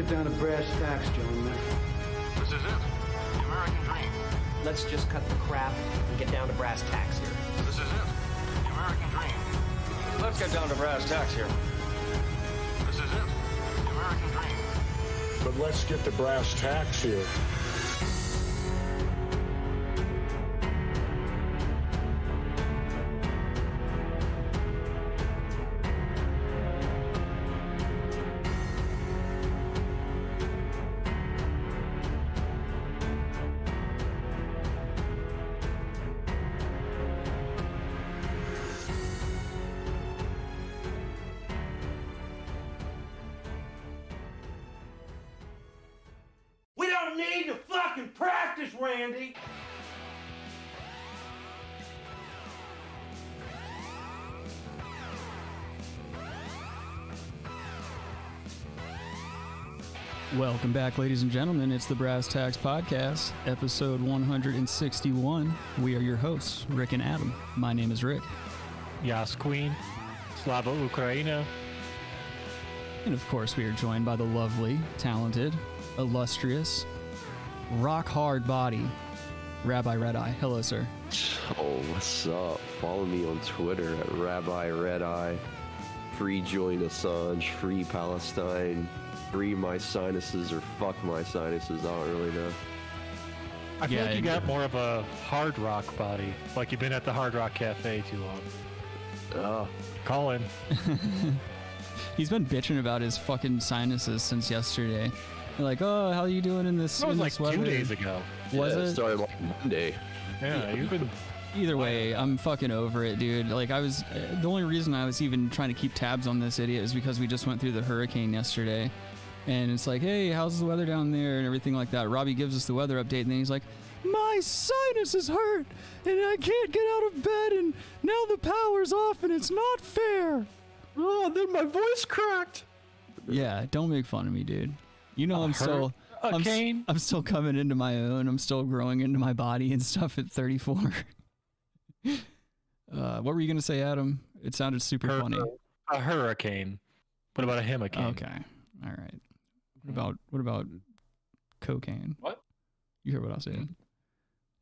down to brass tacks, gentlemen. This is it. The American dream. Let's just cut the crap and get down to brass tacks here. This is it. The American dream. Let's get down to brass tacks here. This is it. The American dream. But let's get to brass tacks here. Practice, Randy! Welcome back, ladies and gentlemen. It's the Brass Tacks Podcast, episode 161. We are your hosts, Rick and Adam. My name is Rick. Yas Queen. Slava Ukraina. And of course, we are joined by the lovely, talented, illustrious, rock-hard body, Rabbi Red Eye. Hello, sir. Oh, what's up? Follow me on Twitter at Rabbi Red Eye. Free Julian Assange, free Palestine, free my sinuses or fuck my sinuses. I don't really know. I feel like you got more of a hard rock body. Like you've been at the Hard Rock Cafe too long. Colin. He's been bitching about his fucking sinuses since yesterday. Like, oh, how are you doing in this? That was like weather? 2 days ago. Was it? It started like Monday. Yeah, you've been. Either way, I'm fucking over it, dude. Like, I was, the only reason I was even trying to keep tabs on this idiot is because we just went through the hurricane yesterday. And it's like, hey, how's the weather down there and everything like that. Robbie gives us the weather update and then he's like, my sinuses hurt and I can't get out of bed and now the power's off and it's not fair. Oh, then my voice cracked. Yeah, don't make fun of me, dude. You know, I'm still coming into my own. I'm still growing into my body and stuff at 34. What were you going to say, Adam? It sounded super funny. A hurricane. What about a hurricane? Okay. All right. What about cocaine? What? You hear what I was saying?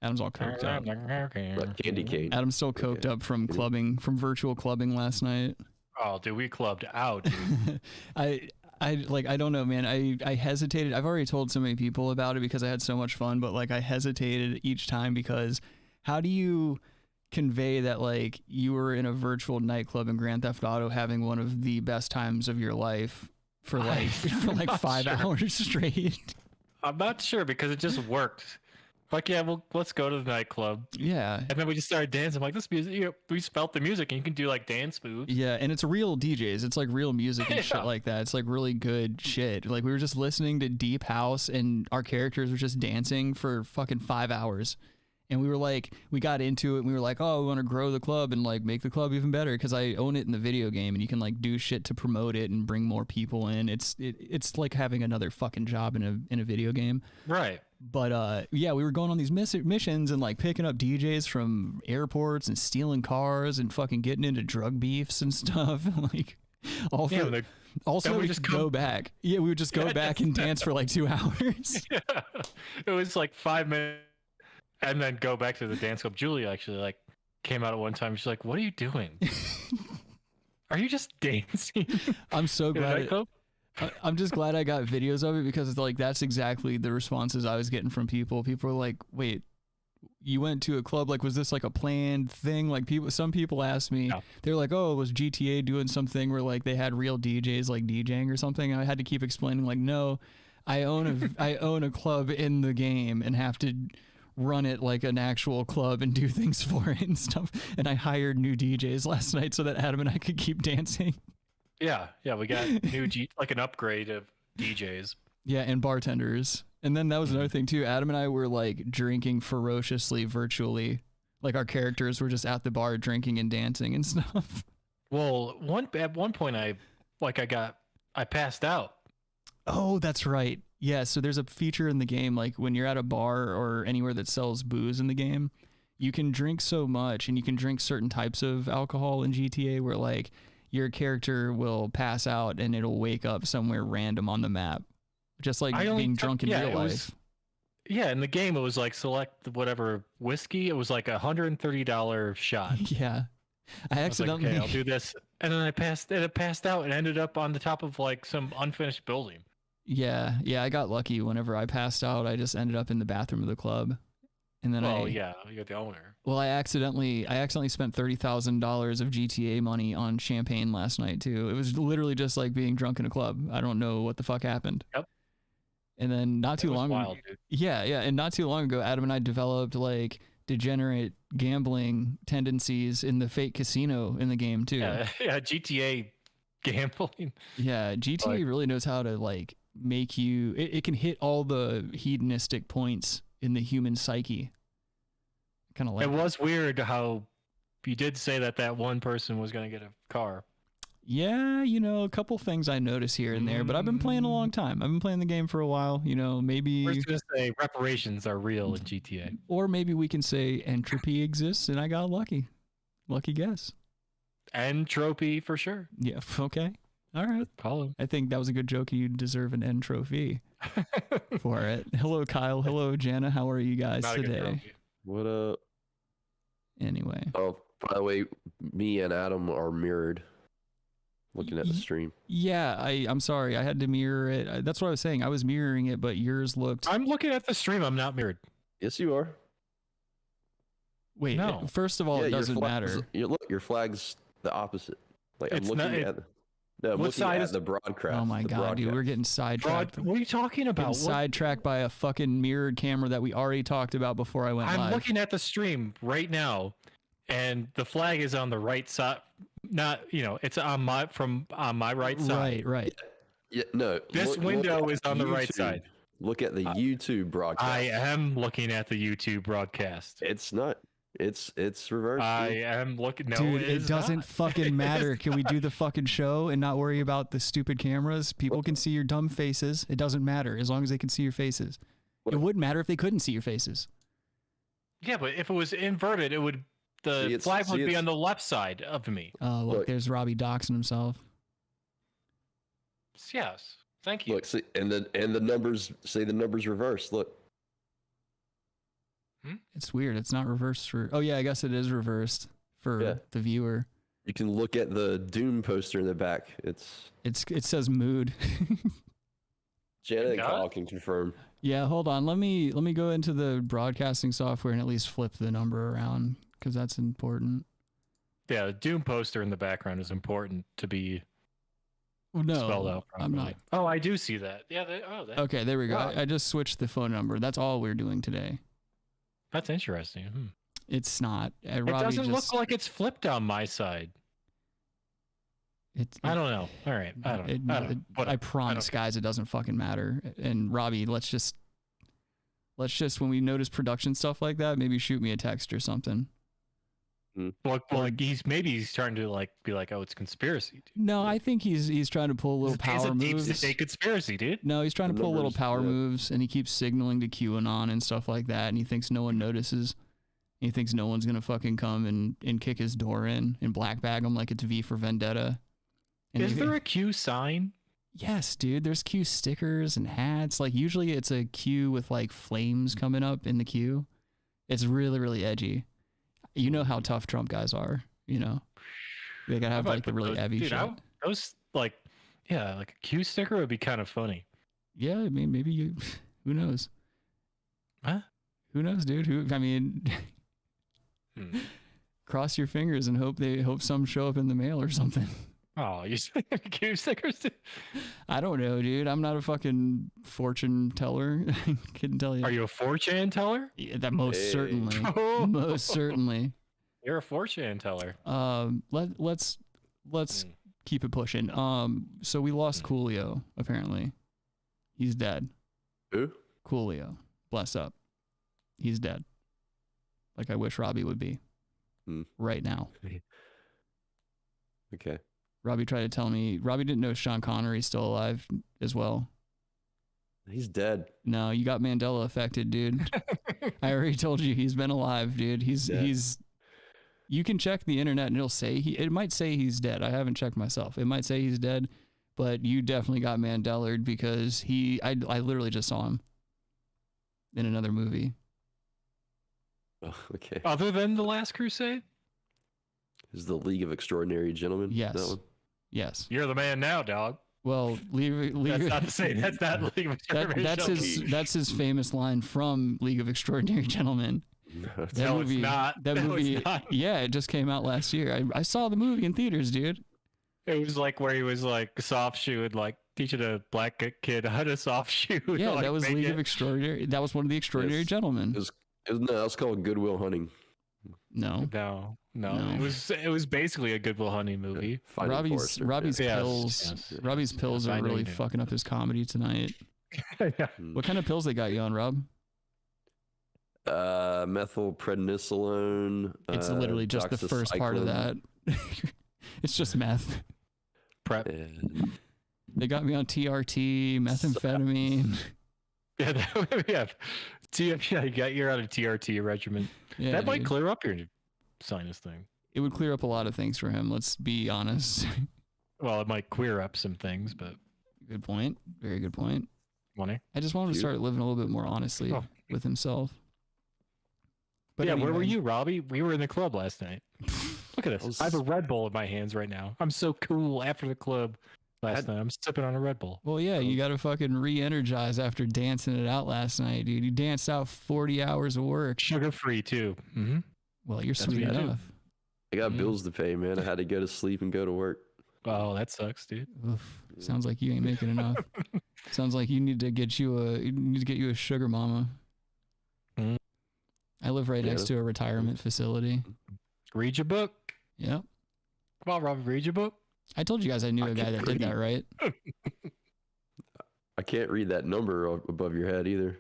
Adam's all coked up. Like candy cane. Adam's still coked up from clubbing, from virtual clubbing last night. Oh, dude, we clubbed out, dude. I don't know, man. I hesitated. I've already told so many people about it because I had so much fun, but like I hesitated each time because how do you convey that like you were in a virtual nightclub in Grand Theft Auto having one of the best times of your life for like 5 hours straight? I'm not sure because it just worked. Like, yeah, well, let's go to the nightclub. Yeah. And then we just started dancing. I'm like, this music, we felt the music and you can do like dance moves. Yeah, and it's real DJs. It's like real music and shit like that. It's like really good shit. Like we were just listening to deep house and our characters were just dancing for fucking 5 hours. And we were like, we got into it and we were like, oh, we want to grow the club and like make the club even better because I own it in the video game and you can like do shit to promote it and bring more people in. It's like having another fucking job in a video game. Right. But yeah, we were going on these missions and like picking up DJs from airports and stealing cars and fucking getting into drug beefs and stuff. Like also we just go back. Yeah, we would just go back and dance for like 2 hours. Yeah. It was like 5 minutes. And then go back to the dance club. Julia actually like came out at one time. She's like, "What are you doing? Are you just dancing?" I'm so glad. I'm just glad I got videos of it because it's like that's exactly the responses I was getting from people. People were like, "Wait, you went to a club? Like, was this like a planned thing?" Like some people asked me, they're like, "Oh, was GTA doing something where like they had real DJs like DJing or something?" And I had to keep explaining like, "No, I own a club in the game and have to run it like an actual club and do things for it and stuff." And I hired new DJs last night so that Adam and I could keep dancing. Yeah, we got new like an upgrade of DJs. Yeah, and bartenders. And then that was another thing too. Adam and I were like drinking ferociously virtually. Like our characters were just at the bar drinking and dancing and stuff. Well, at one point I passed out. Oh, that's right. Yeah, so there's a feature in the game, like when you're at a bar or anywhere that sells booze in the game, you can drink so much and you can drink certain types of alcohol in GTA where like your character will pass out and it'll wake up somewhere random on the map. just like I only being took- drunk in yeah, real it life. was- Yeah, in the game it was like select whatever whiskey. It was like $130 shot. Yeah, I I was like, accidentally. okay, I'll do this, and then it passed out and ended up on the top of like some unfinished building. Yeah, I got lucky. Whenever I passed out, I just ended up in the bathroom of the club, and then Yeah, you're the owner. Well, I accidentally spent $30,000 of GTA money on champagne last night too. It was literally just like being drunk in a club. I don't know what the fuck happened. Yep. And then not too long Wild, dude. Yeah, and not too long ago, Adam and I developed like degenerate gambling tendencies in the fake casino in the game too. Yeah, GTA gambling. Yeah, GTA really knows how to like make you. It can hit all the hedonistic points in the human psyche. Kind of like It was weird how you did say that one person was going to get a car. Yeah, a couple things I notice here and there, but I've been playing a long time. I've been playing the game for a while. Maybe. We're just going to say reparations are real in GTA. Or maybe we can say entropy exists, and I got lucky. Lucky guess. Entropy for sure. Yeah. Okay. All right. Call him. I think that was a good joke. You deserve an end trophy for it. Hello, Kyle. Hello, Jana. How are you guys Not a good today? trophy. What up? Anyway. Oh, by the way, me and Adam are mirrored. Looking at the Ye- stream. Yeah, I'm sorry. I had to mirror it. That's what I was saying. I was mirroring it, but yours looked. I'm looking at the stream. I'm not mirrored. Yes, you are. Wait. No. First of all, it your doesn't flag's- matter. Look, your flag's the opposite. Like It's I'm not- looking it- at. No, I'm what looking side at is- the broadcast. Oh my the god, dude, we're broadcast. getting sidetracked. What are you talking Getting about? What? sidetracked by a fucking mirrored camera that we already talked about before I went I'm live. looking at the stream right now, and the flag is on the right side. Not, it's on my right side. Right. Yeah, no. This window at is on the right YouTube. side. Look at the YouTube broadcast. I am looking at the YouTube broadcast. It's not. It's reversed. I dude. am looking. No, Dude, it it is doesn't not. fucking matter. Can we do the fucking show and not worry about the stupid cameras? People can see your dumb faces. It doesn't matter as long as they can see your faces. It What? wouldn't matter if they couldn't see your faces. Yeah, but if it was inverted, it would. The See, it's- flag see, would be it's- on the left side of me. Look, Look. there's Robbie doxing himself. Yes. Thank you. Look, see, and the numbers say the numbers reversed. Look, It's weird. It's not reversed for. Oh yeah, I guess it is reversed for Yeah. the viewer. you can look at the Doom poster in the back. It says mood. Janet and got Kyle it? can confirm. Yeah, hold on. Let me go into the broadcasting software and at least flip the number around because that's important. Yeah, the Doom poster in the background is important to be No, spelled out I'm properly. not. Oh, I do see that. Yeah. Okay, there we go. Wow. I just switched the phone number. That's all we're doing today. That's interesting. It's not. It Robbie doesn't just, look like it's flipped on my side. I don't know. All right. I don't know. I Whatever. promise, guys, it doesn't fucking matter. And Robbie, let's just when we notice production stuff like that, maybe shoot me a text or something. Well, he's trying to be like, oh, it's conspiracy. Dude. No, I think he's trying to pull little It's power a deep moves. state conspiracy, dude. No, he's trying to The pull little numbers, power yeah. moves, and he keeps signaling to QAnon and stuff like that, and he thinks no one notices. He thinks no one's gonna fucking come and kick his door in and black bag him like it's V for Vendetta. And Is there a Q sign? Yes, dude. There's Q stickers and hats. Like usually it's a Q with like flames coming up in the Q. It's really, really edgy. You know how tough Trump guys are. They gotta have I might like the put really those- heavy dude, shit. Those like a Q sticker would be kind of funny. Yeah, I mean maybe you. Who knows? Huh? Who knows, dude? Cross your fingers and hope some show up in the mail or something. Oh, you say Q stickers? I don't know, dude. I'm not a fucking fortune teller. Couldn't tell you. Are you a 4chan teller? Yeah, that most Hey. certainly. Most certainly. You're a 4chan teller. Let's keep it pushing. So we lost Coolio, apparently. He's dead. Who? Coolio. Bless up. He's dead. Like I wish Robbie would be. Right now. Okay. Robbie tried to tell me. Robbie didn't know Sean Connery's still alive as well. He's dead. No, you got Mandela affected, dude. I already told you he's been alive, dude. He's. You can check the internet and it'll say it might say he's dead. I haven't checked myself. It might say he's dead, but you definitely got Mandelared because I literally just saw him in another movie. Oh, okay. Other than The Last Crusade? Is the League of Extraordinary Gentlemen? Yes. That one? Yes. You're the man now, dog. Well, That's not to say that's not League of Extraordinary Gentlemen. that's his famous line from League of Extraordinary Gentlemen. It's not. That No, movie, it's not. yeah, it just came out last year. I saw the movie in theaters, dude. It was like where he was like soft shoe and like teaching a black kid how to soft shoe. Yeah, like, that was League of Extraordinary. That was one of the Extraordinary Gentlemen. No, it's called Goodwill Hunting. No. No. It was basically a Good Will Hunting movie. Robbie's pills. Yes. Robbie's pills are really fucking up his comedy tonight. Yeah. What kind of pills they got you on, Rob? Methylprednisolone. It's literally just the first part of that. It's just meth. Prep. They got me on TRT, methamphetamine. You're on a TRT regimen. Yeah, that might dude. clear up your sinus thing. It would clear up a lot of things for him. Let's be honest. Well, it might queer up some things, but Good point. Very good point. money. I just want him to start living a little bit more honestly with himself. But yeah, where were anyway. you, Robbie? We were in the club last night. Look at this. I have a Red Bull in my hands right now. I'm so cool after the club last night. I'm sipping on a Red Bull. Well, yeah, you got to fucking re-energize after dancing it out last night, dude. You danced out 40 hours of work. Sugar-free, too. Mm-hmm. Well, you're That's sweet what I do. enough. I got bills to pay, man. I had to go to sleep and go to work. Oh, that sucks, dude. Oof. Sounds like you ain't making enough. Sounds like you need to get you a sugar mama. Mm. I live right next to a retirement facility. Read your book. Yep. Come on, Robbie, read your book. I told you guys I knew a guy that did that, right? I can't read that number above your head either.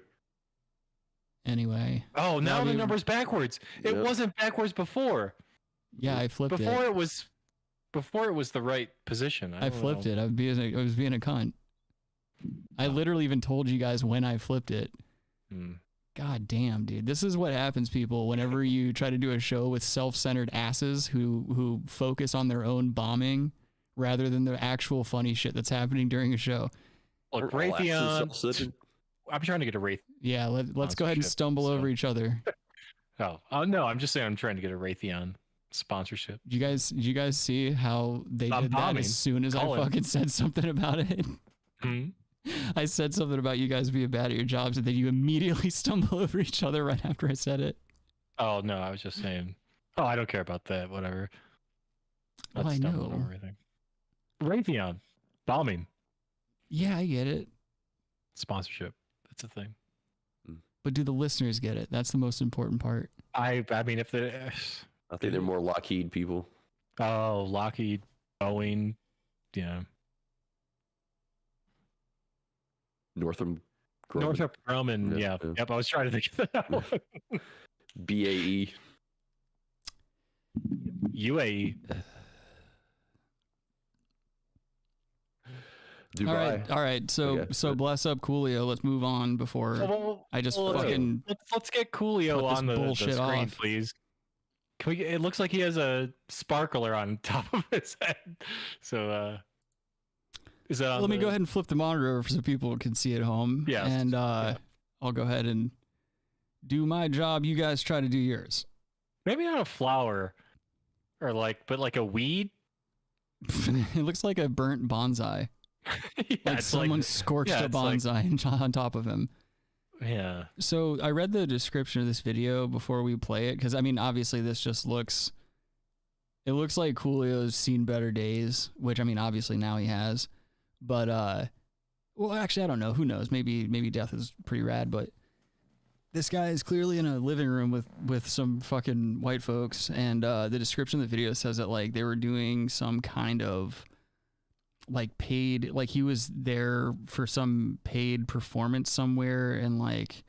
Anyway. Oh, now the Robbie- number's backwards. It Yep. wasn't backwards before. Yeah, I flipped Before it. it was the right position. I flipped it. I was being a cunt. I literally even told you guys when I flipped it. God damn, dude. This is what happens, people, whenever you try to do a show with self-centered asses who focus on their own bombing rather than the actual funny shit that's happening during a show. Look, Raytheon. I'm trying to get a Raytheon. Yeah, let's go ahead and stumble over each other. Oh no, I'm just saying I'm trying to get a Raytheon sponsorship. Did you guys see how they Stop did that bombing. as soon as Call I him. fucking said something about it? I said something about you guys being bad at your jobs, and then you immediately stumble over each other right after I said it. Oh no, I was just saying. Oh, I don't care about that. Whatever. Oh, I stumbling know. over everything. Raytheon bombing Yeah, I get it. sponsorship. That's a thing. But do the listeners get it? That's the most important part. I mean, if the I think they're more Lockheed people. Lockheed, Boeing, yeah, Northrop Grumman. Northrop Grumman, Yeah, yeah. yeah. Yep, I was trying to think of that one. BAE. UAE. Dubai. All right. So Okay. so bless up Coolio. Let's move on before I just fucking let's get Coolio put this on the bullshit screen, off. please. Can we? It looks like he has a sparkler on top of his head. So, is that on let me go ahead and flip the monitor over so people can see at home. Yes. And I'll go ahead and do my job. You guys try to do yours. Maybe not a flower, or but like a weed. It looks like a burnt bonsai. Yeah, Like it's someone scorched a it's like- bonsai on top of him. Yeah. So I read the description of this video before we play it, because I mean, obviously this just looks, it looks like Coolio's seen better days, which I mean, obviously now he has, but well, actually, I don't know. Who knows? Maybe death is pretty rad, but this guy is clearly in a living room with some fucking white folks, and the description of the video says that like they were doing some kind of like paid, like he was there for some paid performance somewhere, and like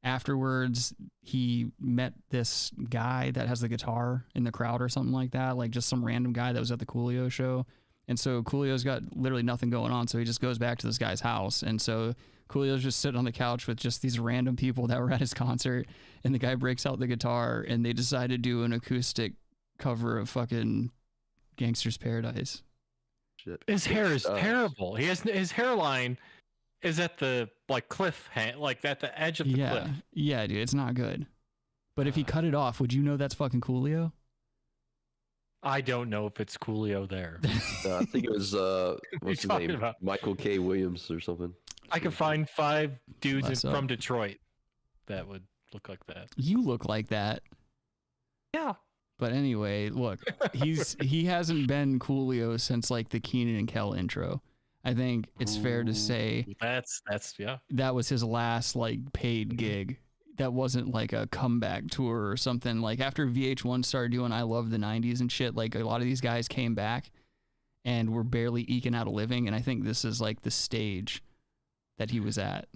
afterwards he met this guy that has the guitar in the crowd or something like that, like just some random guy that was at the Coolio show. And so Coolio's got literally nothing going on, so he just goes back to this guy's house, and so Coolio's just sitting on the couch with just these random people that were at his concert, and the guy breaks out the guitar, and they decide to do an acoustic cover of fucking Gangster's Paradise. Shit. His hair is Sucks. terrible. His hairline is at the cliff, like at the edge of the cliff. Yeah, dude, it's not good. But if he cut it off, would you know that's fucking Coolio? I don't know if it's Coolio there. I think it was what's his name? about? Michael K. Williams or something. I could find 5 dudes Less up. from Detroit that would look like that. You look like that. Yeah. But anyway, look, he hasn't been Coolio since like the Keenan and Kel intro. I think it's fair to say That's yeah. that was his last like paid gig. That wasn't like a comeback tour or something. Like after VH1 started doing I Love the 90s and shit, like a lot of these guys came back and were barely eking out a living. And I think this is like the stage that he was at.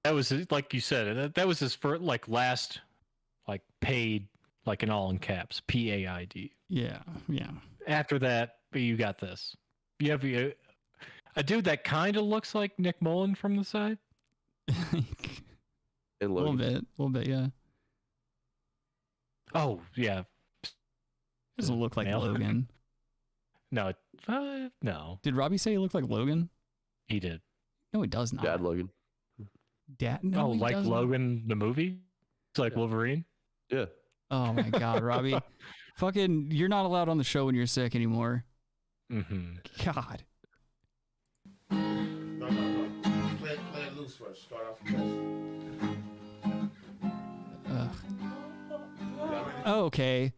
That was like you said. That was his first last paid in all in caps PAID. Yeah. After that, you got this. You have a dude that kind of looks like Nick Mullen from the side. And A little bit, yeah. Oh yeah. Doesn't look like Male. Logan. No, no. Did Robbie say he looked like Logan? He did. No, he does not. Dad Logan. No, he like doesn't. Logan the movie? It's like Wolverine. Yeah. Oh my God, Robbie. Fucking, you're not allowed on the show when you're sick anymore. Mm-hmm. God. No. Play it loose first. Start off with Oh, okay.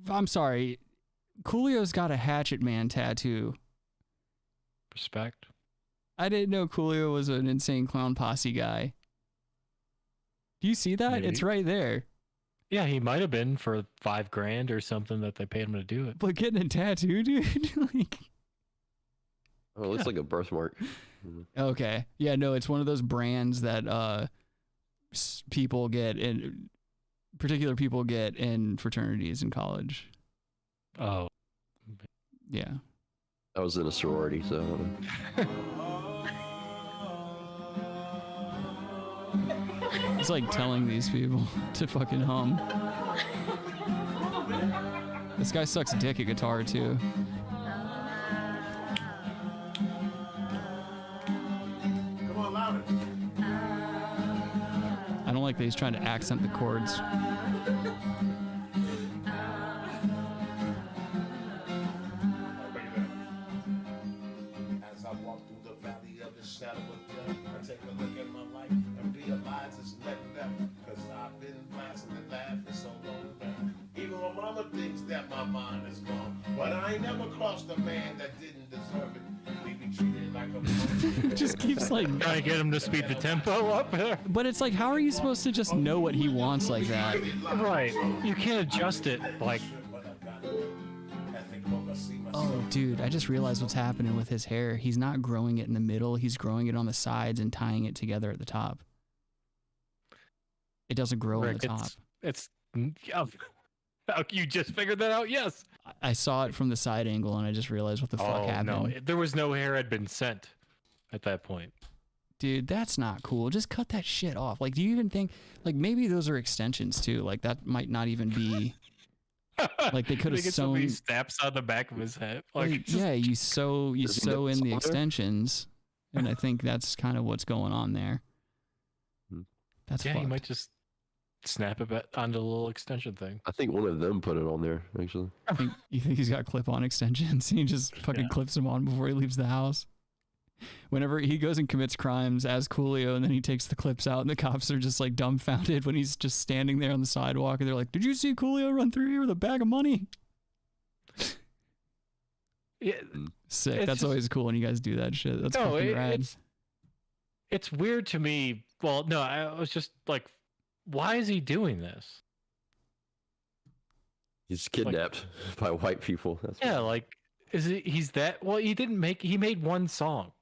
I'm sorry. Coolio's got a Hatchet Man tattoo. Respect. I didn't know Coolio was an Insane Clown Posse guy. Do you see that? Maybe. It's right there. Yeah, he might have been for $5,000 or something that they paid him to do it. But getting a tattoo, dude? Like, Oh, it looks like a birthmark. okay. Yeah, no, it's one of those brands that people get in, particular people get in fraternities in college. Oh. Yeah. I was in a sorority, so I don't know. It's like telling these people to fucking hum. This guy sucks dick at guitar too. Come on, louder. I don't like that he's trying to accent the chords. As I walk through the valley of the shadow of death, I take a look at my life and realize it's neck death. Cause I've been blasting and laughing so long now. Even my mama thinks that my mind is gone. But I ain't never crossed a man that didn't deserve it. We be treated like a Just keeps like Trying to get him to speed the tempo up. But it's like, how are you supposed to just know what he wants like that? Right. You can't adjust it like. Oh, dude, I just realized what's happening with his hair. He's not growing it in the middle. He's growing it on the sides and tying it together at the top. It doesn't grow on the top. It's you just figured that out? Yes. I saw it from the side angle and I just realized what the fuck happened. No, there was no hair had been sent at that point. Dude, that's not cool. Just cut that shit off. Like, do you even think, like, maybe those are extensions too? Like, that might not even be, like, they could have sewn. Snaps on the back of his head. Like, yeah, you sew in the somewhere? extensions, and I think that's kind of what's going on there. That's yeah, fucked. he might just snap it back onto the little extension thing. I think one of them put it on there, actually. You think he's got clip-on extensions? He just fucking clips them on before he leaves the house. Whenever he goes and commits crimes as Coolio, and then he takes the clips out, and the cops are just like dumbfounded when he's just standing there on the sidewalk, and they're like, "Did you see Coolio run through here with a bag of money?" Yeah, Sick. It's That's just- always cool when you guys do that shit. That's no, fucking rad. it's weird to me. Well, no, I was just like, why is he doing this? He's kidnapped by white people. That's Yeah, what- like, he's that? Well, he made one song.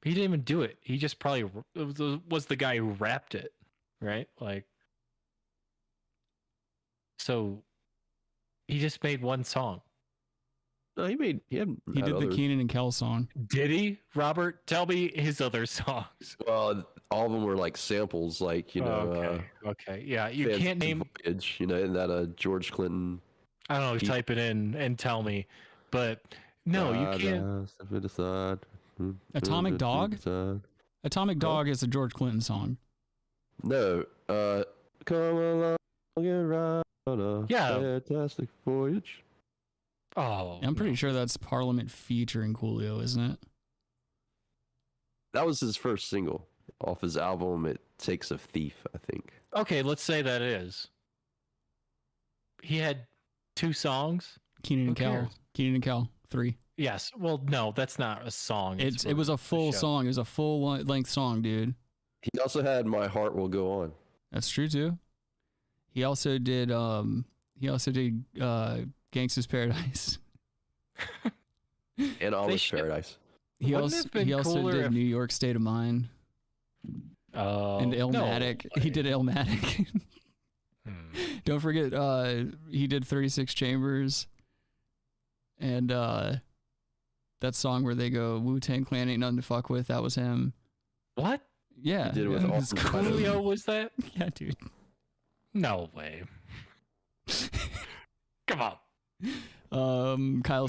He didn't even do it. He just probably was the guy who rapped it, right? Like, so he just made one song. No, he had He did the others. Keenan and Kel song. Did he, Robert? Tell me his other songs. Well, all of them were like samples, like, you know, Okay, yeah, you Fancy can't name. Voyage, you know, and that George Clinton. I don't know. Type it in and tell me. But no, you can't. Step to the side. Atomic Dog? Atomic Dog is a George Clinton song. No. Come along and ride on a fantastic voyage. Oh, I'm pretty sure that's Parliament featuring Coolio, isn't it? That was his first single off his album It Takes a Thief, I think. Okay, let's say that it is. He had 2 songs. Keenan and Who Kel. cares? Keenan and Kel 3. Yes. Well, no, that's not a song. It was a full song. It was a full length song, dude. He also had My Heart Will Go On. That's true too. He also did Gangsta's Paradise. And Amish Paradise. He Wouldn't it also have been cooler if- did New York State of Mind. And Illmatic. He did Illmatic. Don't forget, he did 36 Chambers. And that song where they go, Wu-Tang Clan ain't nothing to fuck with, that was him. What? Yeah. He did it with yeah, Austin Coolio was that? Yeah, dude. No way. Come on. Kyle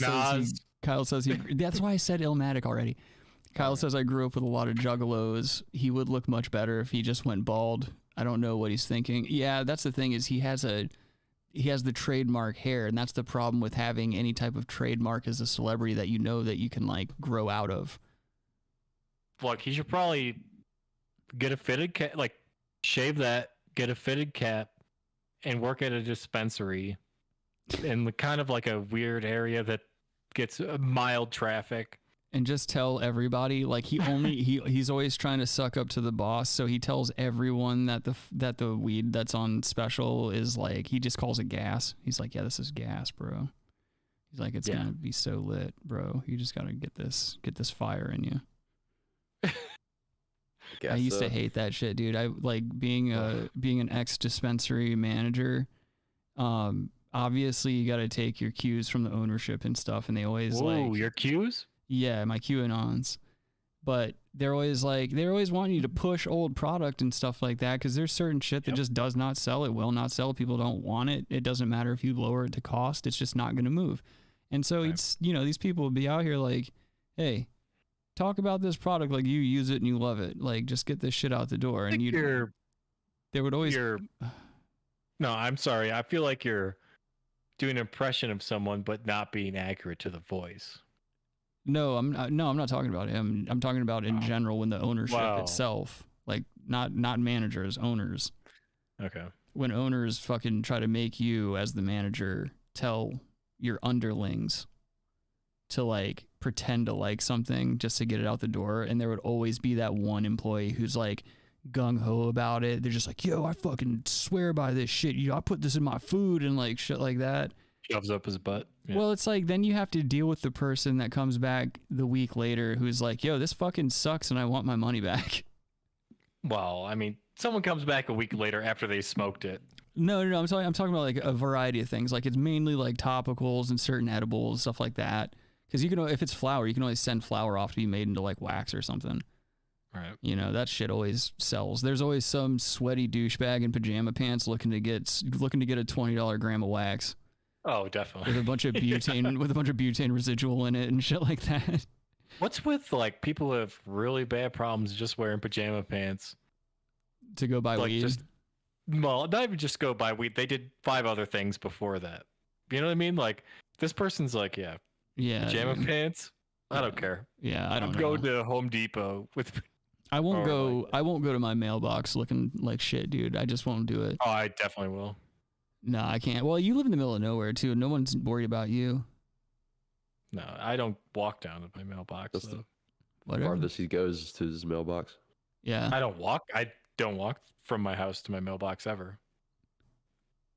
says he that's why I said Illmatic already. Kyle says I grew up with a lot of juggalos. He would look much better if he just went bald. I don't know what he's thinking. Yeah, that's the thing is he has the trademark hair, and that's the problem with having any type of trademark as a celebrity that you know that you can like grow out of. Look, he should probably get a fitted cap, like shave that, get a fitted cap, and work at a dispensary in the kind of like a weird area that gets mild traffic. And just tell everybody, like he's always trying to suck up to the boss, so he tells everyone that the weed that's on special is like, he just calls it gas. He's like, yeah, this is gas, bro. He's like, it's gonna be so lit, bro. You just gotta get this fire in you. I used to hate that shit, dude. I like being an ex dispensary manager. Obviously you got to take your cues from the ownership and stuff, and they always your cues. Yeah, my QAnons. But they're always wanting you to push old product and stuff like that, because there's certain shit that just does not sell. It will not sell. People don't want it. It doesn't matter if you lower it to cost. It's just not going to move. And so it's, these people will be out here like, hey, talk about this product like you use it and you love it. Like, just get this shit out the door. And they would always. No, I'm sorry. I feel like you're doing an impression of someone, but not being accurate to the voice. No, I'm not talking about him. I'm talking about in general when the ownership itself, like not managers, owners. Okay. When owners fucking try to make you as the manager tell your underlings to like pretend to like something just to get it out the door, and there would always be that one employee who's like gung ho about it. They're just like, yo, I fucking swear by this shit. I put this in my food and like shit like that. Shoves up his butt. Yeah. Well, it's like then you have to deal with the person that comes back the week later who's like, yo, this fucking sucks and I want my money back. Well, I mean, someone comes back a week later after they smoked it. No. I'm talking about like a variety of things. Like it's mainly like topicals and certain edibles, stuff like that. Because if it's flour, you can always send flour off to be made into like wax or something. Right. That shit always sells. There's always some sweaty douchebag in pajama pants looking to get a $20 gram of wax. Oh, definitely. With a bunch of butane residual in it and shit like that. What's with like people who have really bad problems just wearing pajama pants to go buy weed? Not even just go buy weed. They did 5 other things before that. You know what I mean? Like this person's like, yeah, pajama pants. I don't care. Yeah, I'm going to Home Depot with. I won't go to my mailbox looking like shit, dude. I just won't do it. Oh, I definitely will. No, I can't. Well, you live in the middle of nowhere too. No one's worried about you. No, I don't walk down to my mailbox. That's the farthest he goes to his mailbox. Yeah. I don't walk from my house to my mailbox ever.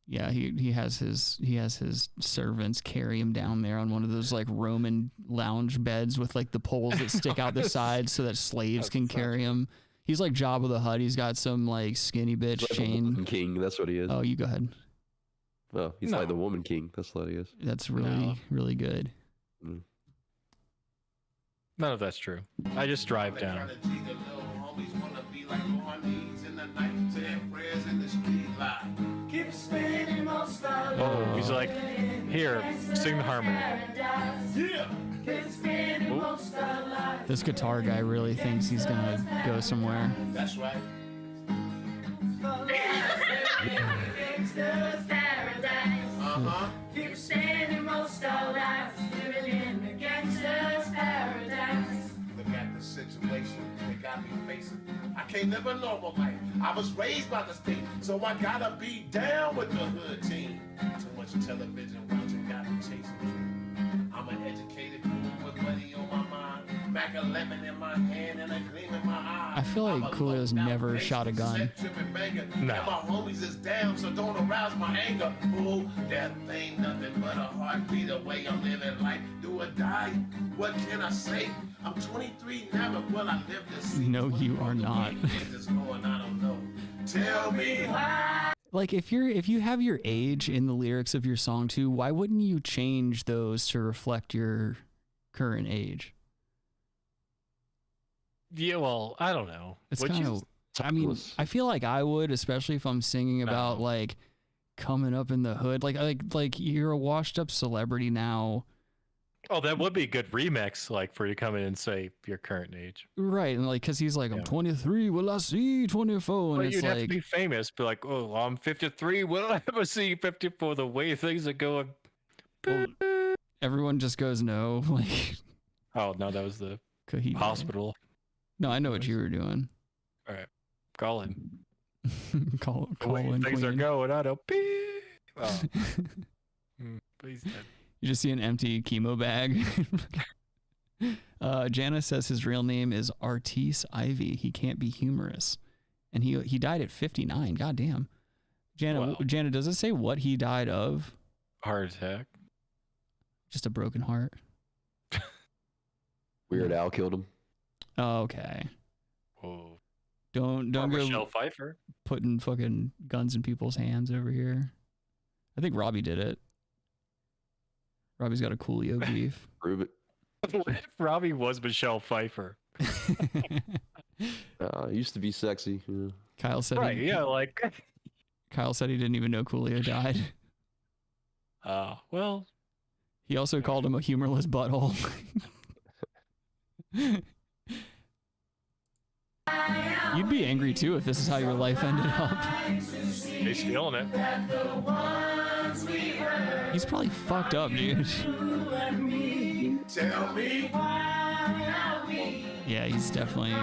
Yeah, he has his servants carry him down there on one of those like Roman lounge beds with like the poles that stick out the sides so that slaves can carry him. He's like Jabba the Hutt. He's got some like skinny bitch like chain. Woman King, that's what he is. Oh, you go ahead. Oh, he's like the Woman King. That's what he is. That's really good. None of that's true. I just drive down. Keep spinning Oh, he's like, here, sing the harmony. Yeah. This guitar guy really thinks he's gonna go somewhere. That's right. Uh-huh. Keep standing most our lives, living in the gangster's paradise. Look at the situation they got me facing. I can't live a normal life. I was raised by the state, so I gotta be down with the hood team. Too much television watching got me chasing. I'm an educated fool with money on my mind. Mac 11 in my hand and a gleam in my eye. I feel like Coolio's never shot a gun. No. My homies is down, so don't arouse my anger. Ooh, death ain't nothing but a heartbeat away. I'm living life, do or die. What can I say? I'm 23 now, but will I live to see? No, you are not. Going, I don't know. Tell me why. Like if you have your age in the lyrics of your song too, why wouldn't you change those to reflect your current age? Yeah, well, I don't know. It's kind of, I mean, I feel like I would, especially if I'm singing about like coming up in the hood. Like you're a washed up celebrity now. Oh, that would be a good remix, like for you to come in and say your current age. Right, and like, cause he's like, I'm 23, will I see 24? And Well, it's you'd like, have to be famous, be like, oh, I'm 53, will I ever see 54? The way things are going. well, everyone just goes no. Like, Oh, no, that was the Coheed. hospital. No, I know what you were doing. All right, call him. call The way in things are Queen. going, I don't. Oh. Please, Dad. You just see an empty chemo bag. Jana says his real name is Artis Ivy. He can't be humorous. And he died at 59. God damn. Jana, Wow. Jana, does it say what he died of? Heart attack. Just a broken heart. Weird Al killed him. Okay. Whoa. Don't Or go Michelle Pfeiffer. putting fucking guns in people's hands over here. I think Robbie did it. Robbie's got a Coolio beef. Prove it. What if Robbie was Michelle Pfeiffer? Used to be sexy. Yeah. Kyle said Right, he, yeah, like. Kyle said he didn't even know Coolio died. Well. He also called him a humorless butthole. You'd be angry too if this is how your life ended up. He's feeling it. He's probably fucked up, dude. Tell me. Yeah, he's definitely.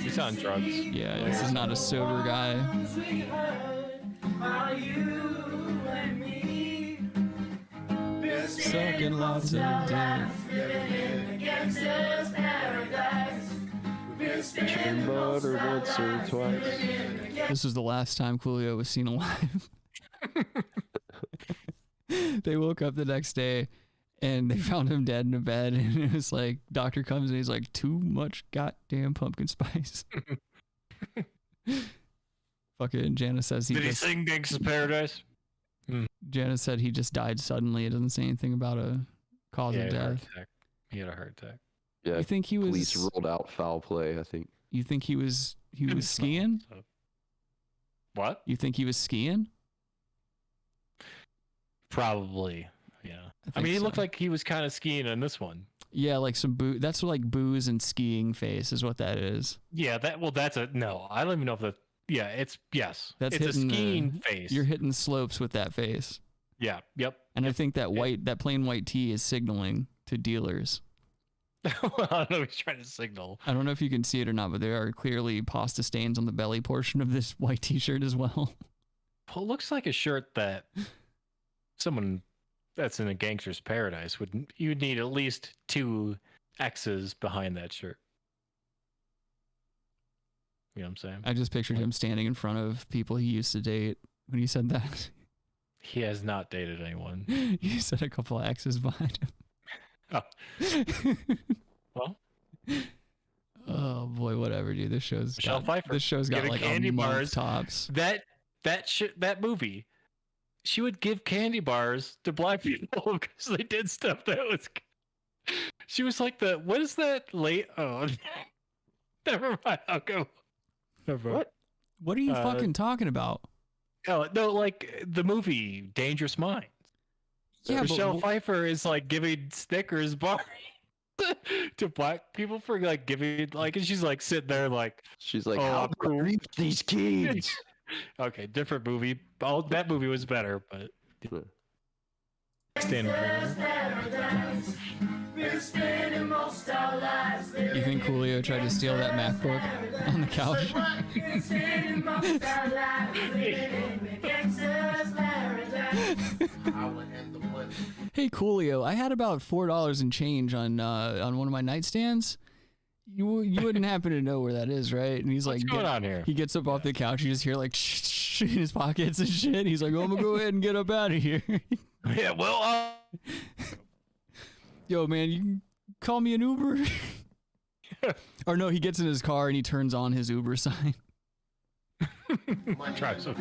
He's on drugs. Yeah, this is not a sober guy. Sucking lots of dick. Chicken butter once or twice. This was the last time Coolio was seen alive. They woke up the next day and they found him dead in a bed, and it was like, doctor comes and he's like, too much goddamn pumpkin spice. Fucking Janice says Did he sing Gangsta's Paradise? Janice said he just died suddenly. It doesn't say anything about a cause of death. He had a heart attack. Yeah. You think he was? Police ruled out foul play, I think. You think he was skiing? What? You think he was skiing? Probably. Yeah. I mean, he looked like he was kind of skiing in this one. Yeah, like some that's like booze and skiing face is what that is. Yeah, that's a no. I don't even know if that. Yeah, it's yes. That's it's a hitting skiing face. You're hitting slopes with that face. Yeah. Yep. And I think that plain white tee is signaling to dealers. I don't know. He's trying to signal. I don't know if you can see it or not, but there are clearly pasta stains on the belly portion of this white T-shirt as well. Well, it looks like a shirt that someone that's in a gangster's paradise you'd need at least 2 X's behind that shirt. You know what I'm saying? I just pictured him standing in front of people he used to date when you said that. He has not dated anyone. You said a couple of X's behind him. Oh. Well. Oh boy, whatever, dude. This show's Michelle Pfeiffer. This show's got Giving like candy a month bars. tops. That movie, she would give candy bars to black people because they did stuff that was. She was like what is that late? Oh, never mind. I'll go. What are you fucking talking about? Oh no, like the movie Dangerous Minds. Yeah, Michelle Pfeiffer is like giving Snickers bar to black people for like giving like, and she's like sitting there like She's like, Oh, how I'm could I reach these kids? okay, different movie. Oh, that movie was better, but standing You think Coolio tried to steal that MacBook on the couch? Hey Coolio, I had about $4 in change on one of my nightstands. You wouldn't happen to know where that is, right? And he's What's like, going on here? He gets up off the couch. You just hear like shh in his pockets and shit. He's like, oh, I'm gonna go ahead and get up out of here. Yeah, well, Yo, man, you can call me an Uber. Or no, he gets in his car and he turns on his Uber sign. Try some.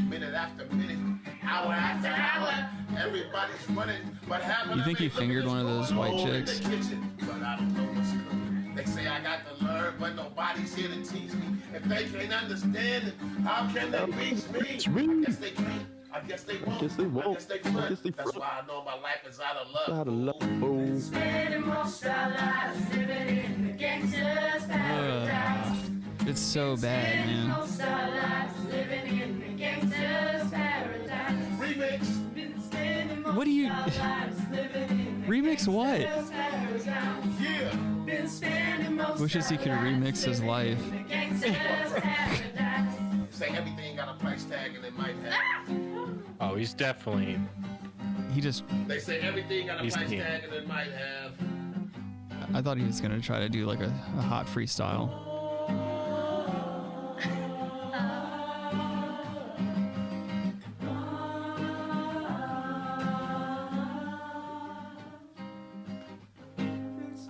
Minute after minute, hour after hour, everybody's running. But You think he fingered one of those white chicks? But I don't know what's cooking. They say I got to learn, but nobody's here to teach me. If they can't understand it, how can they reach me? I guess they can't. I guess they won't. I guess they won't. I guess they front. That's why I know my life is out of love. Out of love, fool. Spending most our lives living in the gangster's paradise. It's so bad, man. Most our lives living in the gangster's paradise. Remix. Been spending most What do you our lives living in the remix? What? gangster's paradise. Yeah. Been spending most Wishes he could our lives remix his living life. in the gangster's paradise. Say everything got a price tag and it might have. Oh, he's definitely. He just. They say everything got a He's price king. tag and it might have. I thought he was gonna try to do like a hot freestyle.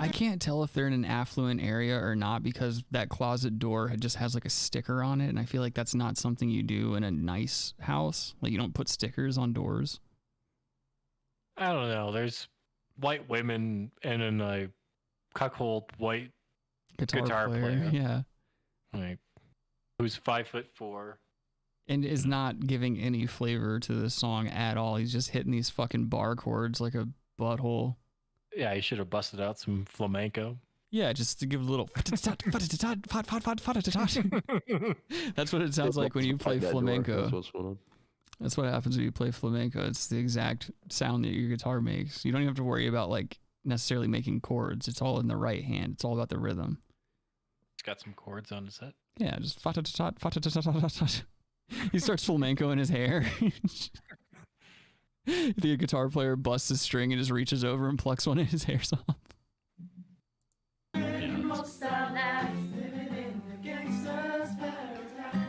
I can't tell if they're in an affluent area or not because that closet door just has like a sticker on it, and I feel like that's not something you do in a nice house. Like you don't put stickers on doors. I don't know. There's white women and then a cuckold white guitar player. Yeah. Like, who's 5'4". And is not giving any flavor to the song at all. He's just hitting these fucking bar chords like a butthole. Yeah, he should have busted out some flamenco. Yeah, just to give a little. That's what it sounds like when you play flamenco. That's what's going on. That's what happens when you play flamenco. It's the exact sound that your guitar makes. You don't even have to worry about like necessarily making chords. It's all in the right hand. It's all about the rhythm. He's got some chords on his head. Yeah, just he starts flamenco in his hair. The guitar player busts his string and just reaches over and plucks one of his hairs off. Most our lives living in the gangster's paradise.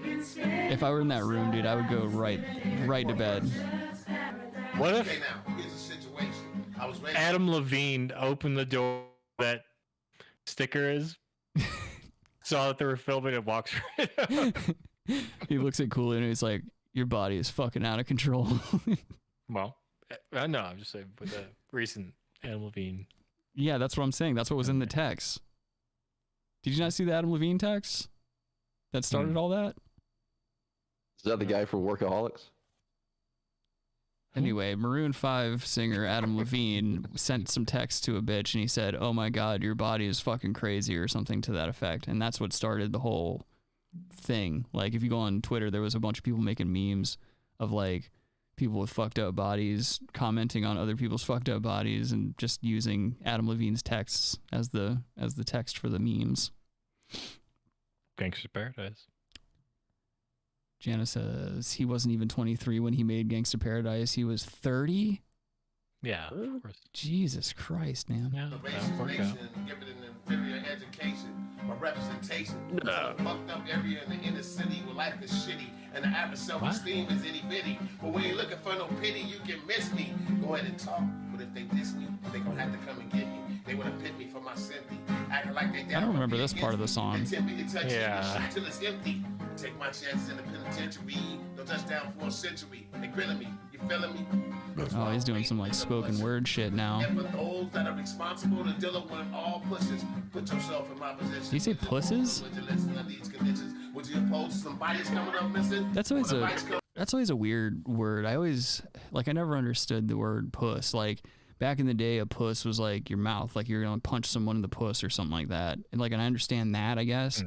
Been spending If I were in that room, dude, I would go right to bed. What if Okay, now, here's a situation. I was raised. Adam Levine opened the door that sticker is, saw that they were filming and walks right out? He looks at Coolio and he's like, your body is fucking out of control. Well, I know. I'm just saying with the recent Adam Levine. Yeah, that's what I'm saying. That's what was in the text. Did you not see the Adam Levine text that started all that? Is that the guy from Workaholics? Anyway, Maroon 5 singer Adam Levine sent some text to a bitch and he said, oh my God, your body is fucking crazy or something to that effect. And that's what started the whole thing. Like if you go on Twitter, there was a bunch of people making memes of like people with fucked up bodies commenting on other people's fucked up bodies and just using Adam Levine's texts as the text for the memes. Gangster's Paradise. Jana says he wasn't even 23 when he made Gangsta Paradise. He was 30. Yeah, of course. Jesus Christ, man. Yeah, The that racist worked out. nation and give it an inferior education or representation. It's a fucked up area in the inner city where life is shitty and the average self-esteem is itty bitty. But when you're looking for no pity, you can miss me. Go ahead and talk, but if they diss me, they gonna have to come and get me. They wanna pit me for my sympathy, acting like they down. I don't remember this part of the song. They tempt me to touch Yeah. till it's empty. Take my chances in the penitentiary. No touchdown for a century. They grilling me. You feeling me? Oh, he's doing some like spoken word shit now. And for those that are responsible to deal with all pushes, put yourself in my position. Did you say pusses? Would you listen to these conditions? Would you oppose somebody's coming up missing? That's always a weird word. I never understood the word puss. Like back in the day, a puss was like your mouth, like you're gonna punch someone in the puss or something like that. And I understand that, I guess.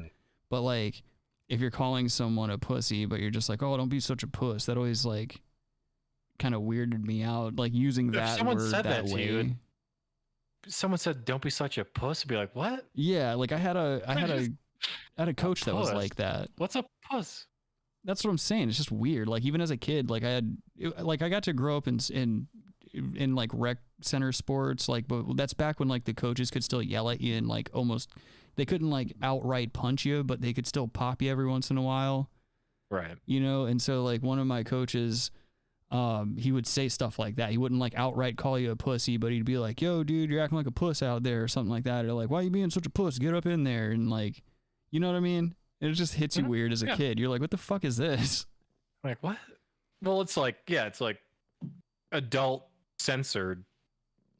But like, if you're calling someone a pussy, but you're just like, oh, don't be such a puss, that always like kind of weirded me out. Like using that word that way. Someone said, "Don't be such a puss." I'd be like, "What?" Yeah, like I had a coach that was like that. What's a puss? That's what I'm saying. It's just weird. Like even as a kid, like I got to grow up in like rec center sports. Like, but that's back when like the coaches could still yell at you and like almost they couldn't like outright punch you, but they could still pop you every once in a while. Right. You know, and so like one of my coaches, he would say stuff like that. He wouldn't like outright call you a pussy, but he'd be like, "Yo, dude, you're acting like a puss out there," or something like that. Or like, "Why are you being such a puss? Get up in there." And like, you know what I mean? And it just hits you weird as a kid. You're like, "What the fuck is this?" Like, what? Well, it's like, it's like adult censored.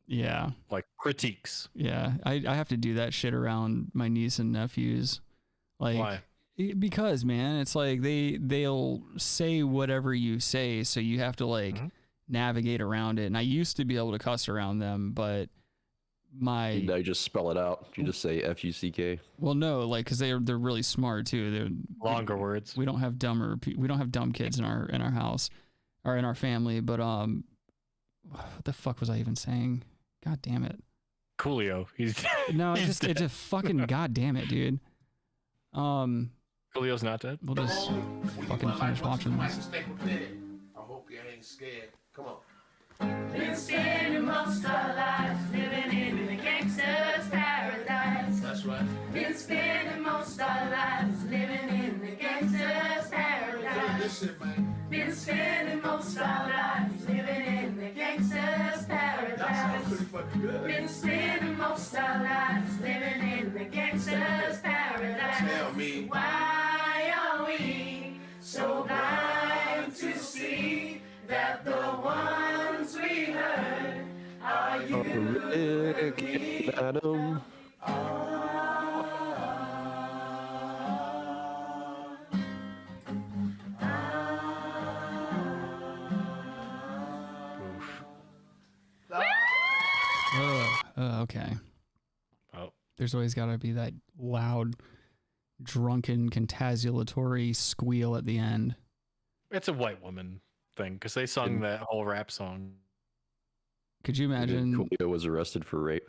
Yeah. Like critiques. Yeah. I have to do that shit around my niece and nephews. Like, why? Because, man, it's like they'll say whatever you say, so you have to like navigate around it. And I used to be able to cuss around them, but now you just spell it out. You just say F-U-C-K. Well, no, like because they're really smart too. They're longer words. We don't have dumb kids in our house or in our family. But what the fuck was I even saying? God damn it. Coolio. He's it's a fucking god damn it, dude. Coolio's not dead. We'll just fucking finish watching this. I hope you ain't scared. Come on. Been spending most our lives living in the gangster's paradise. That's right. Been spending most our lives living in the gangster's paradise. This shit, man. Been spending most our lives living in the gangster's paradise. That sounds pretty fucking good. Been spending most our lives living in the gangster's paradise. Tell me why are we so blind to see that the ones we heard are you Rick Adam. Okay. Oh. There's always got to be that loud, drunken, contasulatory squeal at the end. It's a white woman thing because they sung that whole rap song. Could you imagine? Coolio was arrested for rape.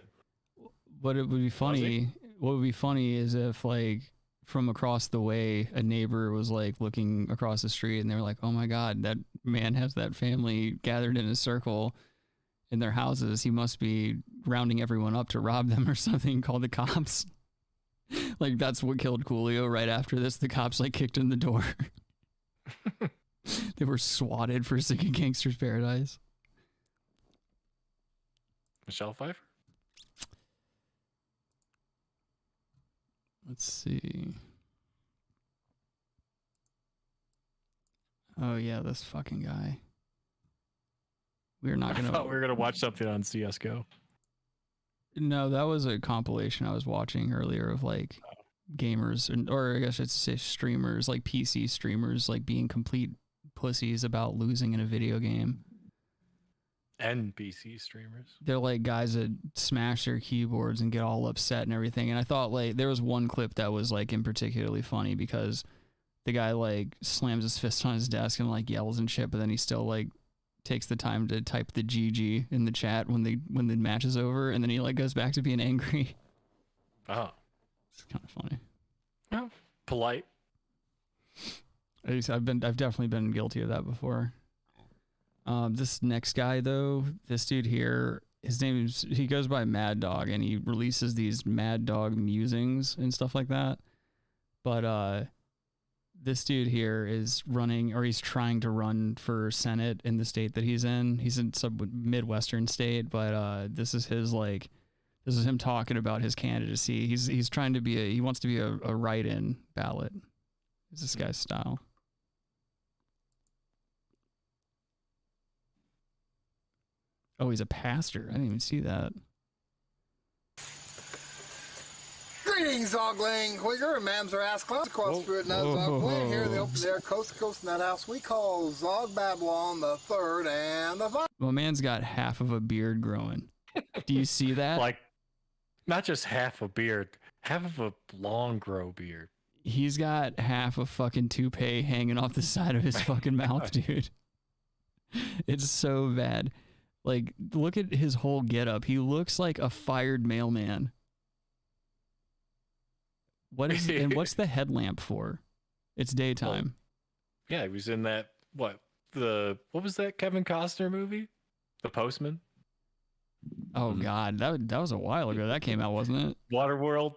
What would be funny? What would be funny is if like from across the way, a neighbor was like looking across the street and they were like, "Oh my God, that man has that family gathered in a circle in their houses. He must be rounding everyone up to rob them or something. Call the cops." Like that's what killed Coolio. Right after this, the cops like kicked in the door. They were swatted for singing Gangster's Paradise. Michelle Pfeiffer? Let's see. Oh yeah, this fucking guy. We're not gonna. I thought we were gonna watch something on CS:GO. No, that was a compilation I was watching earlier of like gamers, or I guess I should say streamers, like PC streamers, like being complete pussies about losing in a video game. NPC streamers. They're like guys that smash their keyboards and get all upset and everything. And I thought like there was one clip that was like in particularly funny because the guy like slams his fist on his desk and like yells and shit, but then he still like takes the time to type the GG in the chat when the match is over, and then he like goes back to being angry. Oh, it's kind of funny. Well, polite. I've definitely been guilty of that before. This next guy though, this dude here, he goes by Mad Dog, and he releases these Mad Dog musings and stuff like that. But this dude here is running, or he's trying to run for Senate in the state that he's in. He's in some Midwestern state, but this is him talking about his candidacy. He's trying to be he wants to be a write-in ballot. Is this guy's style? Oh, he's a pastor. I didn't even see that. Greetings, Zogling, Wigger, and Mamser Ass Clowns across Spirit Nut Zogling here in the open air coast to coast nut house we call Zog Babylon the Third and the Fourth. Well, man's got half of a beard growing. Do you see that? Like, not just half a beard, half of a long grow beard. He's got half a fucking toupee hanging off the side of his fucking mouth, dude. It's so bad. Like, look at his whole getup. He looks like a fired mailman. And what's the headlamp for? It's daytime. Yeah, he was in that what was that Kevin Costner movie? The Postman? Oh God, that was a while ago. That came out, wasn't it? Waterworld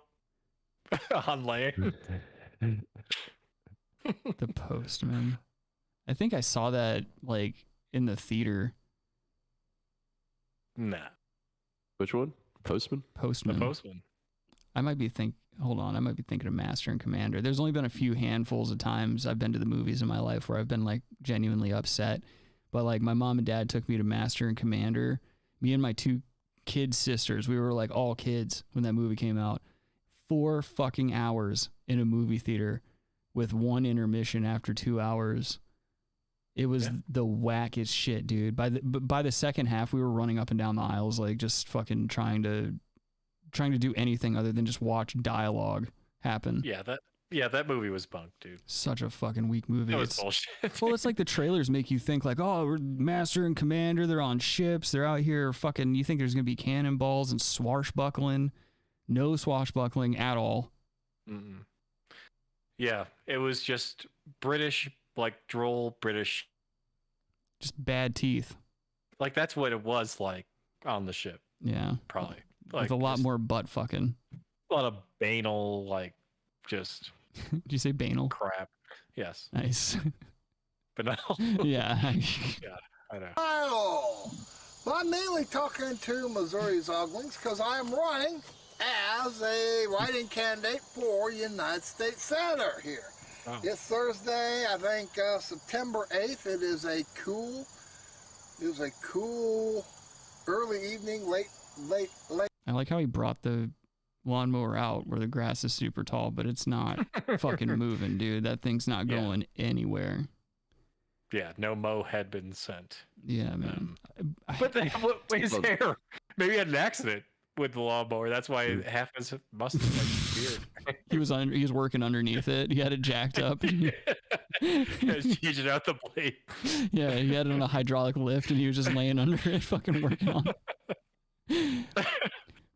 on land. The Postman. I think I saw that like in the theater. Nah. Which one? Postman? Postman. The Postman. I might be thinking of Master and Commander. There's only been a few handfuls of times I've been to the movies in my life where I've been like genuinely upset. But like my mom and dad took me to Master and Commander. Me and my 2 kid sisters, we were like all kids when that movie came out. 4 fucking hours in a movie theater with 1 intermission after 2 hours. It was the wackest shit, dude. By the second half, we were running up and down the aisles, like just fucking trying to do anything other than just watch dialogue happen. Yeah, that movie was bunk, dude. Such a fucking weak movie. That was bullshit. Well, it's like the trailers make you think like, oh, we're Master and Commander. They're on ships. They're out here fucking. You think there's gonna be cannonballs and swashbuckling? No swashbuckling at all. Mm-mm. Yeah, it was just British, like droll British. Just bad teeth. Like that's what it was like on the ship. Yeah, probably. Like, with a lot more butt fucking. A lot of banal, like just. Did you say banal? Crap. Yes. Nice. Banal. Yeah. Yeah, I know. Well, I'm mainly talking to Missouri Zoglings because I'm running as a write-in candidate for United States Senator here. Oh. It's Thursday, I think September 8th. It is a cool early evening, late. I like how he brought the lawnmower out where the grass is super tall, but it's not fucking moving, dude. That thing's not going anywhere. Yeah, no mow had been sent. Yeah, man. But his hair. Maybe he had an accident with the lawnmower. That's why half his mustache was beard. He was working underneath it. He had it jacked up. Changing out the blade. Yeah, he had it on a hydraulic lift, and he was just laying under it, fucking working on it.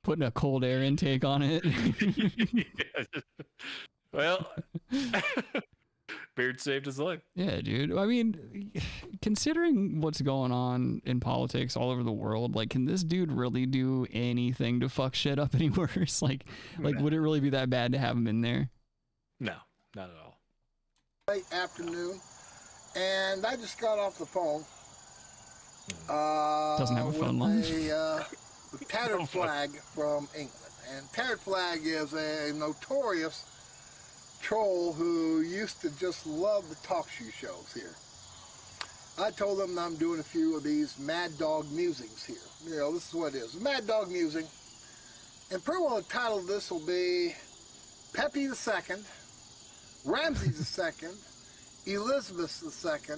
Putting a cold air intake on it. Well, beard saved his life. Yeah, dude. I mean, considering what's going on in politics all over the world, like, can this dude really do anything to fuck shit up any worse? Like, would it really be that bad to have him in there? No, not at all. Late afternoon, and I just got off the phone. Doesn't have a phone line. The tattered flag from England. And tattered flag is a notorious troll who used to just love the talk shows here. I told them I'm doing a few of these Mad Dog musings here. You know, this is what it is. Mad Dog musing. And pretty well the title of this will be Pepe II, Ramses II, Elizabeth II,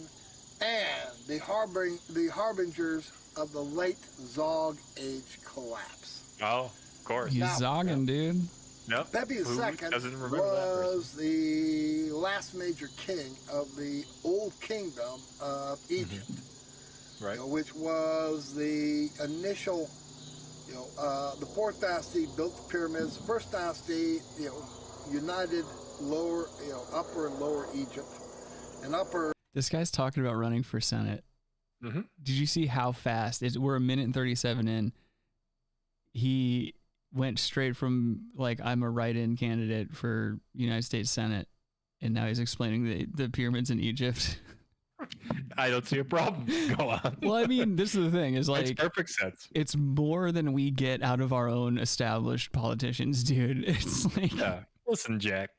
and the harbingers of the late Zog age collapse. Oh, of course. He's zogging, dude. Nope. Pepe II was the last major king of the Old Kingdom of Egypt, right? You know, which was the initial, the fourth dynasty built the pyramids. The first dynasty, united upper and lower Egypt, and upper. This guy's talking about running for Senate. Mm-hmm. Did you see how fast? We're 1 minute and 37 in. He went straight from like, I'm a write-in candidate for United States Senate, and now he's explaining the pyramids in Egypt. I don't see a problem. Go on. Well, I mean, this is the thing, is like, makes perfect sense. It's more than we get out of our own established politicians, dude. It's like, yeah. Listen, Jack,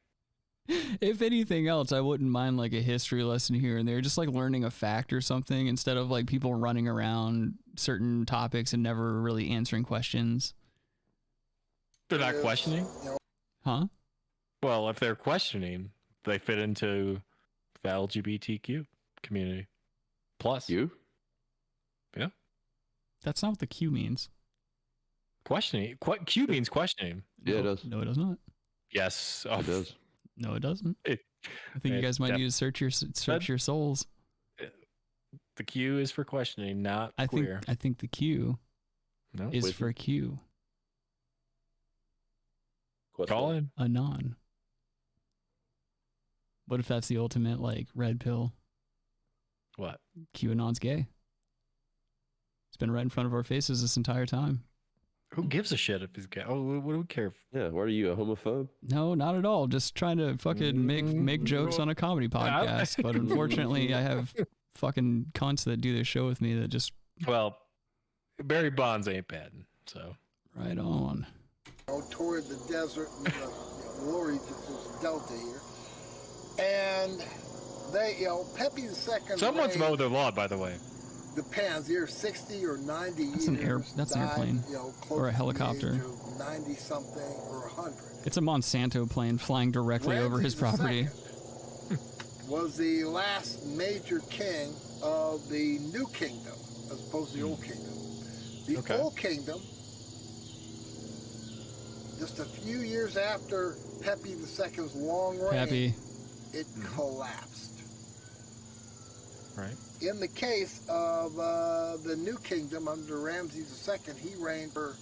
If anything else, I wouldn't mind like a history lesson here and there, just like learning a fact or something instead of like people running around certain topics and never really answering questions. They're not questioning? Huh? Well, if they're questioning, they fit into the LGBTQ community. Plus. You? Yeah. That's not what the Q means. Questioning. Q means questioning. Yeah, it does. No, it does not. Yes. It does. No, it doesn't. I think you guys might need to search your souls. The Q is for questioning, not queer. I think the Q is for Q. Call in. Anon. What if that's the ultimate like red pill? What? QAnon's gay. It's been right in front of our faces this entire time. Who gives a shit if he's gay? Oh, what do we care? Yeah, what are you, a homophobe? No, not at all. Just trying to fucking make jokes on a comedy podcast. But unfortunately, I have fucking cunts that do this show with me that just... Well, Barry Bonds ain't bad, so... Right on. Toward the desert and the lower Egypt, there's a delta here. And they, Pepe II... Someone's mowed their lawn, by the way. Depends. You're 60 or 90 That's years. That's an airplane. Or a helicopter. 90 something or 100. It's a Monsanto plane flying directly over his property. Was the last major king of the New Kingdom, as opposed to the Old Kingdom. The Old Kingdom, just a few years after Pepe II's long reign, it collapsed. Right. In the case of the New Kingdom under Ramses II, he reigned for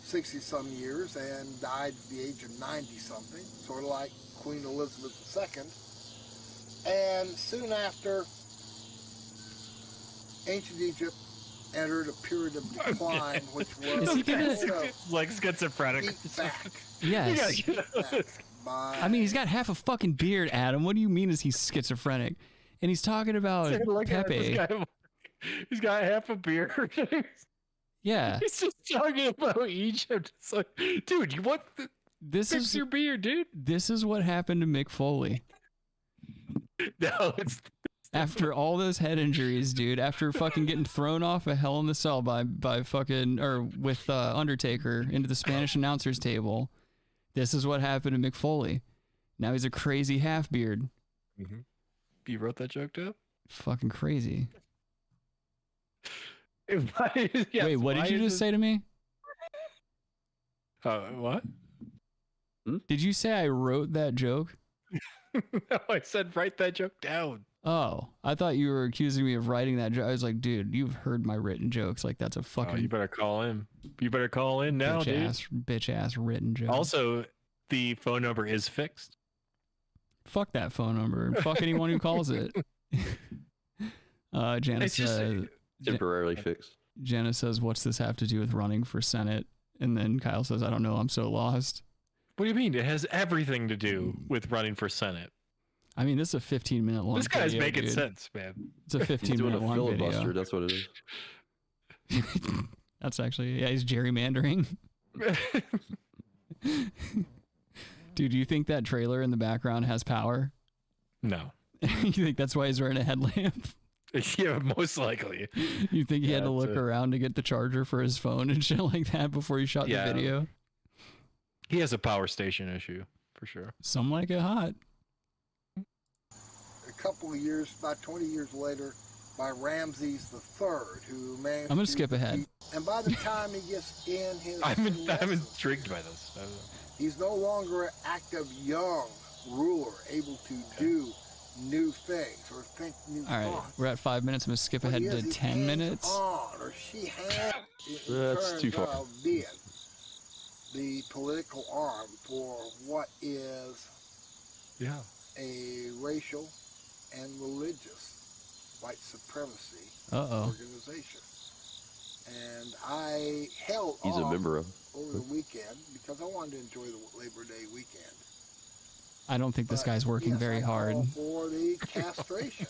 60-some years and died at the age of 90-something, sort of like Queen Elizabeth II. And soon after, ancient Egypt entered a period of decline, which was like schizophrenic. Yes. I mean, he's got half a fucking beard, Adam. What do you mean is he schizophrenic? And he's talking about Pepe. He's got half a beard. Yeah. He's just talking about Egypt. It's like, dude, you want fix your beard, dude? This is what happened to Mick Foley. No, it's after all those head injuries, dude. After fucking getting thrown off a Hell in the Cell by fucking with Undertaker into the Spanish announcers table. This is what happened to Mick Foley. Now he's a crazy half beard. Mm-hmm. You wrote that joke down? Fucking crazy. Yes, wait, what did you just say to me? What? Did you say I wrote that joke? No, I said write that joke down. Oh, I thought you were accusing me of writing that joke. I was like, dude, you've heard my written jokes. Like, that's a fucking... you better call in. You better call in now, bitch ass written joke. Also, the phone number is fixed. Fuck that phone number. Fuck anyone who calls it. Janice says... Temporarily fixed. Janice says, what's this have to do with running for Senate? And then Kyle says, I don't know. I'm so lost. What do you mean? It has everything to do with running for Senate. I mean, this is a 15-minute long This guy's video, making dude. sense, man. It's a 15-minute long filibuster, video. That's what it is. That's actually, yeah, he's gerrymandering. Dude, do you think that trailer in the background has power? No. You think that's why he's wearing a headlamp? Yeah, most likely. You think he had to look around to get the charger for his phone and shit like that before he shot the video? He has a power station issue, for sure. Some like it hot. A couple of years, about 20 years later, by Ramses III, who managed I'm going to skip ahead. And by the time he gets in his... I'm intrigued by this. He's no longer an active young ruler able to do new things or think new thoughts. All right, we're at 5 minutes. I'm going to skip ahead to 10 minutes. Or she has, That's too far. Being the political arm for what is a racial and religious white supremacy organization. And I held He's a member of over the weekend because I wanted to enjoy the Labor Day weekend. I don't think this guy's working very hard. For the castration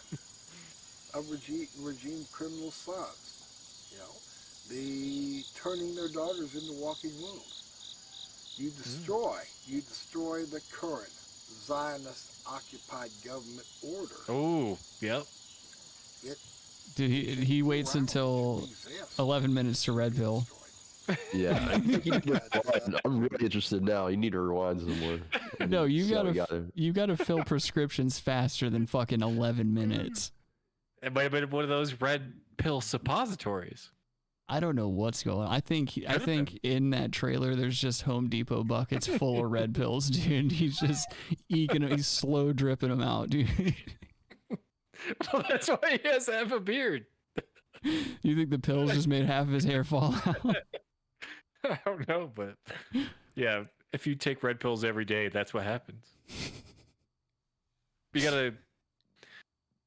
of regime criminal sons, the turning their daughters into walking wombs. You destroy the current Zionist-occupied government order. Oh, yep. Dude, he waits until 11 minutes to red pill. Yeah, I'm really interested now. You need to rewind some more. No, you gotta fill prescriptions faster than fucking 11 minutes. It might have been one of those red pill suppositories. I don't know what's going on. I think in that trailer there's just Home Depot buckets full of red pills, dude. He's just eking them, he's slow dripping them out, dude. Well, that's why he has to have a beard. You think the pills just made half of his hair fall out? I don't know, but yeah, if you take red pills every day, that's what happens. You gotta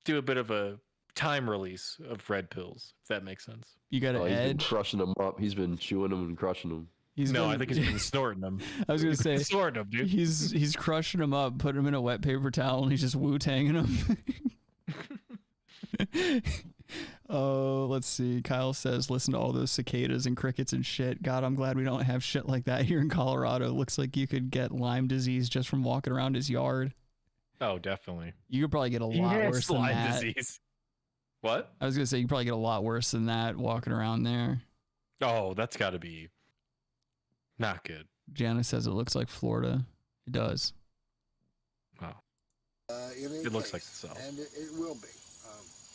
do a bit of a time release of red pills, if that makes sense. You gotta He's been edge. crushing them up. He's been chewing them and crushing them. I think he's been snorting them. I was gonna say snorting them, dude. He's crushing them up, putting them in a wet paper towel, and he's just Wu-tanging them. Oh, let's see. Kyle says, listen to all those cicadas and crickets and shit. God, I'm glad we don't have shit like that here in Colorado. Looks like you could get Lyme disease just from walking around his yard. Oh, definitely. You could probably get a lot worse than Lyme that. disease. What? I was gonna say you could probably get a lot worse than that walking around there. Oh, that's got to be not good. Janice says it looks like Florida. It does. Wow. It looks like the South. And it will be.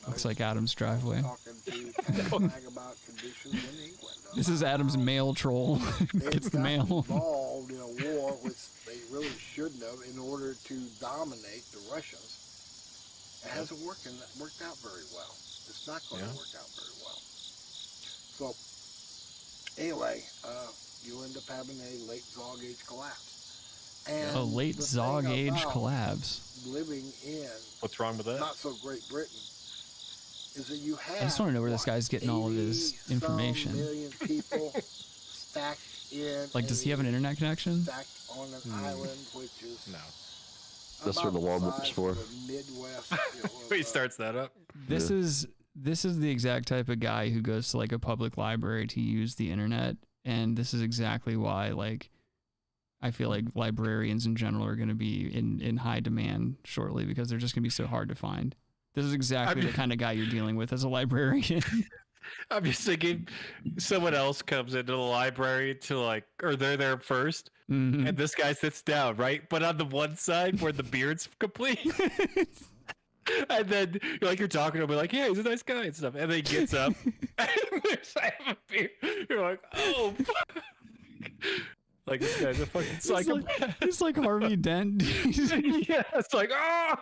Looks like Adam's driveway. Talking to Flag about conditions in England. This is Adam's mail troll. Gets the mail. Involved in a war which they really shouldn't have in order to dominate the Russians. It hasn't worked out very well. It's not going to work out very well. So anyway, you end up having a late Zog age collapse. And A late the Zog thing age about collapse. Living in What's wrong with that? not so Great Britain is that you have I just want to know where this guy's getting all of his 80-some information. million people stacked in Like, does he have an internet connection? stacked on an island which is No. That's what the lawnmower's for. the Midwest. He starts that up. This is the exact type of guy who goes to like a public library to use the internet, and this is exactly why like I feel like librarians in general are going to be in high demand shortly because they're just going to be so hard to find. This is exactly the kind of guy you're dealing with as a librarian. I'm just thinking someone else comes into the library to or they're there first, Mm-hmm. and this guy sits down, right? But on the one side where the beard's complete. And then you're talking to him, like, yeah, he's a nice guy and stuff. And then he gets up and there's a beard. You're like, oh, fuck. Like, this guy's a fucking psychopath. It's like Harvey Dent. Yeah, it's like, oh,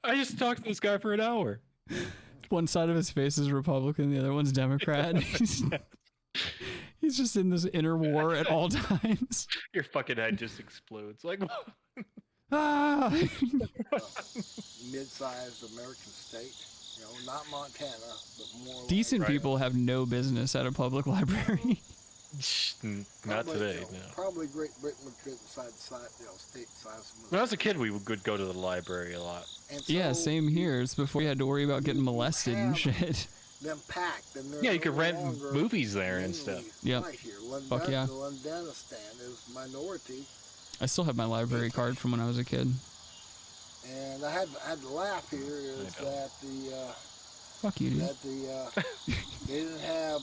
I just talked to this guy for an hour. One side of his face is Republican, the other one's Democrat. He's just in this inner war at all times. Your fucking head just explodes. Like, Ah! Mid-sized American state, not Montana, but more Decent like, people have no business at a public library. not today, no. Probably Great Britain would fit inside the state size. When I was a kid, we would go to the library a lot. And so Yeah, same here. It's before you had to worry about getting molested and shit. them packed, and Yeah, you could rent movies there and stuff. Yep. Right here. Fuck yeah. The Londonistan is minority, I still have my library card from when I was a kid. and I had to laugh here is that the Fuck you, dude. they didn't have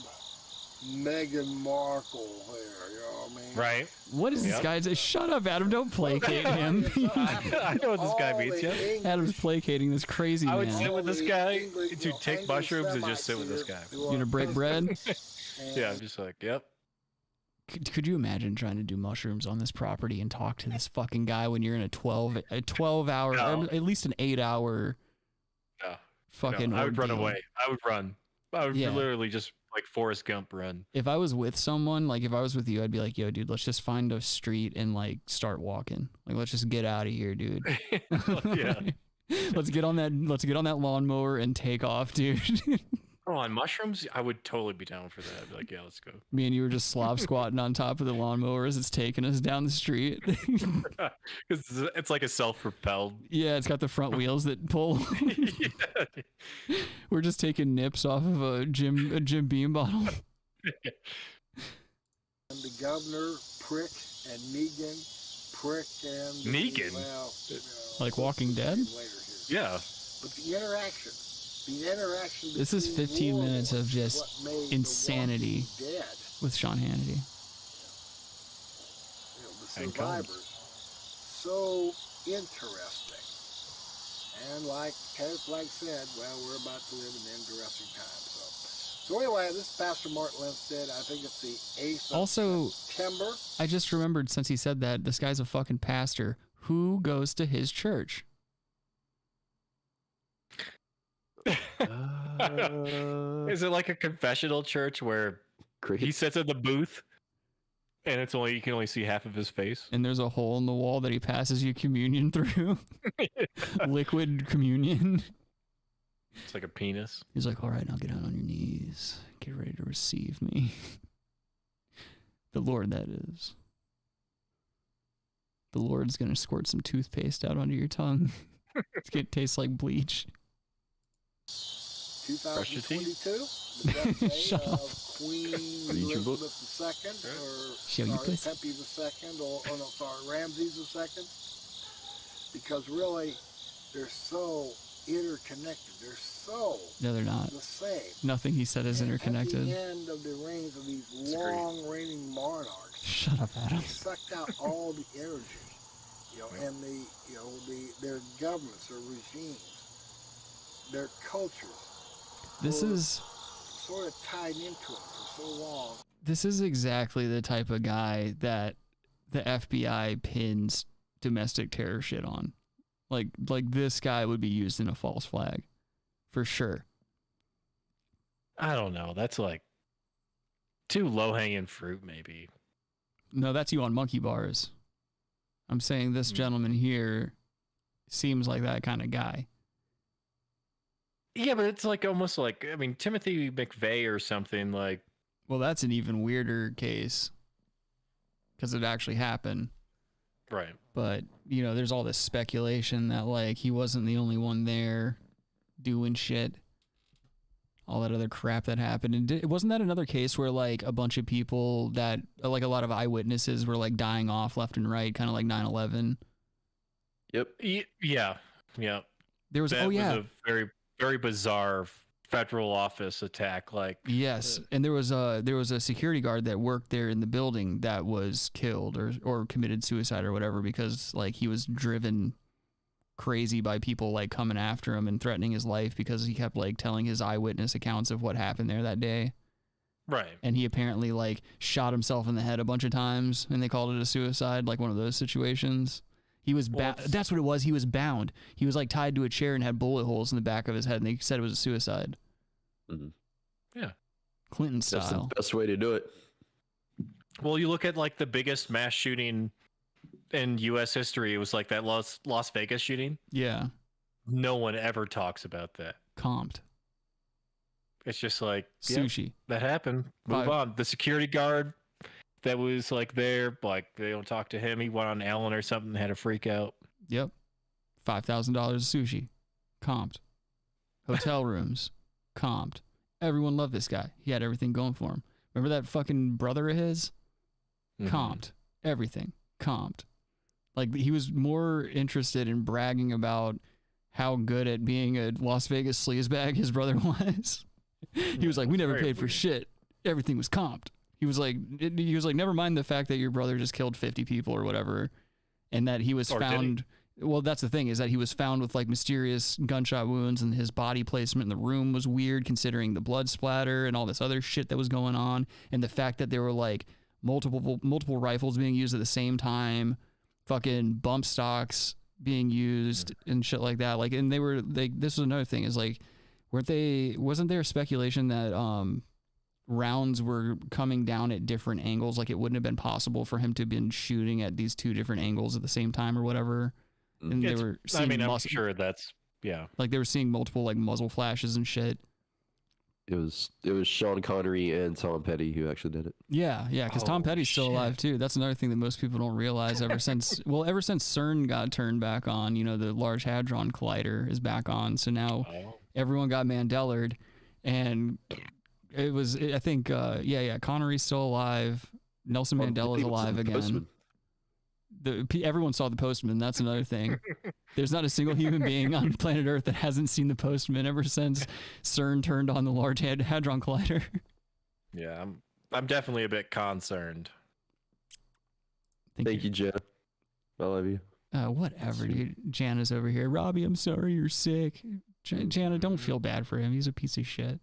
Meghan Markle there, you know what I mean? Right. What is this guy? Shut up, Adam. Don't placate him. I know what this guy means, yeah. Adam's placating this crazy I would man. sit with this guy to take mushrooms and just sit with this guy. You gonna break bread? Yeah, I'm just like, yep. Could you imagine trying to do mushrooms on this property and talk to this fucking guy when you're in a 12 hour, or at least an 8 hour fucking I would run ordeal? away. I would run. I would Yeah. literally just like Forrest Gump run. If I was with someone, like if I was with you, I'd be like, yo, dude, let's just find a street and like start walking. Like, let's just get out of here, dude. Yeah. Let's get on that lawnmower and take off, dude. Oh, on mushrooms, I would totally be down for that. I'd be like, yeah, let's go. Me and you were just slob squatting on top of the lawnmower as it's taking us down the street. Because it's like a self-propelled. Yeah, it's got the front wheels that pull. Yeah. We're just taking nips off of a Jim Beam bottle. And the governor, Prick, and Megan, quick and Negan? Well, Like Walking Dead? Yeah. But the interaction. This is 15 minutes of just what made insanity The Walking Dead. with Sean Hannity. The survivors. So interesting. And like Ted Flagg said, well, we're about to live in interesting times. So anyway, this is Pastor Martin Linstead. I think it's the 8th of September. I just remembered since he said that, this guy's a fucking pastor. Who goes to his church? Is it like a confessional church where he sits in the booth and it's only you can only see half of his face? And there's a hole in the wall that he passes you communion through. Liquid communion. It's like a penis. He's like, all right, now get down on your knees. Get ready to receive me. The Lord, that is. The Lord's going to squirt some toothpaste out onto your tongue. It's going to taste like bleach. 2022, the death day of Queen Elizabeth II, or Pepe II, or Ramses II, because really, they're so interconnected. They're so no, they're not. The same. Nothing he said is interconnected. At the end of the reigns of these long reigning monarchs, shut up, Adam. They sucked out all the energy, and their governments, their regimes, their cultures. This is sort of tied into it for so long. This is exactly the type of guy that the FBI pins domestic terror shit on. Like this guy would be used in a false flag, for sure. I don't know. That's like too low-hanging fruit, maybe. No, that's you on monkey bars. I'm saying this gentleman here seems like that kind of guy. Yeah, but it's like almost like, I mean, Timothy McVeigh or something like. Well, that's an even weirder case because it actually happened. Right. But, there's all this speculation that, like, he wasn't the only one there doing shit. All that other crap that happened. And wasn't that another case where, like, a bunch of people that, like, a lot of eyewitnesses were, like, dying off left and right, kind of like 9/11? Yep. Yeah. There was, that was a very, very bizarre federal office attack. Like, yes. And there was a security guard that worked there in the building that was killed or committed suicide or whatever because, like, he was driven crazy by people, like, coming after him and threatening his life because he kept, like, telling his eyewitness accounts of what happened there that day. Right. And he apparently, like, shot himself in the head a bunch of times and they called it a suicide, like one of those situations. He was that's what it was. He was bound. He was, like, tied to a chair and had bullet holes in the back of his head, and they said it was a suicide. Mm-hmm. Yeah. Clinton style. That's the best way to do it. Well, you look at, like, the biggest mass shooting in U.S. history. It was like that Las Vegas shooting. Yeah. No one ever talks about that. Comped. It's just like sushi. That happened. Move on. The security guard that was, like, there, like, they don't talk to him. He went on Ellen or something, had a freak out. Yep. $5,000 of sushi. Comped. Hotel rooms. Comped. Everyone loved this guy. He had everything going for him. Remember that fucking brother of his? Comped. Everything. Comped. Like, he was more interested in bragging about how good at being a Las Vegas sleazebag his brother was. He was like, we never paid for shit. Everything was comped. He was like, never mind the fact that your brother just killed 50 people or whatever, and that he was found. Well, that's the thing, is that he was found with, like, mysterious gunshot wounds, and his body placement in the room was weird considering the blood splatter and all this other shit that was going on, and the fact that there were, like, multiple rifles being used at the same time, fucking bump stocks being used and shit like that. Like, and they were, like, this was another thing, is, like, wasn't there speculation that rounds were coming down at different angles? Like, it wouldn't have been possible for him to have been shooting at these two different angles at the same time or whatever. And they were seeing, I'm sure that's, yeah. Like, they were seeing multiple, like, muzzle flashes and shit. It was Sean Connery and Tom Petty who actually did it. Yeah, because Tom Petty's still alive too. That's another thing that most people don't realize. Ever since CERN got turned back on, the Large Hadron Collider is back on. So now everyone got Mandelared, and I think Connery's still alive. Nelson Mandela's alive again. everyone saw the Postman. That's another thing. There's not a single human being on planet Earth that hasn't seen the Postman ever since CERN turned on the Large Hadron Collider. Yeah, I'm definitely a bit concerned. Thank you, Jen. I love you. Whatever, dude. Jana's over here. Robbie, I'm sorry you're sick. Jana, don't feel bad for him. He's a piece of shit.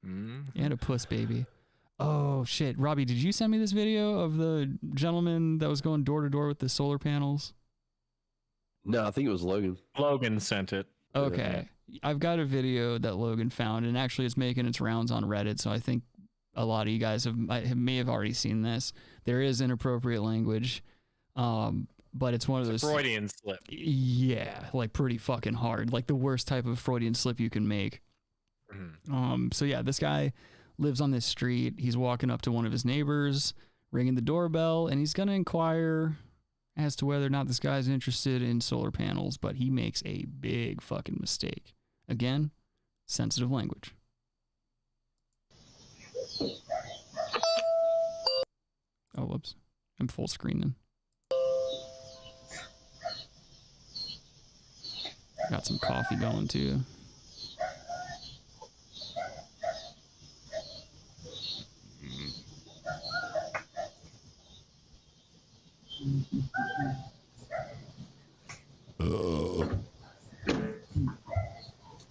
And a puss baby. Oh, shit. Robbie, did you send me this video of the gentleman that was going door to door with the solar panels? No, I think it was Logan. Logan sent it. Okay. I've got a video that Logan found, and actually it's making its rounds on Reddit, so I think a lot of you guys may have already seen this. There is inappropriate language, but it's one of those... Freudian slip. Yeah, like pretty fucking hard. Like the worst type of Freudian slip you can make. So yeah, this guy lives on this street. He's walking up to one of his neighbors, ringing the doorbell, and he's going to inquire as to whether or not this guy's interested in solar panels, but he makes a big fucking mistake. Again, sensitive language. Oh, whoops. I'm full screening. Got some coffee going too.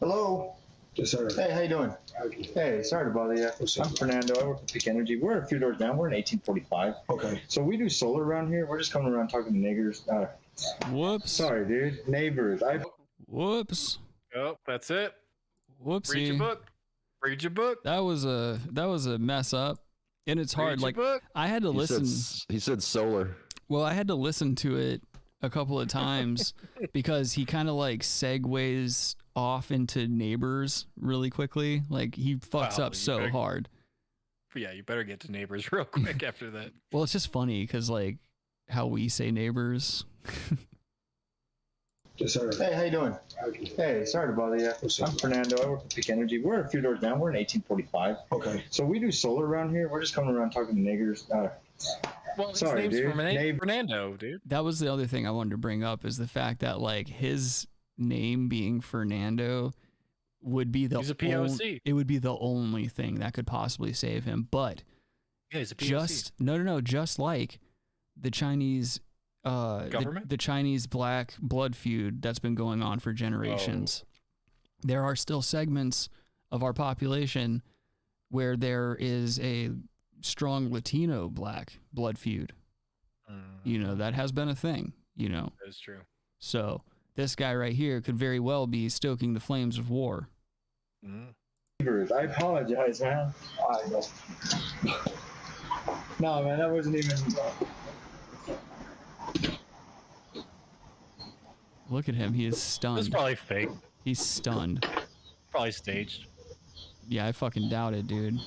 Hello. Yes, sir. Hey, how you doing? Hey, sorry to bother you. I'm Fernando. I work for Peak Energy. We're a few doors down. We're in 1845. Okay. So we do solar around here. We're just coming around talking to niggers. Whoops. Sorry, dude. Neighbors. Whoops. Oh, that's it. Whoopsie. Read your book. Read your book. That was a mess up, and it's hard. Like I had to listen. He said solar. Well, I had to listen to it a couple of times because he kind of like segues off into neighbors really quickly. Like he fucks up so hard. Yeah, you better get to neighbors real quick after that. Well, it's just funny because like how we say neighbors. Yes, sir. Hey, how you doing? Hey, sorry to bother you. I'm Fernando. I work for Peak Energy. We're a few doors down. We're in 1845. Okay. So we do solar around here. We're just coming around talking to niggers. Well, his sorry, name's dude. Fernando, dude. That was the other thing I wanted to bring up is the fact that like his name being Fernando would be the He's a POC. It would be the only thing that could possibly save him. But Yeah, he's a POC. just like the Chinese government, the Chinese black blood feud that's been going on for generations. There are still segments of our population where there is a strong Latino black blood feud. You know, that has been a thing, you know. That is true. So this guy right here could very well be stoking the flames of war. Neighbors. I apologize, man. No, man, that wasn't even... Look at him. He is stunned. This is probably fake. He's stunned. Probably staged. Yeah, I fucking doubt it, dude.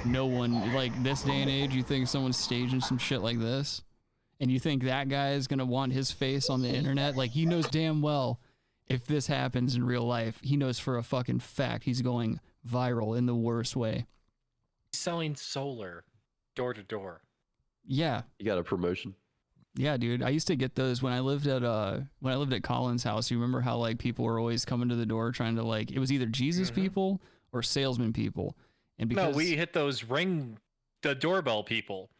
No one, like, this day and age, you think someone's staging some shit like this? And you think that guy is going to want his face on the internet? Like, he knows damn well if this happens in real life, he knows for a fucking fact he's going viral in the worst way. Selling solar door to door. Yeah. You got a promotion? Yeah, dude. I used to get those when I lived at Colin's house. You remember how like people were always coming to the door trying to like, it was either Jesus people or salesman people. And because No, we hit those the doorbell people.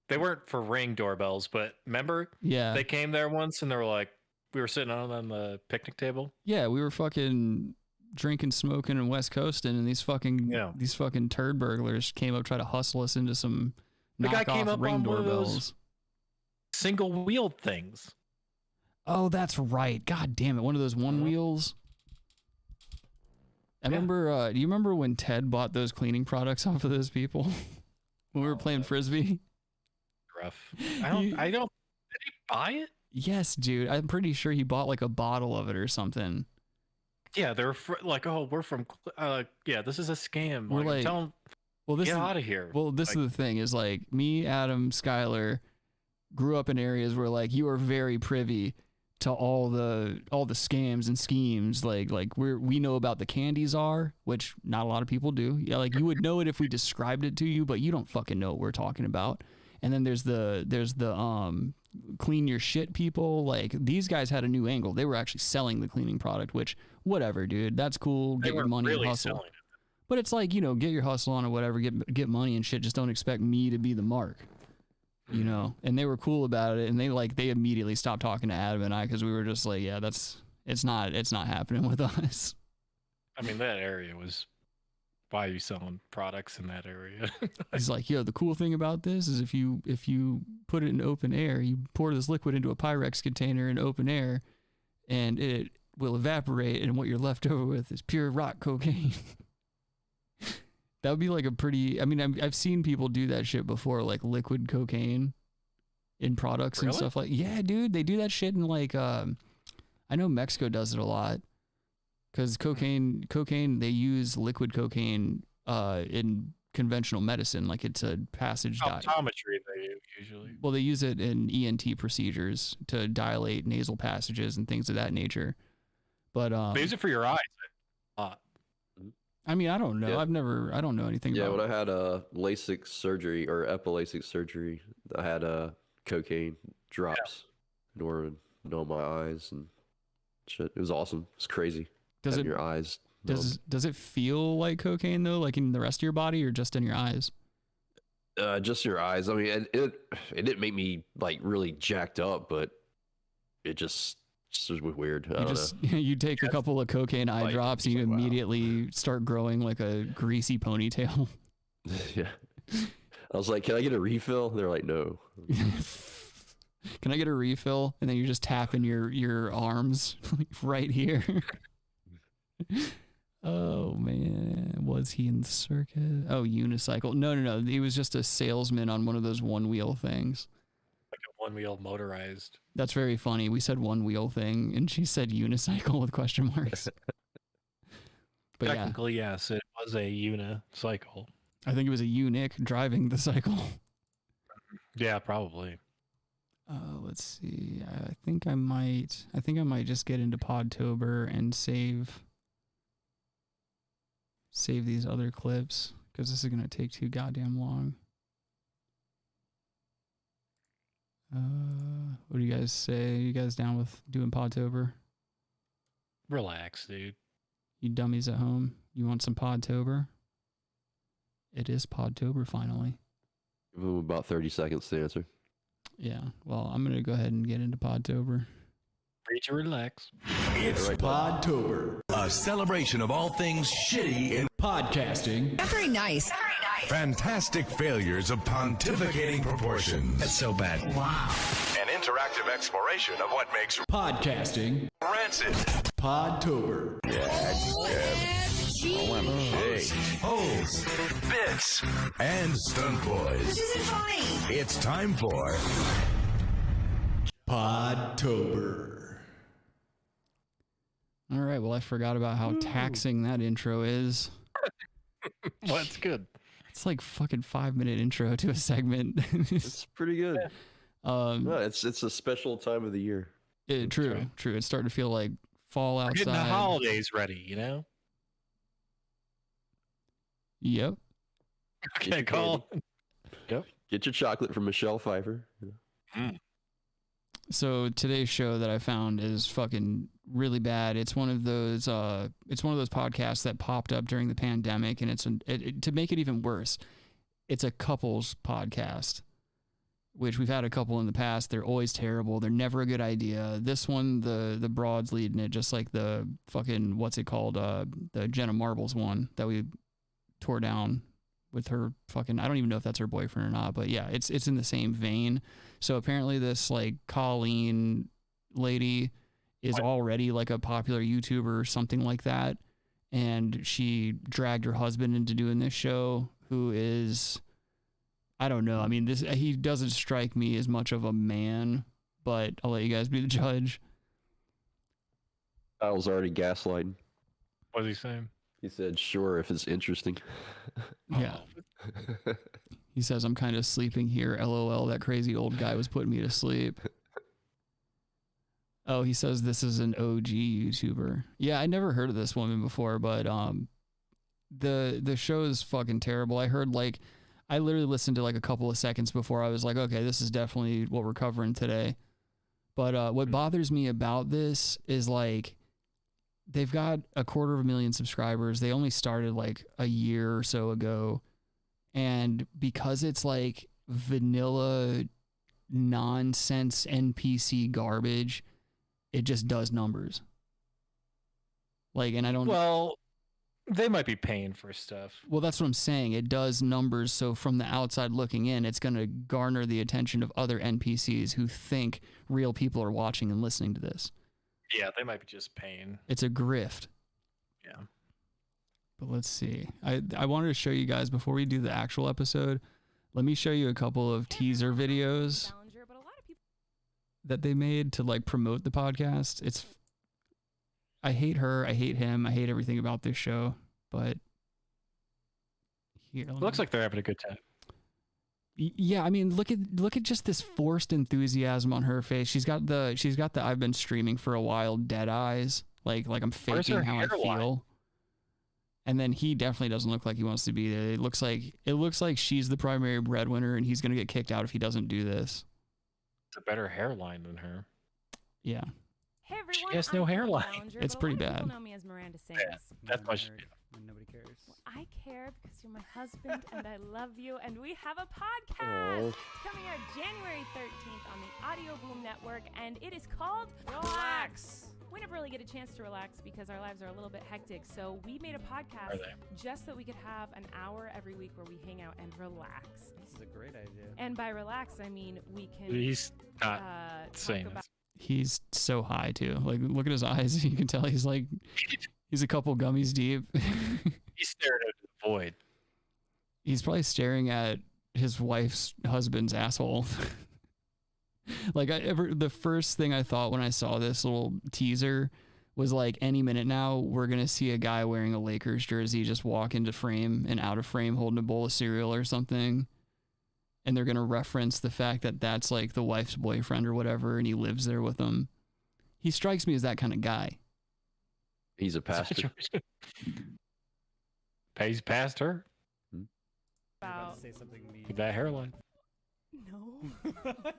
They weren't for Ring doorbells, but remember? Yeah. They came there once and they were like, we were sitting on the picnic table. Yeah, we were fucking drinking, smoking, and West Coasting, and these fucking turd burglars came up, try to hustle us into some The guy came knockoff up Ring on one of doorbells. those single wheeled things. Oh, that's right. God damn it. One of those one wheels. I remember, do you remember when Ted bought those cleaning products off of those people when we were playing Frisbee? Rough. I don't, did he buy it? Yes, dude. I'm pretty sure he bought like a bottle of it or something. Yeah, they're like, oh, we're from, yeah, this is a scam. We're like, tell them, get out of here. Well, this is the thing is like me, Adam, Skylar grew up in areas where like you are very privy to all the scams and schemes. Like we know about the candy czar, which not a lot of people do. Yeah, like you would know it if we described it to you, but you don't fucking know what we're talking about. And then there's the clean your shit people. Like, these guys had a new angle. They were actually selling the cleaning product, which, whatever, dude. That's cool. Get your money and hustle. But it's like, you know, get your hustle on or whatever, get money and shit. Just don't expect me to be the mark, you know? And they were cool about it. And they immediately stopped talking to Adam and I, because we were just like, yeah, it's not happening with us. I mean, that area was, why are you selling products in that area? He's like, yo, the cool thing about this is if you put it in open air, you pour this liquid into a Pyrex container in open air, and it will evaporate, and what you're left over with is pure rock cocaine. That would be like a pretty, I mean, I've seen people do that shit before, like liquid cocaine in products and stuff like, yeah, dude, they do that shit in like, I know Mexico does it a lot, because cocaine, they use liquid cocaine in conventional medicine, like it's a passage. Optometry they use usually. Well, they use it in ENT procedures to dilate nasal passages and things of that nature. But they use it for your eyes a lot. I mean, I don't know. Yeah. I don't know anything about it. Yeah, when I had a LASIK surgery or epiLASIK surgery, I had cocaine drops in order to numb my eyes and shit. It was awesome. It's crazy. Does your eyes? Does it feel like cocaine though, like in the rest of your body, or just in your eyes? Just your eyes. I mean, it didn't make me like really jacked up, but it just was weird. I don't know. You take a couple of cocaine eye drops, and you immediately start growing like a greasy ponytail. Yeah. I was like, can I get a refill? They're like, no. Can I get a refill? And then you're just tapping your arms right here. Oh man, was he in the circus? Oh, unicycle. No. He was just a salesman on one of those one wheel things. Like a one wheel motorized. That's very funny. We said one wheel thing, and she said unicycle with question marks. But technically, yes, it was a unicycle. I think it was a eunuch driving the cycle. Yeah, probably. Let's see. I think I might just get into Podtober and save these other clips, because this is gonna take too goddamn long. What do you guys say? You guys down with doing Podtober? Relax, dude. You dummies at home, you want some Podtober? It is Podtober finally. Give them about 30 seconds to answer. Yeah, well, I'm gonna go ahead and get into Podtober. Free to relax. It's Podtober, a celebration of all things shitty in podcasting. Very nice. Fantastic failures of pontificating proportions. That's so bad. Wow. An interactive exploration of what makes podcasting rancid. Podtober. OMG. Holes, bits, and stunt boys. This isn't funny. It's time for Podtober. All right, well, I forgot about how taxing that intro is. Well, that's good. It's like fucking 5-minute intro to a segment. It's pretty good. No, it's a special time of the year. True. It's starting to feel like fall outside. Getting the holidays ready, you know? Yep. Okay, call. Yep. Get your chocolate from Michelle Pfeiffer. So today's show that I found is fucking really bad. It's one of those podcasts that popped up during the pandemic, and to make it even worse, it's a couples podcast, which we've had a couple in the past. They're always terrible. They're never a good idea. This one, the broad's leading it, just like the fucking, what's it called? The Jenna Marbles one that we tore down with her fucking, I don't even know if that's her boyfriend or not, but yeah, it's in the same vein. So apparently this like Colleen lady is already like a popular YouTuber or something like that, and she dragged her husband into doing this show, who is, I don't know, I mean, he doesn't strike me as much of a man, but I'll let you guys be the judge. I was already gaslighting. What was he saying? He said, sure, if it's interesting. Yeah. He says, I'm kind of sleeping here. LOL, that crazy old guy was putting me to sleep. Oh, he says this is an OG YouTuber. Yeah, I never heard of this woman before, but the show is fucking terrible. I heard like I literally listened to like a couple of seconds before I was like, okay, this is definitely what we're covering today. But what bothers me about this is like they've got 250,000 subscribers. They only started like a year or so ago. And because it's like vanilla nonsense NPC garbage, it just does numbers. Like, and I don't... Well, they might be paying for stuff. Well, that's what I'm saying. It does numbers, so from the outside looking in, it's going to garner the attention of other NPCs who think real people are watching and listening to this. Yeah, they might be just paying. It's a grift. Yeah. But let's see. I wanted to show you guys, before we do the actual episode, let me show you a couple of teaser videos that they made to like promote the podcast. I hate her, I hate him, I hate everything about this show, but here, It looks like they're having a good time. yeah, I mean, look at just this forced enthusiasm on her face. She's got the I've been streaming for a while dead eyes, like I'm faking how I feel. And then he definitely doesn't look like he wants to be there. It looks like she's the primary breadwinner and he's going to get kicked out if he doesn't do this. It's a better hairline than her. Yeah. Hey everyone, She has no hairline. It's pretty bad. People know me as Miranda Sings. Yeah, that's why she... Nobody cares. Well, I care because you're my husband and I love you, and we have a podcast. It's coming out January 13th on the Audio Boom Network, and it is called Relax. We never really get a chance to relax because our lives are a little bit hectic, so we made a podcast just so we could have an hour every week where we hang out and relax. This is a great idea. And by relax, I mean we can. He's not saying about. He's so high too. Like, look at his eyes. You can tell he's a couple gummies deep. He's staring at the void. He's probably staring at his wife's husband's asshole. Like the first thing I thought when I saw this little teaser was like, any minute now we're gonna see a guy wearing a Lakers jersey just walk into frame and out of frame holding a bowl of cereal or something, and they're gonna reference the fact that that's like the wife's boyfriend or whatever, and he lives there with them. He strikes me as that kind of guy. He's a pastor. Pays past her. About to say something mean. With that hairline. No.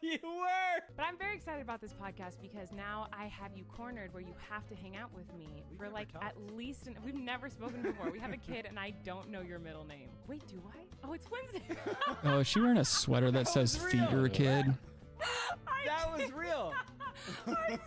You were! But I'm very excited about this podcast because now I have you cornered where you have to hang out with me for like at least we've never spoken before. We have a kid and I don't know your middle name. Wait, do I? Oh, it's Wednesday. Oh, is she wearing a sweater that says theater kid? That was real. Our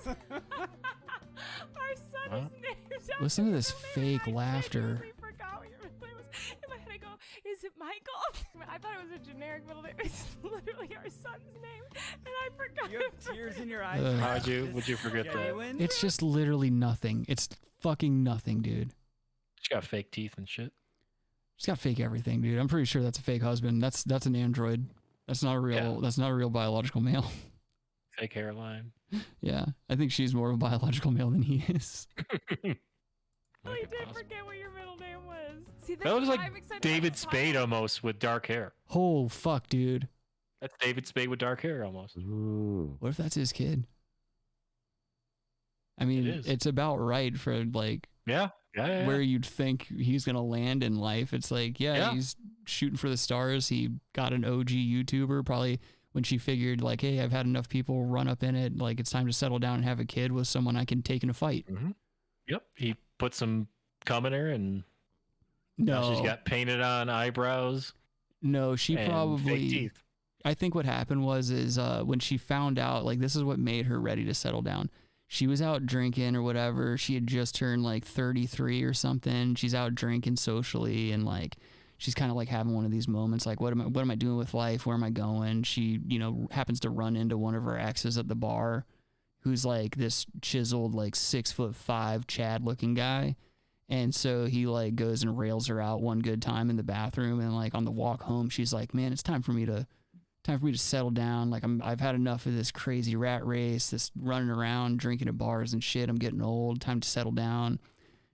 son is named. Listen to this fake laughter. I forgot what your middle name was. In my head I go, is it Michael? I thought it was a generic middle name. It's literally our son's name, and I forgot. You have tears in your eyes. How'd you forget that? It's just literally nothing. It's fucking nothing, dude. She got fake teeth and shit. She's got fake everything, dude. I'm pretty sure that's a fake husband. That's an android. That's not a real. Yeah. That's not a real biological male. Fake hairline. Yeah, I think she's more of a biological male than he is. I really did forget what your middle name was. See, that was like David Spade almost with dark hair. Oh fuck, dude. That's David Spade with dark hair almost. Ooh. What if that's his kid? I mean, it's about right for like where you'd think he's gonna land in life. It's like, he's shooting for the stars. He got an OG YouTuber probably when she figured like, hey, I've had enough people run up in it. Like, it's time to settle down and have a kid with someone I can take in a fight. Mm-hmm. Yep. He put some cum in her and now she's got painted on eyebrows. No, she probably. Fake teeth. I think what happened was when she found out, like, this is what made her ready to settle down. She was out drinking or whatever. She had just turned like 33 or something. She's out drinking socially and like she's kind of like having one of these moments like, what am I doing with life? Where am I going? She, happens to run into one of her exes at the bar who's like this chiseled like 6'5" Chad looking guy. And so he like goes and rails her out one good time in the bathroom, and like on the walk home she's like, man, it's time for me to settle down. Like I've had enough of this crazy rat race, this running around, drinking at bars and shit. I'm getting old. Time to settle down.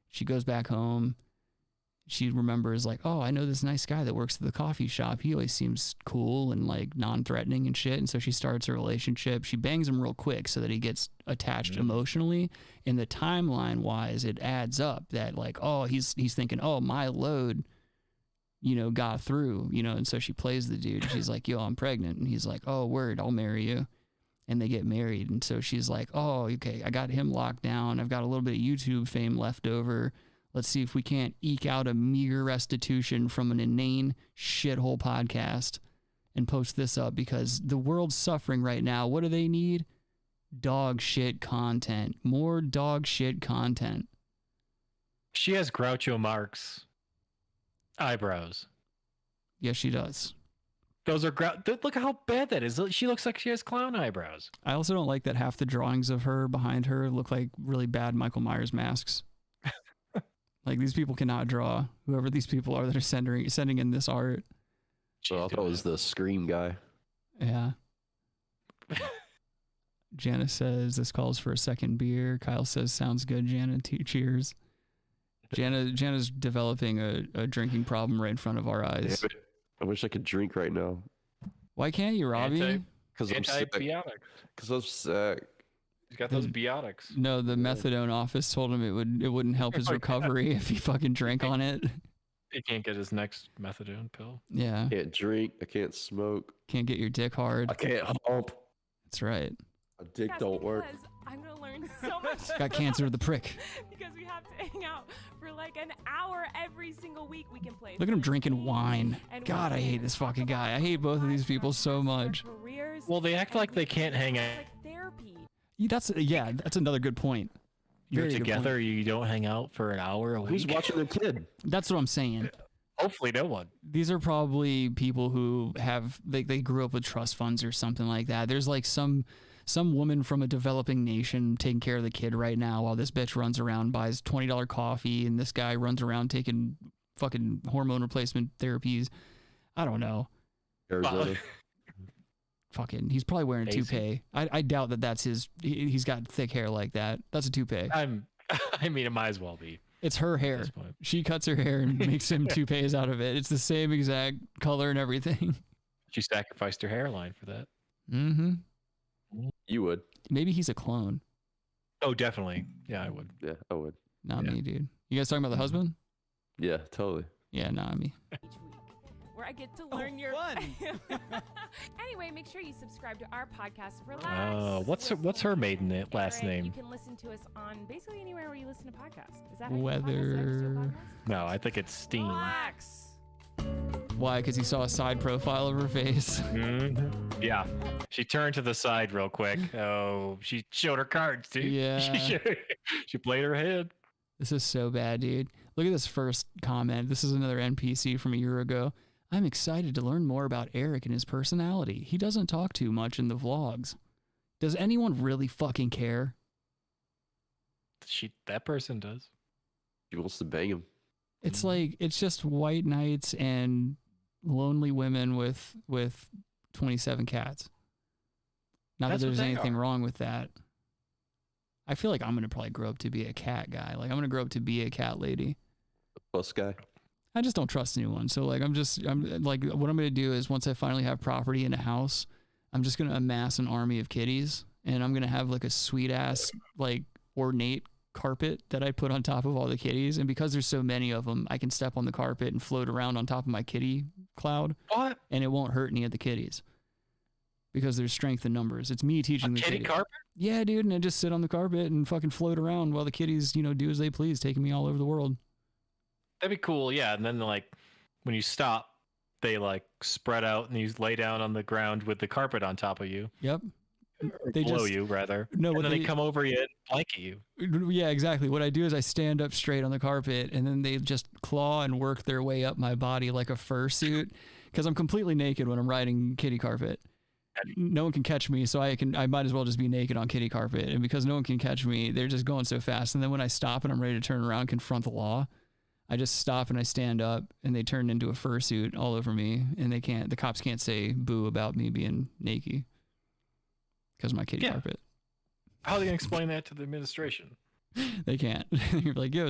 She goes back home. She remembers like, oh, I know this nice guy that works at the coffee shop. He always seems cool and like non-threatening and shit. And so she starts a relationship. She bangs him real quick so that he gets attached emotionally. And the timeline wise, it adds up that like, oh, he's thinking, oh, my load got through, and so she plays the dude. She's like, yo, I'm pregnant. And he's like, oh, word, I'll marry you. And they get married. And so she's like, oh, okay, I got him locked down. I've got a little bit of YouTube fame left over. Let's see if we can't eke out a meager restitution from an inane shithole podcast and post this up, because the world's suffering right now. What do they need? Dog shit content. More dog shit content. She has Groucho Marx eyebrows. Yes, she does. Those are look how bad that is. She looks like she has clown eyebrows. I also don't like that half the drawings of her behind her look like really bad Michael Myers masks. Like, these people cannot draw. Whoever these people are that are sending in this art. So I thought it was the Scream guy. Yeah. Jana says this calls for a second beer. Kyle says sounds good. Jana, cheers. Jana's developing a drinking problem right in front of our eyes. Yeah, I wish I could drink right now. Why can't you, Robbie? Because I'm sick. Because I'm sick. He's got those biotics. No, the methadone office told him it wouldn't help his recovery if he fucking drank on it. He can't get his next methadone pill. Yeah. I can't drink. I can't smoke. Can't get your dick hard. I can't hump. That's right. My dick don't work. I'm gonna learn so much. Got cancer of the prick. Because we have to hang out for like an hour every single week. We can play. Look at him drinking wine. God, I hate this fucking guy. I hate both of these people so much. Well, they act like they can't hang out. That's another good point. You're Very good together, point. you don't hang out for an hour a week. Who's watching their kid? That's what I'm saying. Hopefully no one. These are probably people who have they grew up with trust funds or something like that. There's like some woman from a developing nation taking care of the kid right now while this bitch runs around, buys $20 coffee, and this guy runs around taking fucking hormone replacement therapies. I don't know. Arizona. Fucking, he's probably wearing a toupee. I doubt that that's his. He's got thick hair like that. That's a toupee. I mean, it might as well be. It's her hair. She cuts her hair and makes him toupees out of it. It's the same exact color and everything. She sacrificed her hairline for that. Mm-hmm. You would. Maybe he's a clone. Oh, definitely. Yeah, I would. Yeah, I would. Not me, dude. You guys talking about the husband? Yeah, totally. Yeah, not me. Where I get to learn your fun. Anyway, make sure you subscribe to our podcast. Relax. What's her maiden last You name? can listen to us on basically anywhere where you listen to podcasts. Is that how you Weather. No, I think it's Steam. Relax. Why? Because he saw a side profile of her face. Mm-hmm. Yeah. She turned to the side real quick. Oh, she showed her cards, dude. Yeah. She played her head. This is so bad, dude. Look at this first comment. This is another NPC from a year ago. I'm excited to learn more about Eric and his personality. He doesn't talk too much in the vlogs. Does anyone really fucking care? That person does. She wants to bang him. It's like, it's just white knights and lonely women with 27 cats. Not that there's anything wrong with that. I feel like I'm going to probably grow up to be a cat guy. Like, I'm going to grow up to be a cat lady. Plus guy. I just don't trust anyone. So like, I'm like, what I'm going to do is once I finally have property in a house, I'm just going to amass an army of kitties, and I'm going to have like a sweet ass, like ornate carpet that I put on top of all the kitties. And because there's so many of them, I can step on the carpet and float around on top of my kitty cloud. What? And it won't hurt any of the kitties because there's strength in numbers. It's me teaching the kitty kitties. carpet? Yeah, dude. And I just sit on the carpet and fucking float around while the kitties, do as they please, taking me all over the world. That'd be cool, yeah. And then like when you stop, they like spread out and you lay down on the ground with the carpet on top of you. Yep. Or They below just- you rather. No, and what then they they- come over you and blanket you. Yeah, exactly. What I do is I stand up straight on the carpet, and then they just claw and work their way up my body like a fursuit, because I'm completely naked when I'm riding kitty carpet. No one can catch me, so I might as well just be naked on kitty carpet. And because no one can catch me, they're just going so fast. And then when I stop and I'm ready to turn around and confront the law, I just stop and I stand up, and they turn into a fursuit all over me, and the cops can't say boo about me being naked because of my kitty carpet. How are they gonna explain that to the administration? They can't. You're like, yo,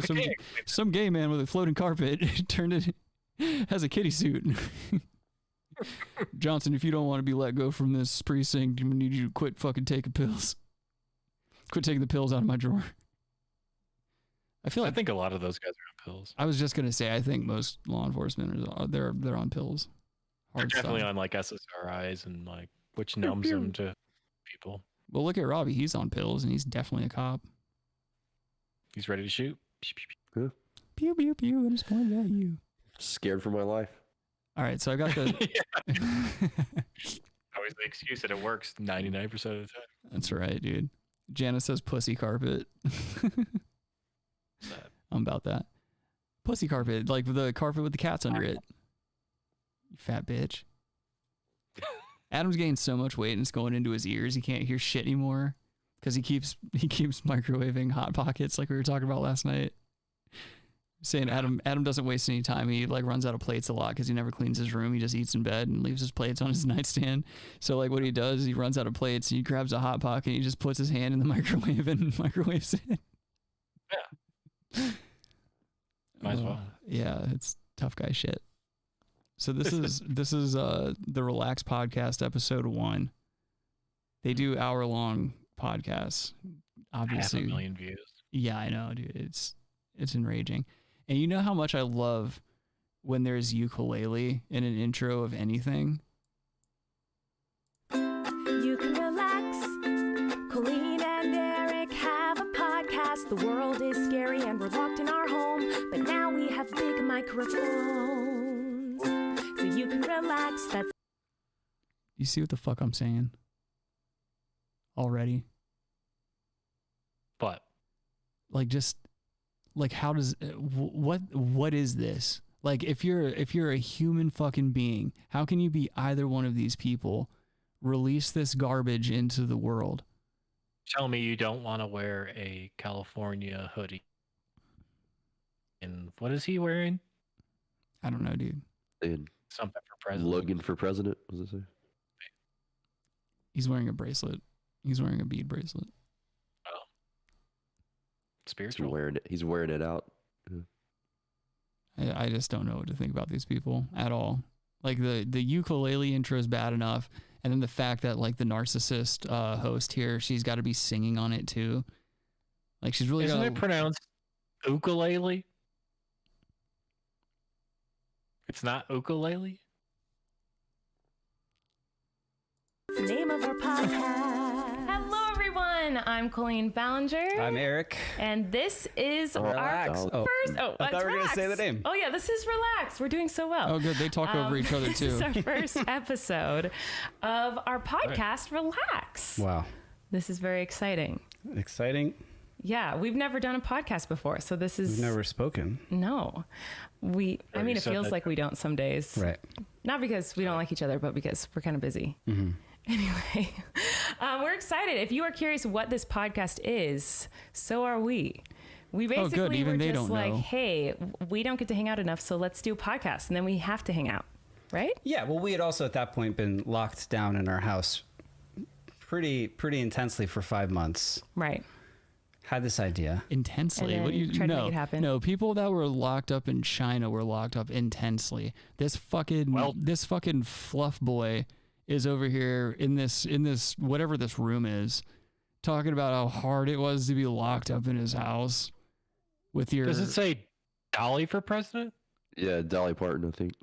some gay man with a floating carpet turned it, has a kitty suit. Johnson, if you don't want to be let go from this precinct, we need you to quit fucking taking pills. Quit taking the pills out of my drawer. I think a lot of those guys are on pills. I was just gonna say, I think most law enforcement they're on pills. They're Hard definitely stuff. on like SSRIs and like which numbs them to people. Well, look at Robbie. He's on pills, and he's definitely a cop. He's ready to shoot. Yeah. Pew pew pew. And it's pointed at you. Scared for my life. All right, so I got the. Always the excuse that it works 99% of the time. That's right, dude. Janice says pussy carpet. I'm about that. Pussy carpet, like the carpet with the cats under it. You fat bitch. Adam's gained so much weight and it's going into his ears. He can't hear shit anymore because he keeps microwaving Hot Pockets like we were talking about last night. Saying Adam doesn't waste any time. He like runs out of plates a lot because he never cleans his room. He just eats in bed and leaves his plates on his nightstand. So like what he does, he runs out of plates and he grabs a Hot Pocket and he just puts his hand in the microwave and microwaves it. Yeah. Might as well. Yeah, it's tough guy shit. So this is the Relax Podcast episode 1. They do hour-long podcasts. Obviously, 500,000 views. Yeah, I know, dude. It's enraging. And you know how much I love when there's ukulele in an intro of anything? You can relax. Colleen and Eric have a podcast. The world is scary and we're locked in our home. But now we have big microphones. So you can relax. That's. You see what the fuck I'm saying? Already? But. Like just. Like how does what is this? Like if you're a human fucking being, how can you be either one of these people? Release this garbage into the world. Tell me you don't want to wear a California hoodie. And what is he wearing? I don't know, dude. And something for president. Logan for president, what does it say? He's wearing a bracelet. He's wearing a bead bracelet. Spiritual. He's wearing it out. Yeah. I just don't know what to think about these people at all. Like the ukulele intro is bad enough, and then the fact that like the narcissist host here, she's got to be singing on it too. Like she's really. Isn't it pronounced ukulele? It's not ukulele. the name of our podcast. Hello, everyone. I'm Colleen Ballinger. I'm Eric. And this is Relax. our first. Oh, I thought we were going to say the name. Oh, yeah, this is Relax. We're doing so well. Oh, good. They talk over each other, too. This is our first episode of our podcast, Relax. Wow. This is very exciting. Exciting. Yeah, we've never done a podcast before, so this is... We've never spoken. No. I mean, it feels like we don't some days. Right. Not because we don't like each other, but because we're kind of busy. Mm-hmm. Anyway, we're excited. If you are curious what this podcast is, so are we. We basically were just like, hey, we don't get to hang out enough, so let's do a podcast. And then we have to hang out, right? Yeah, well, we had also at that point been locked down in our house pretty intensely for 5 months. Right. Had this idea. Intensely? What do you tried to make it happen. No, people that were locked up in China were locked up intensely. This fucking fluff boy is over here in this whatever this room is, talking about how hard it was to be locked up in his house with your... Does it say Dolly for president? Yeah, Dolly Parton, I think.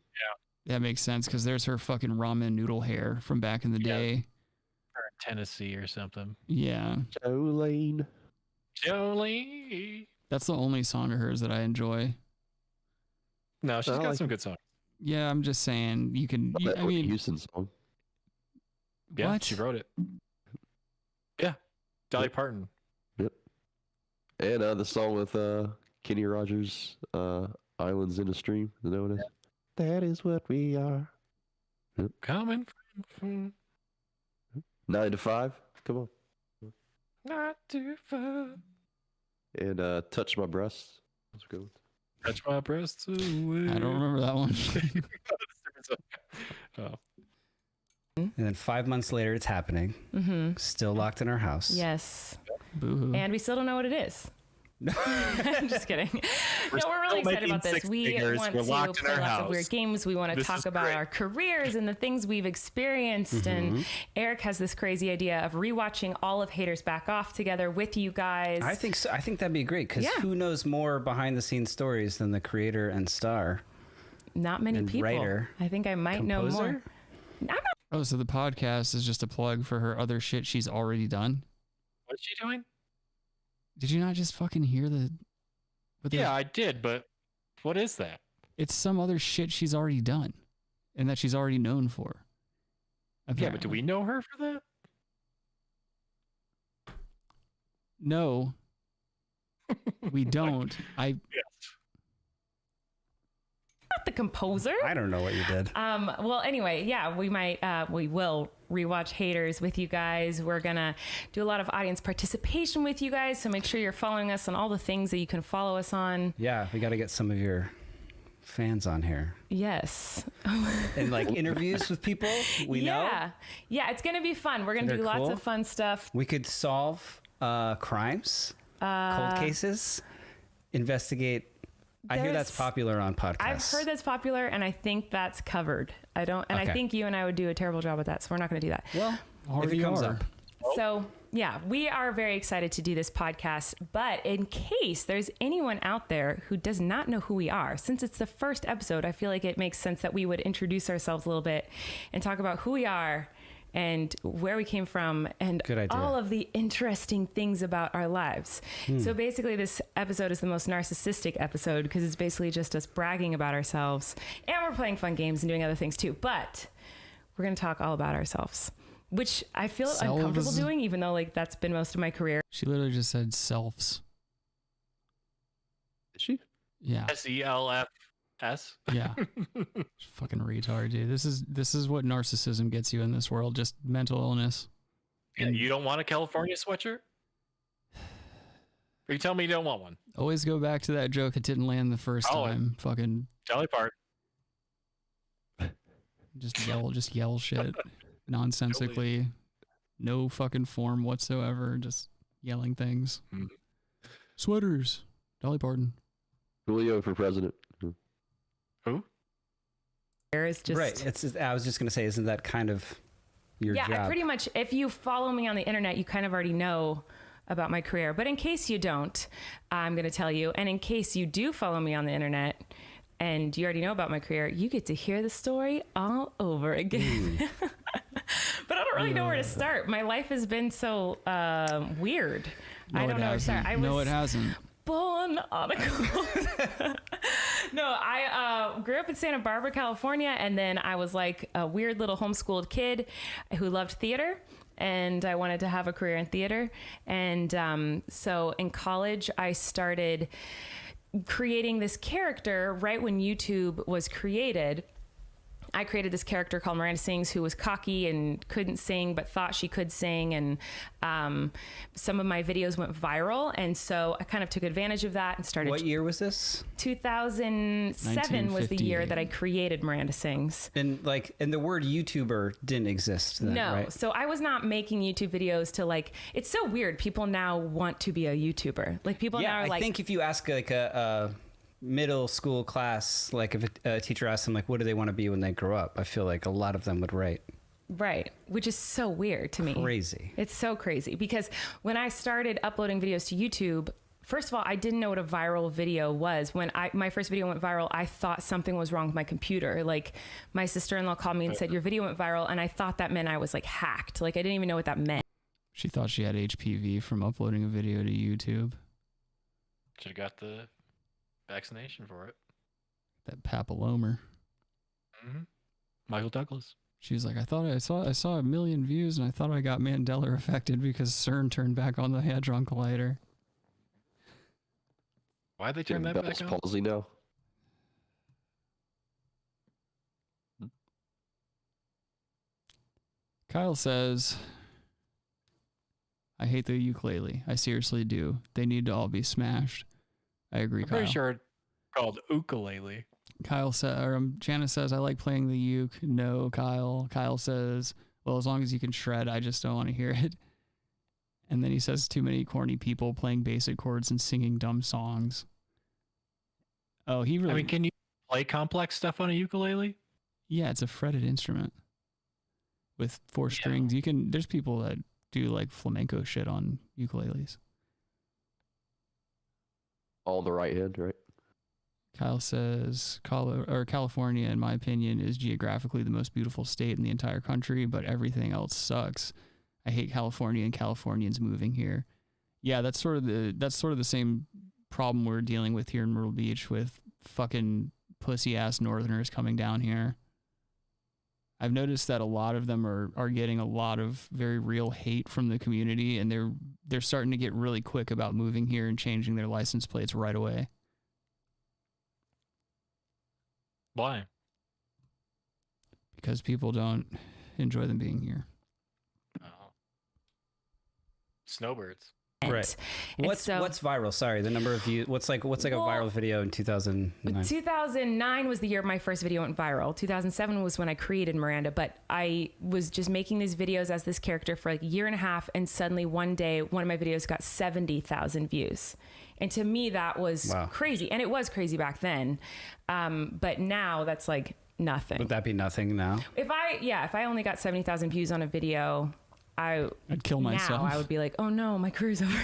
Yeah. That makes sense, because there's her fucking ramen noodle hair from back in the day. Or Tennessee or something. Yeah. Jolene. That's the only song of hers that I enjoy. No, she's got some good songs. Yeah, I'm just saying you can. I mean, Houston song. Yeah, What? she wrote it. Yeah, Dolly Parton. Yep. And the song with Kenny Rogers, "Islands in a Stream." You know what it is? That is what we are. Yep. Coming from 9 to 5. Come on. not too far. And Touch My Breasts. Let's go. Touch my breasts away. I don't remember that one. Oh. And then 5 months later, it's happening. Mm-hmm. Still locked in our house. Yes. Boo-hoo. And we still don't know what it is. I'm just kidding. No, we're really really still excited about making this. six We figures. want We're to locked in play our lots of house. weird games. We want to This talk is about great. our careers and the things we've experienced. And Eric has this crazy idea of rewatching all of Haters Back Off together with you guys. I think so. I think that'd be great because who knows more behind the scenes stories than the creator and star? Not many and people. Writer, I think I might know more. Oh, so the podcast is just a plug for her other shit she's already done? What's she doing? Did you not just fucking hear the... Yeah, I did, but what is that? It's some other shit she's already done and that she's already known for. Yeah, but do we know her for that? No, we don't. Yes. Not the composer. I don't know what you did. Well, anyway, yeah, we will rewatch Haters with you guys. We're gonna do a lot of audience participation with you guys, so make sure you're following us on all the things that you can follow us on. Yeah, we got to get some of your fans on here. Yes. And like interviews with people we know. Yeah, it's gonna be fun. We're gonna do lots of fun stuff. We could solve crimes, cold cases, investigate. I hear that's popular on podcasts. I've heard that's popular, and I think that's covered. I think you and I would do a terrible job with that, so we're not going to do that. Well, if it comes up. So, yeah, we are very excited to do this podcast, but in case there's anyone out there who does not know who we are, since it's the first episode, I feel like it makes sense that we would introduce ourselves a little bit and talk about who we are and where we came from and all of the interesting things about our lives. So basically this episode is the most narcissistic episode because it's basically just us bragging about ourselves, and we're playing fun games and doing other things too, but we're going to talk all about ourselves, which I feel uncomfortable doing, even though like that's been most of my career. She literally just said selves. Is she? Yeah. SELFS. Yeah. Fucking retard, dude. This is what narcissism gets you in this world, just mental illness. Yeah, you don't want a California sweatshirt? Or you tell me you don't want one? Always go back to that joke that didn't land the first time. Fucking Dolly Parton. just yell shit nonsensically. No fucking form whatsoever, just yelling things. Sweaters. Dolly Parton. Julio for president. Who? It's just right. I was just going to say, isn't that kind of your job? Yeah, pretty much. If you follow me on the internet, you kind of already know about my career. But in case you don't, I'm going to tell you. And in case you do follow me on the internet and you already know about my career, you get to hear the story all over again. But I don't really know where to start. My life has been so weird. I don't know where to start. It hasn't. Born on a cold. No, I grew up in Santa Barbara, California, and then I was like a weird little homeschooled kid who loved theater, and I wanted to have a career in theater. And so in college, I started creating this character right when YouTube was created. I created this character called Miranda Sings, who was cocky and couldn't sing but thought she could sing, and some of my videos went viral, and so I kind of took advantage of that and started. What year was this? 2007 was the year that I created Miranda Sings. And the word YouTuber didn't exist then, no, right? So I was not making YouTube videos to like. It's so weird. People now want to be a YouTuber. Like people now are like. I think if you ask like a middle school class, like if a teacher asked them like what do they want to be when they grow up, I feel like a lot of them would write. Right, which is so weird to me. Crazy. It's so crazy because when I started uploading videos to YouTube, first of all, I didn't know what a viral video was. When my first video went viral, I thought something was wrong with my computer. Like my sister-in-law called me and said your video went viral, and I thought that meant I was like hacked. Like I didn't even know what that meant. She thought she had HPV from uploading a video to YouTube. Should have got the vaccination for it. That papilloma. Michael Douglas. She was like, I saw 1 million views and I thought I got Mandela affected because CERN turned back on the Hadron Collider. Why'd they turn that back on? Palsy now. Kyle says, I hate the ukulele. I seriously do. They need to all be smashed. I agree, I'm Kyle. pretty sure it's called ukulele. Kyle says, Janice says, I like playing the uke. No, Kyle. Kyle says, well, as long as you can shred, I just don't want to hear it. And then he says, too many corny people playing basic chords and singing dumb songs. Oh, he really. I mean, can you play complex stuff on a ukulele? Yeah, it's a fretted instrument with 4 strings. You can. There's people that do like flamenco shit on ukuleles. All the right hand, right? Kyle says California, in my opinion, is geographically the most beautiful state in the entire country, but everything else sucks. I hate California and Californians moving here. Yeah, that's sort of the same problem we're dealing with here in Myrtle Beach with fucking pussy ass Northerners coming down here. I've noticed that a lot of them are getting a lot of very real hate from the community, and they're starting to get really quick about moving here and changing their license plates right away. Why? Because people don't enjoy them being here. Oh. Snowbirds. Right. What's viral? Sorry, the number of views. What's like a viral video in 2009? 2009 was the year my first video went viral. 2007 was when I created Miranda, but I was just making these videos as this character for like a year and a half, and suddenly one day one of my videos got 70,000 views. And to me that was crazy, and it was crazy back then. But now that's like nothing. Would that be nothing now? If I only got 70,000 views on a video, I'd kill myself. Now I would be like, oh no, my career's over.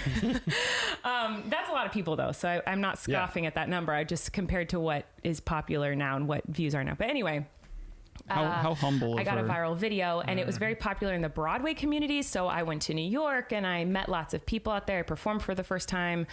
That's a lot of people though, so I'm not scoffing at that number. I just compared to what is popular now and what views are now. But anyway, how humble. I got a viral video, and it was very popular in the Broadway community. So I went to New York and I met lots of people out there. I performed for the first time.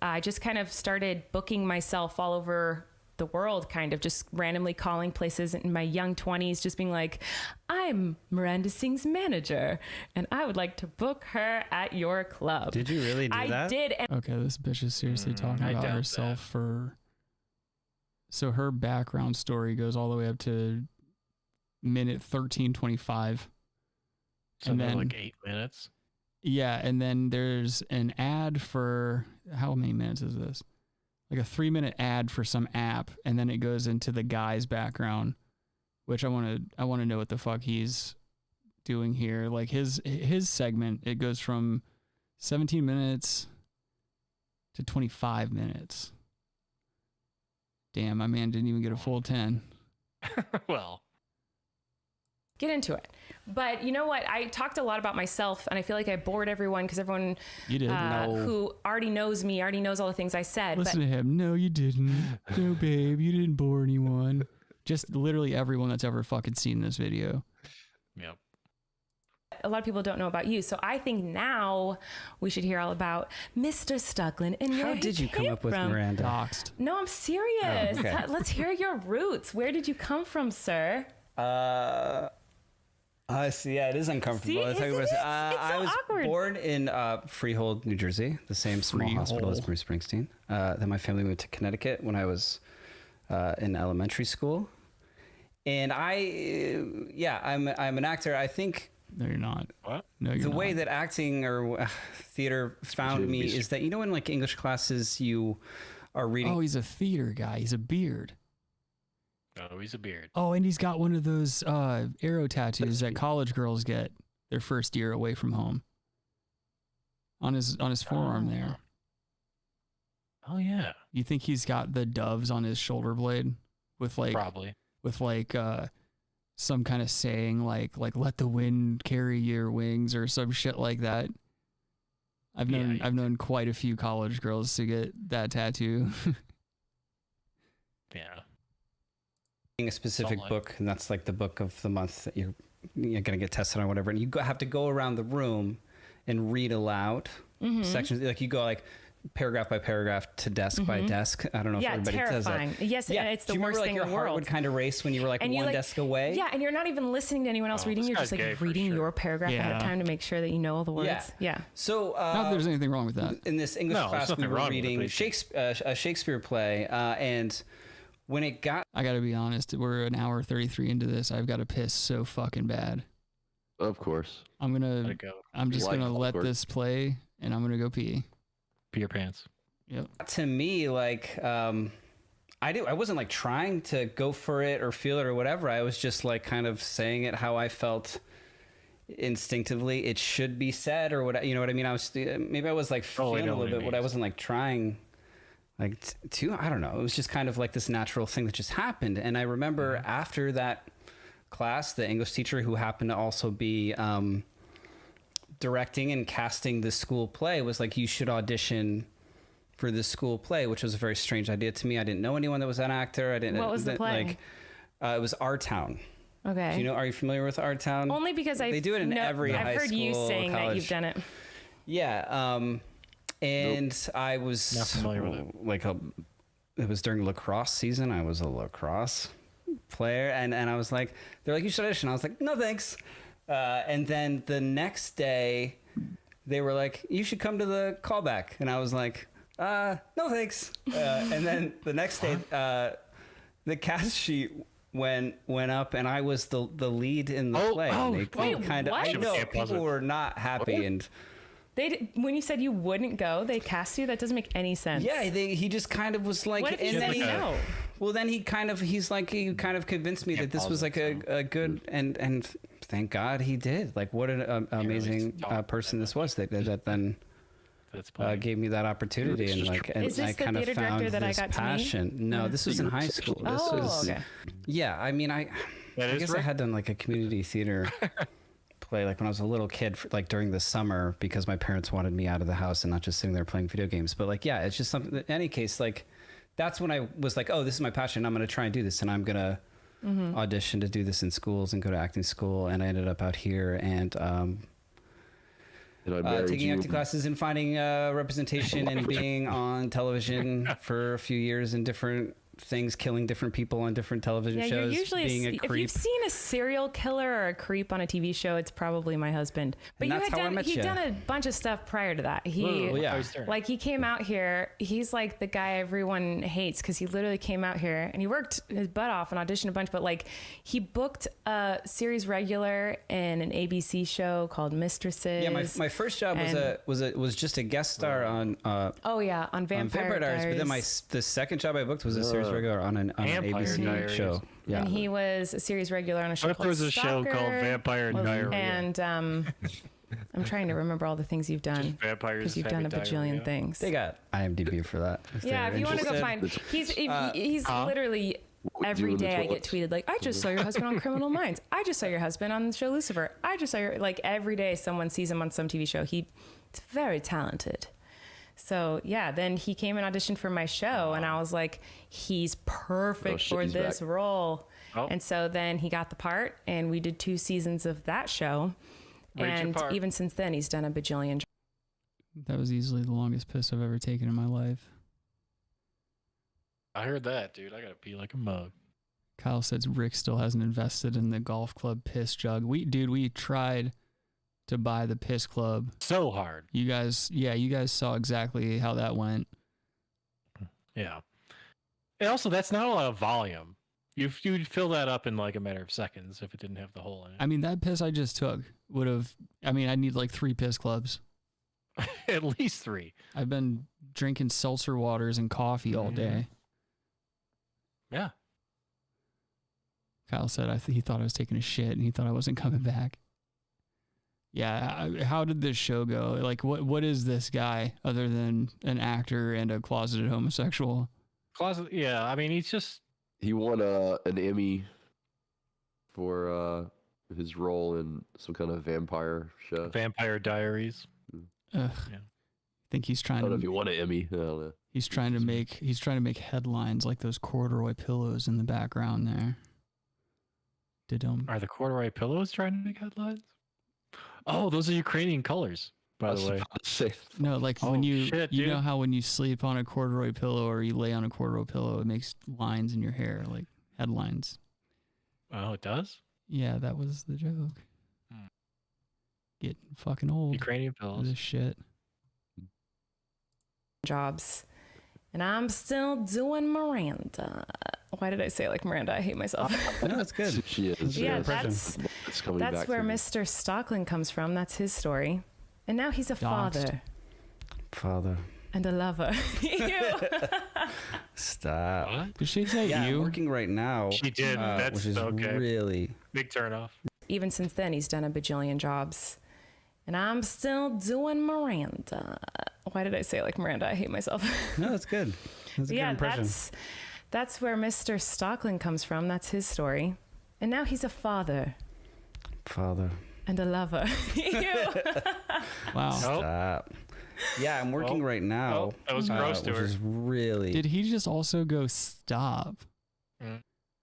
I just kind of started booking myself all over the world, kind of just randomly calling places in my young 20s, just being like, I'm Miranda Singh's manager and I would like to book her at your club. Did you really do that? I did. Okay, this bitch is seriously talking about herself for... So her background story goes all the way up to minute 13:25. So and then like 8 minutes. Yeah, and then there's an ad for... How many minutes is this? Like a 3-minute ad for some app, and then it goes into the guy's background, which I want to know what the fuck he's doing here. Like his segment, it goes from 17 minutes to 25 minutes. Damn, my man didn't even get a full 10. Well, get into it. But you know what? I talked a lot about myself, and I feel like I bored everyone because everyone who already knows me already knows all the things I said. Listen to him. No, you didn't. No, babe, you didn't bore anyone. Just literally everyone that's ever fucking seen this video. Yep. A lot of people don't know about you, so I think now we should hear all about Mr. Stucklin and where How did you come up with Miranda? Doxed. No, I'm serious. Oh, okay. Let's hear your roots. Where did you come from, sir? I see. Yeah, it is uncomfortable. See, I was awkward. born in Freehold, New Jersey, the same small hospital as Bruce Springsteen. Then my family moved to Connecticut when I was in elementary school, and I'm an actor. I think. No, you're not. What? No, you're the not. way that acting or theater found me is that, you know, in like English classes you are reading. Oh, he's a theater guy. He's a beard. Oh, he's a beard. Oh, and he's got one of those arrow tattoos that college girls get their first year away from home. On his forearm there. Oh yeah. You think he's got the doves on his shoulder blade with like probably with like some kind of saying like let the wind carry your wings or some shit like that. I've known quite a few college girls to get that tattoo. Yeah. A specific book, and that's like the book of the month that you're going to get tested on or whatever, and you have to go around the room and read aloud sections. Like you go like paragraph by paragraph to desk by desk. I don't know if everybody terrifying. does that. Yes, yeah. it's the Do you worst remember, thing like, in the your heart world. would kind of race when you were like one desk away? Yeah, and you're not even listening to anyone else reading. You're just like reading your paragraph ahead of time to make sure that you know all the words. Yeah. So not that there's anything wrong with that. In this English class, we were reading a Shakespeare play, and when it got... I gotta be honest, we're an hour 33 into this. I've got to piss so fucking bad. Of course. I'm just gonna let this play, and I'm gonna go pee. Pee your pants. Yep. To me, like, I wasn't like trying to go for it or feel it or whatever. I was just like kind of saying it how I felt instinctively it should be said or what, you know what I mean? Maybe I was like feeling a little bit, but I wasn't like trying like I don't know. It was just kind of like this natural thing that just happened. And I remember after that class, the English teacher, who happened to also be directing and casting the school play, was like, you should audition for this school play, which was a very strange idea to me. I didn't know anyone that was an actor. I didn't. What was the play? Like, it was Our Town. Okay. Do you know? Are you familiar with Our Town? Only because they do it in every high school. I've heard you saying college. that you've done it. Yeah. And I was not familiar with it. It was during lacrosse season. I was a lacrosse player, and I was like, they're like, you should audition. I was like, no thanks. And then the next day, they were like, you should come to the callback, and I was like, no thanks. And then the next day, the cast sheet went up, and I was the lead in the play. Wait, kind of, what? I know people were not happy, and when you said you wouldn't go, they cast you. That doesn't make any sense. yeah, he just kind of was like, What if you and then said no? Well, then he kind of convinced me that this was like a good, and thank God he did. Like, what an amazing person this was that then gave me that opportunity, and like, and Is this I the kind of theater found director that I this got to meet? passion. No, this was in high school. This was, okay. Yeah, I mean, I guess I had done like a community theater play like when I was a little kid, like during the summer, because my parents wanted me out of the house and not just sitting there playing video games. But like, yeah, it's just something. In any case, like, that's when I was like, oh, this is my passion. I'm going to try and do this, and I'm going to audition to do this in schools and go to acting school. And I ended up out here and taking acting classes and finding representation and being on television for a few years in different things, killing different people on different television shows. You're usually being a if creep. you've seen a serial killer or a creep on a TV show, it's probably my husband. But And that's how I met he'd you. done a bunch of stuff prior to that. Like he came out here. He's like the guy everyone hates because he literally came out here and he worked his butt off and auditioned a bunch. But like he booked a series regular in an ABC show called Mistresses. Yeah, my first job was just a guest star on on Vampire Diaries. But then the second job I booked was a series regular on an ABC Diaries. show. Yeah. And he was a series regular on a show What if there was a show called Vampire Diaries? And I'm trying to remember all the things you've done. Vampires because you've done a Happy bajillion Diarrhea. things. They got IMDb for that. Yeah, if you want to go find, he's literally every day I get tweeted like, I just saw your husband on Criminal Minds. I just saw your husband on the show Lucifer. I just saw your every day someone sees him on some TV show. He's very talented. So yeah, then he came and auditioned for my show, and I was like, he's perfect for this role. And so then he got the part, and we did 2 seasons of that show. And even since then, he's done a bajillion. That was easily the longest piss I've ever taken in my life. I heard that, dude. I gotta pee like a mug. Kyle says Rick still hasn't invested in the golf club piss jug. We tried to buy the piss club so hard. You guys saw exactly how that went. Yeah. And also, that's not a lot of volume. You'd fill that up in like a matter of seconds if it didn't have the hole in it. I mean, that piss I just took would have, I need like 3 piss clubs. At least 3. I've been drinking seltzer waters and coffee all day. Yeah. Kyle said he thought I was taking a shit and he thought I wasn't coming back. Yeah, how did this show go? Like, what is this guy other than an actor and a closeted homosexual? Yeah, I mean, he won an Emmy for his role in some kind of vampire show. Vampire Diaries. Ugh. Yeah. I think he's trying I don't know if he won an Emmy. I don't know. He's trying to make headlines like those corduroy pillows in the background there. Are the corduroy pillows trying to make headlines? Oh, those are Ukrainian colors, by the way. No, like when you know how when you sleep on a corduroy pillow or you lay on a corduroy pillow, it makes lines in your hair, like headlines. Oh, it does? Yeah, that was the joke. Getting fucking old. Ukrainian pillows. This shit. Jobs. And I'm still doing Miranda. Why did I say like Miranda? I hate myself. No, that's good. She is. Yeah, that's where Mr. Stockland comes from. That's his story. And now he's a father. And a lover. Stop. What? Did she say yeah, you? I'm working right now. She did. That's which is okay. Really big turnoff. Even since then, he's done a bajillion jobs. And I'm still doing Miranda. Why did I say like Miranda? I hate myself. No, that's good. That's a good impression. That's where Mr. Stockland comes from. That's his story. And now he's a father. And a lover. Wow. Stop. Yeah, I'm working right now. That was gross to which her. is really... Did he just also go stop?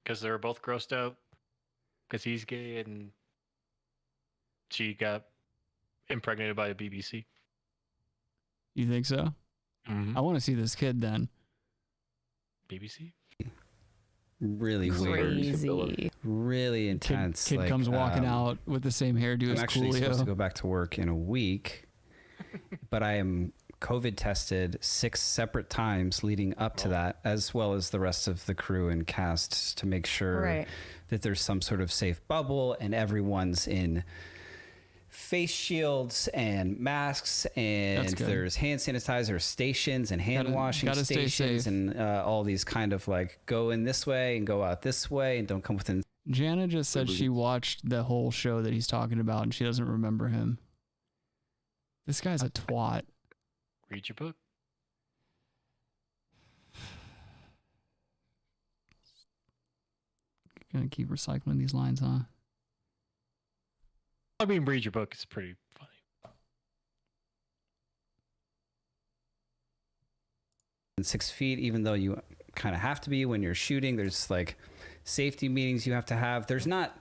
Because they were both grossed out. Because he's gay and she got impregnated by the BBC. You think so? Mm-hmm. I want to see this kid then. BBC? Really weird. Really intense. Kid comes walking out with the same hairdo as I'm actually Coolio. supposed to go back to work in a week, but I am COVID tested 6 separate times leading up to that, as well as the rest of the crew and cast, to make sure that there's some sort of safe bubble and everyone's in face shields and masks, and there's hand sanitizer stations and hand washing stations and all these kind of like go in this way and go out this way and don't come within. Jana just said she watched the whole show that he's talking about and she doesn't remember him. This guy's a twat. Read your book. Gonna keep recycling these lines, huh? I mean, read your book. It's pretty funny. And 6 feet, even though you kind of have to be when you're shooting. There's like safety meetings you have to have. There's not,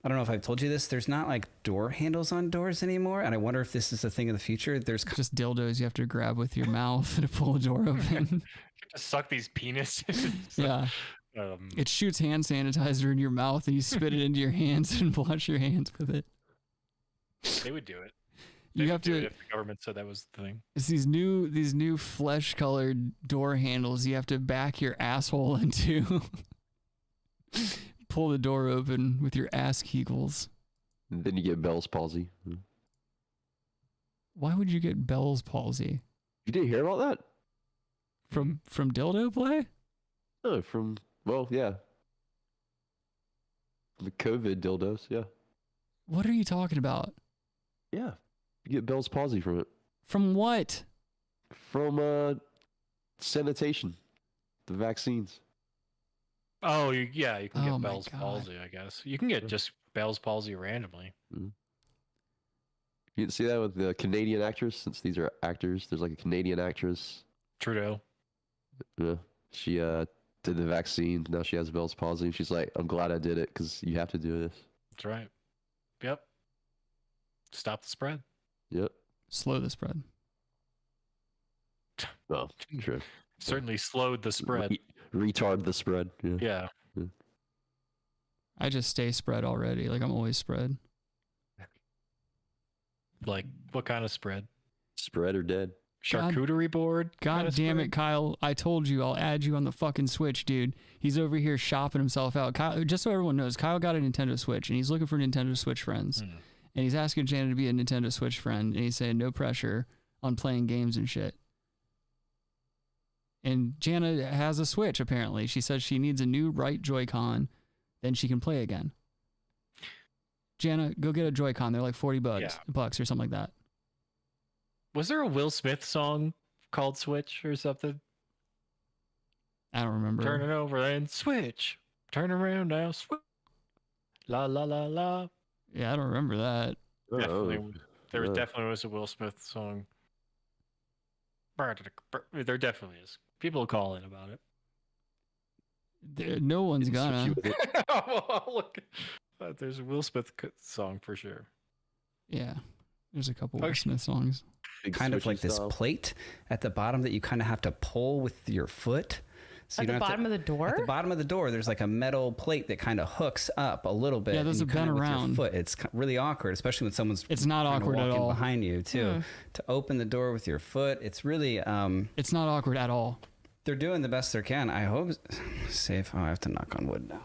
I don't know if I've told you this, there's not like door handles on doors anymore. And I wonder if this is a thing in the future. There's just dildos you have to grab with your mouth to pull a door open. Just suck these penises. Yeah. It shoots hand sanitizer in your mouth and you spit it into your hands and wash your hands with it. They would do it. You have to, if the government said that was the thing. It's these new flesh colored door handles you have to back your asshole into. Pull the door open with your ass kegels. Then you get Bell's palsy. Why would you get Bell's palsy? You didn't hear about that? From dildo play? No, yeah. The COVID dildos, yeah. What are you talking about? Yeah. You get Bell's palsy from it. From what? From sanitation. The vaccines. Oh, you can get Bell's palsy, I guess. You can get just Bell's palsy randomly. Mm-hmm. You can see that with the Canadian actress, since these are actors. There's like a Canadian actress. Trudeau. Yeah. She did the vaccine. Now she has Bell's palsy. She's like, I'm glad I did it because you have to do this. That's right. Yep. Stop the spread. Yep. Slow the spread. Well, true. Certainly slowed the spread. Retard the spread. Yeah. I just stay spread already. Like I'm always spread. Like what kind of spread? Spread or dead? Charcuterie board? God damn it, Kyle. I told you I'll add you on the fucking Switch, dude. He's over here shopping himself out. Kyle, just so everyone knows, Kyle got a Nintendo Switch and he's looking for Nintendo Switch friends. And he's asking Jana to be a Nintendo Switch friend. And he's saying no pressure on playing games and shit. And Jana has a Switch, apparently. She says she needs a new right Joy-Con. Then she can play again. Jana, go get a Joy-Con. They're like $40 or something like that. Was there a Will Smith song called Switch or something? I don't remember. Turn it over and switch. Turn around now, switch. La la la la. Yeah, I don't remember that. Definitely, there definitely was a Will Smith song. There definitely is. People call in about it. No one's gonna. Look, there's a Will Smith song for sure. Yeah, there's a couple Will Smith songs. Kind of like this plate at the bottom that you kind of have to pull with your foot. So at the bottom of the door? At the bottom of the door, there's like a metal plate that kind of hooks up a little bit. Yeah, there's a bend around. With your foot. It's really awkward, especially when someone's it's not awkward at all behind you too. To open the door with your foot, it's really it's not awkward at all. They're doing the best they can. I hope safe. Oh, I have to knock on wood now.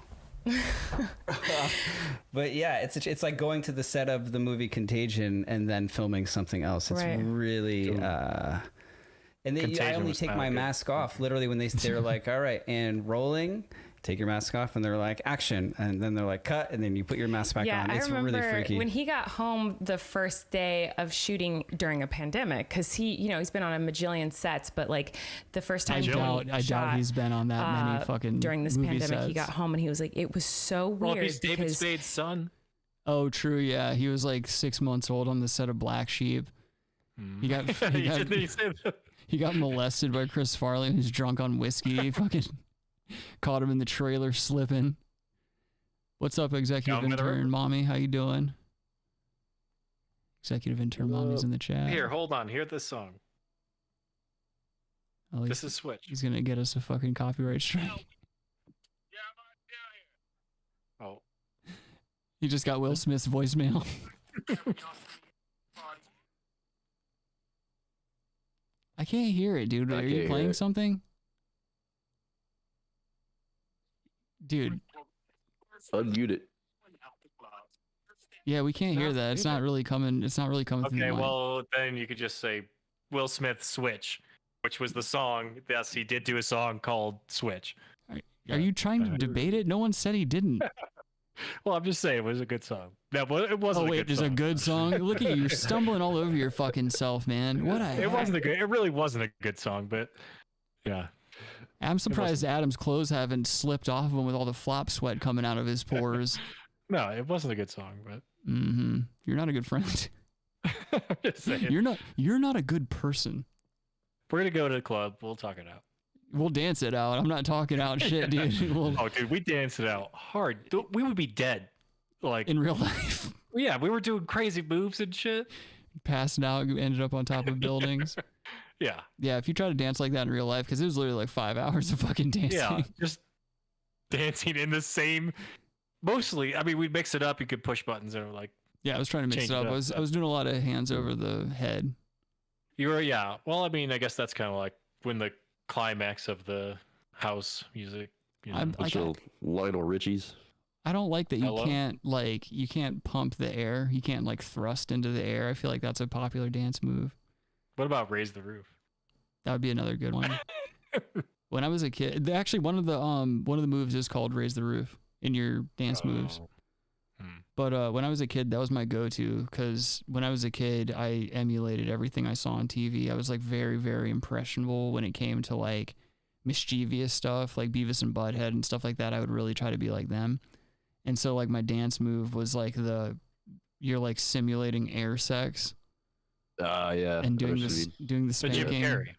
But yeah, it's like going to the set of the movie Contagion and then filming something else. It's really and then I only take my mask off literally when they're like, all right, and rolling. take your mask off, and they're like, action, and then they're like, cut, and then you put your mask back on. It's I remember really freaky. when he got home the first day of shooting during a pandemic, because he's been on a majillion sets, but like the first time I doubt he's been on that many fucking during this movie pandemic. sets. He got home and he was like, it was so weird. Well, he's David Spade's son. Oh, true. Yeah, he was like 6 months old on the set of Black Sheep. He got he got molested by Chris Farley, who's drunk on whiskey. Fucking caught him in the trailer slipping. What's up, executive intern mommy? How you doing? Executive intern mommy's in the chat. Here, hold on. Hear this song. Oh, this is Switch. He's gonna get us a fucking copyright strike. Oh. He just got Will Smith's voicemail. I can't hear it, dude. Are you playing something? Dude. Unmute it. Yeah, we can't hear that. It's not really coming. It's not really coming through the Okay, mic. well, then you could just say Will Smith Switch, which was the song. Yes, he did do a song called Switch. Are you trying to debate it? No one said he didn't. Well, I'm just saying it was a good song. No, it wasn't. Oh wait, a good there's song. a good song. Look at you, you're stumbling all over your fucking self, man. What a It wasn't a good. It really wasn't a good song, but yeah. I'm surprised Adam's clothes haven't slipped off of him with all the flop sweat coming out of his pores. No, it wasn't a good song, but You're not a good friend. I'm just saying. You're not a good person. We're gonna go to the club. We'll talk it out. We'll dance it out. I'm not talking out shit, dude. Oh, dude, we danced it out hard. We would be dead, like in real life. Yeah, we were doing crazy moves and shit. Passing out, ended up on top of buildings. Yeah. Yeah, if you try to dance like that in real life, because it was literally like 5 hours of fucking dancing. Yeah, just dancing in the same. Mostly, I mean, we'd mix it up. You could push buttons and like. Yeah, I was trying to mix change it up. I was doing a lot of hands over the head. You were, yeah. Well, I mean, I guess that's kind of like when the climax of the house music. You know. Lionel Richie's. I don't like that you can't pump the air. You can't like thrust into the air. I feel like that's a popular dance move. What about Raise the Roof? That would be another good one. When I was a kid, actually one of the moves is called Raise the Roof in your dance moves. But when I was a kid, that was my go-to, because when I was a kid, I emulated everything I saw on TV. I was like very, very impressionable when it came to like mischievous stuff, like Beavis and Butthead and stuff like that. I would really try to be like them. And so like my dance move was like you're like simulating air sex. Yeah. And doing the spanking. Jim Carrey.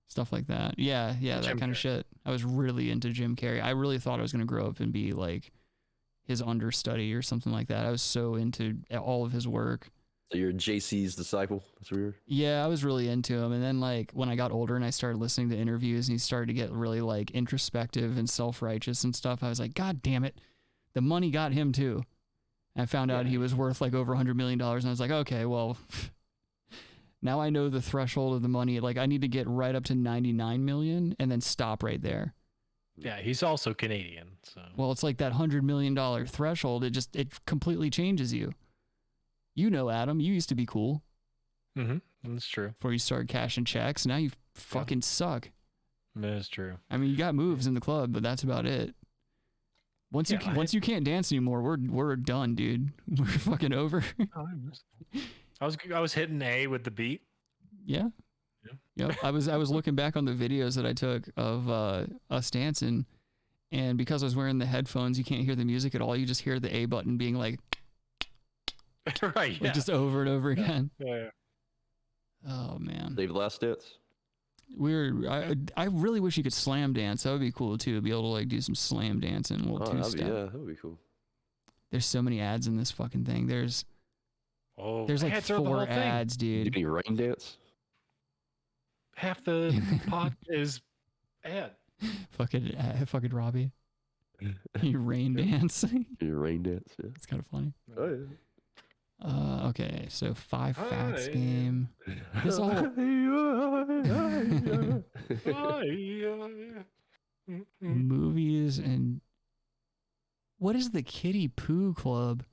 Stuff like that. Yeah, that kind of shit. I was really into Jim Carrey. I really thought I was going to grow up and be like his understudy or something like that. I was so into all of his work. So you're JC's disciple? That's weird. Yeah, I was really into him. And then like when I got older and I started listening to interviews and he started to get really like introspective and self-righteous and stuff, I was like, God damn it. The money got him too. And I found out he was worth like over $100 million. And I was like, okay, well, now I know the threshold of the money. Like I need to get right up to 99 million and then stop right there. Yeah, he's also Canadian. So. Well, it's like that $100 million threshold. It completely changes you. You know, Adam, you used to be cool. Mm-hmm. That's true. Before you started cashing checks. Now you fucking suck. That is true. I mean, you got moves in the club, but that's about it. Once you can't dance anymore, we're done, dude. We're fucking over. I was hitting A with the beat. Yeah. Yep. I was looking back on the videos that I took of us dancing, and because I was wearing the headphones, you can't hear the music at all. You just hear the A button being like, right, yeah. Like just over and over again. Yeah. Oh man. Dave Last Dance. I really wish you could slam dance. That would be cool too. Be able to like do some slam dancing, a little two-step. Yeah, that would be cool. There's so many ads in this fucking thing. There's like 4 ads, dude. You can rain dance. Half the pod is ad. Fucking Robbie. You rain dance. You rain dance. Yeah. It's kind of funny. Oh yeah. Okay, so 5 facts game. This all movies and what is the Kiddie Poo Club?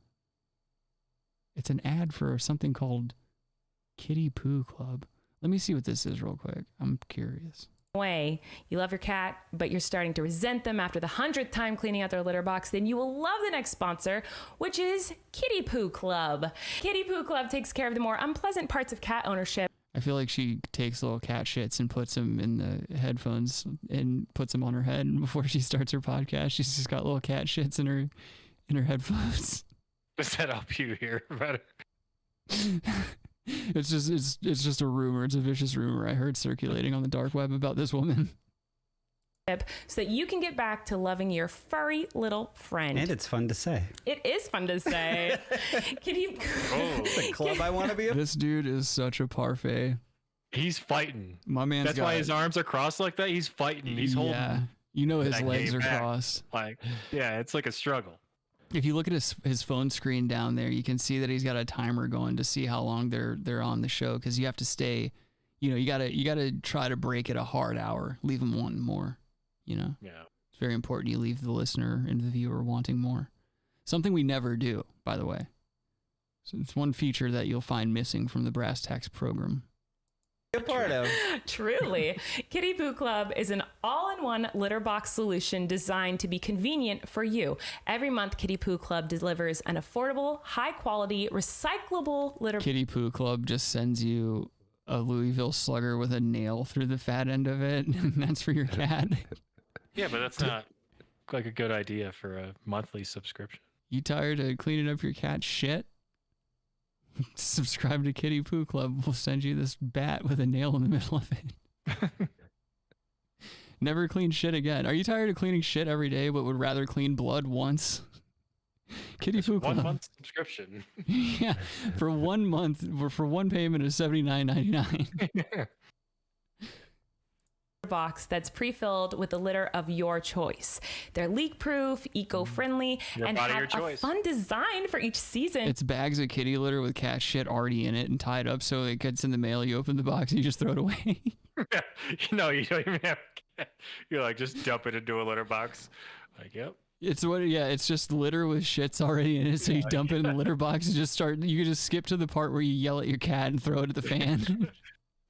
It's an ad for something called Kiddie Poo Club. Let me see what this is real quick. I'm curious. way, you love your cat, but you're starting to resent them after the 100th time cleaning out their litter box, then you will love the next sponsor, which is Kitty Poo Club. Kitty Poo Club takes care of the more unpleasant parts of cat ownership. I feel like she takes little cat shits and puts them in the headphones and puts them on her head. And before she starts her podcast, she's just got little cat shits in her headphones. Does that help you hear better? It's just a rumor. It's a vicious rumor I heard circulating on the dark web about this woman. So that you can get back to loving your furry little friend. And it's fun to say. It is fun to say. Kitty. It's a club I want to be a. This dude is such a parfait. He's fighting. My man's That's why his arms are crossed like that. He's fighting. He's holding. Yeah, you know his that legs game are back. crossed. Like, yeah, it's like a struggle. If you look at his phone screen down there, you can see that he's got a timer going to see how long they're on the show, because you have to stay. You gotta try to break it a hard hour. Leave them wanting more. Yeah, it's very important. You leave the listener and the viewer wanting more. Something we never do, by the way. So it's one feature that you'll find missing from the Brass Tacks program. Part of. Truly. Kitty Poo Club is an all-in-one litter box solution designed to be convenient for you. Every month, Kitty Poo Club delivers an affordable, high-quality, recyclable litter. Kitty Poo Club just sends you a Louisville Slugger with a nail through the fat end of it, and that's for your cat. Yeah, but that's not like a good idea for a monthly subscription. You tired of cleaning up your cat's shit? Subscribe to Kitty Poo Club. We'll send you this bat with a nail in the middle of it. Never clean shit again. Are you tired of cleaning shit every day but would rather clean blood once? Kitty Poo Club. 1 month subscription. Yeah, for 1 month, or for one payment of $79.99. Box that's pre-filled with the litter of your choice. They're leak-proof, eco-friendly, and have a fun design for each season. It's bags of kitty litter with cat shit already in it and tied up so it gets in the mail. You open the box and you just throw it away. No, you don't even have. You're like, just dump it into a litter box. Like, yep. It's just litter with shits already in it. So you dump it in the litter box and you can just skip to the part where you yell at your cat and throw it at the fan.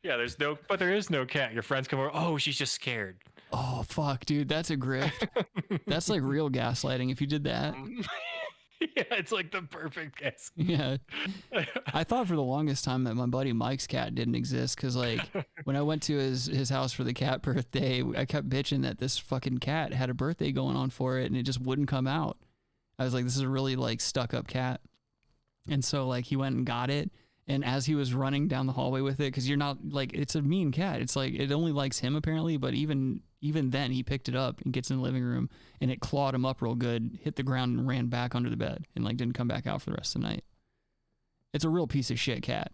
Yeah, there is no cat. Your friends come over. Oh, she's just scared. Oh, fuck, dude. That's a grift. That's like real gaslighting if you did that. Yeah, it's like the perfect guess. Yeah. I thought for the longest time that my buddy Mike's cat didn't exist, because like when I went to his house for the cat birthday, I kept bitching that this fucking cat had a birthday going on for it and it just wouldn't come out. I was like, this is a really like stuck up cat. And so like he went and got it. And as he was running down the hallway with it, because you're not like, it's a mean cat. It's like, it only likes him apparently. But even then he picked it up and gets in the living room and it clawed him up real good, hit the ground and ran back under the bed and like didn't come back out for the rest of the night. It's a real piece of shit cat.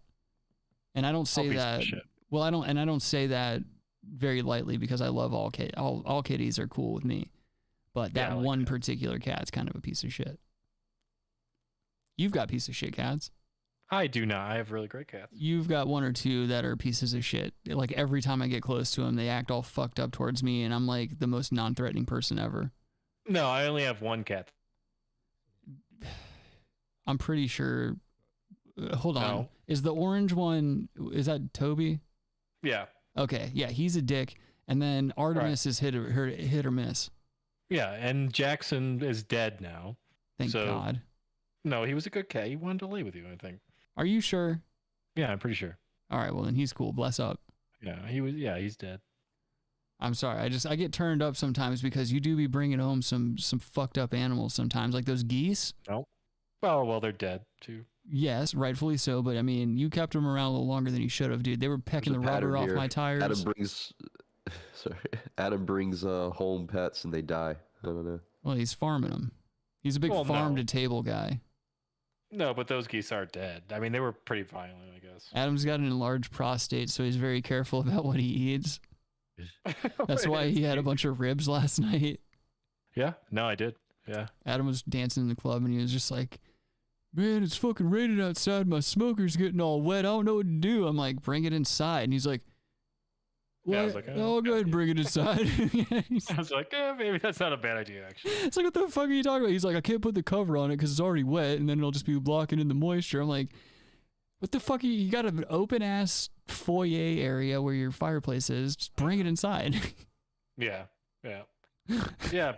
And I don't say that, well, I don't say that very lightly, because I love all kitties are cool with me. But that one particular cat's kind of a piece of shit. You've got piece of shit cats. I do not. I have really great cats. You've got one or two that are pieces of shit. Like every time I get close to them, they act all fucked up towards me, and I'm like the most non-threatening person ever. No, I only have one cat. I'm pretty sure. Hold on. Is the orange one? Is that Toby? Yeah. Okay. Yeah, he's a dick, and then Artemis is hit or miss. Yeah, and Jackson is dead now. Thank God. No, he was a good cat. He wanted to lay with you, I think. Are you sure? Yeah, I'm pretty sure. All right, well then he's cool. Bless up. Yeah, he was. Yeah, he's dead. I'm sorry. I get turned up sometimes because you do be bringing home some fucked up animals sometimes, like those geese. No. Well, they're dead too. Yes, rightfully so. But I mean, you kept them around a little longer than you should have, dude. They were pecking the rubber off my tires. Adam brings home pets and they die. I don't know. Well, he's farming them. He's a big farm to table guy. No, but those geese are dead. I mean, they were pretty violent, I guess. Adam's got an enlarged prostate, so he's very careful about what he eats. That's why he had a bunch of ribs last night. Yeah, no, I did. Yeah. Adam was dancing in the club, and he was just like, man, it's fucking raining outside. My smoker's getting all wet. I don't know what to do. I'm like, bring it inside. And he's like, what? Yeah, I was like, I'll go ahead and bring it inside. I was like, maybe that's not a bad idea, actually. It's like, what the fuck are you talking about? He's like, I can't put the cover on it because it's already wet, and then it'll just be blocking in the moisture. I'm like, What the fuck? You got an open ass foyer area where your fireplace is. Just bring it inside. Yeah. Yeah.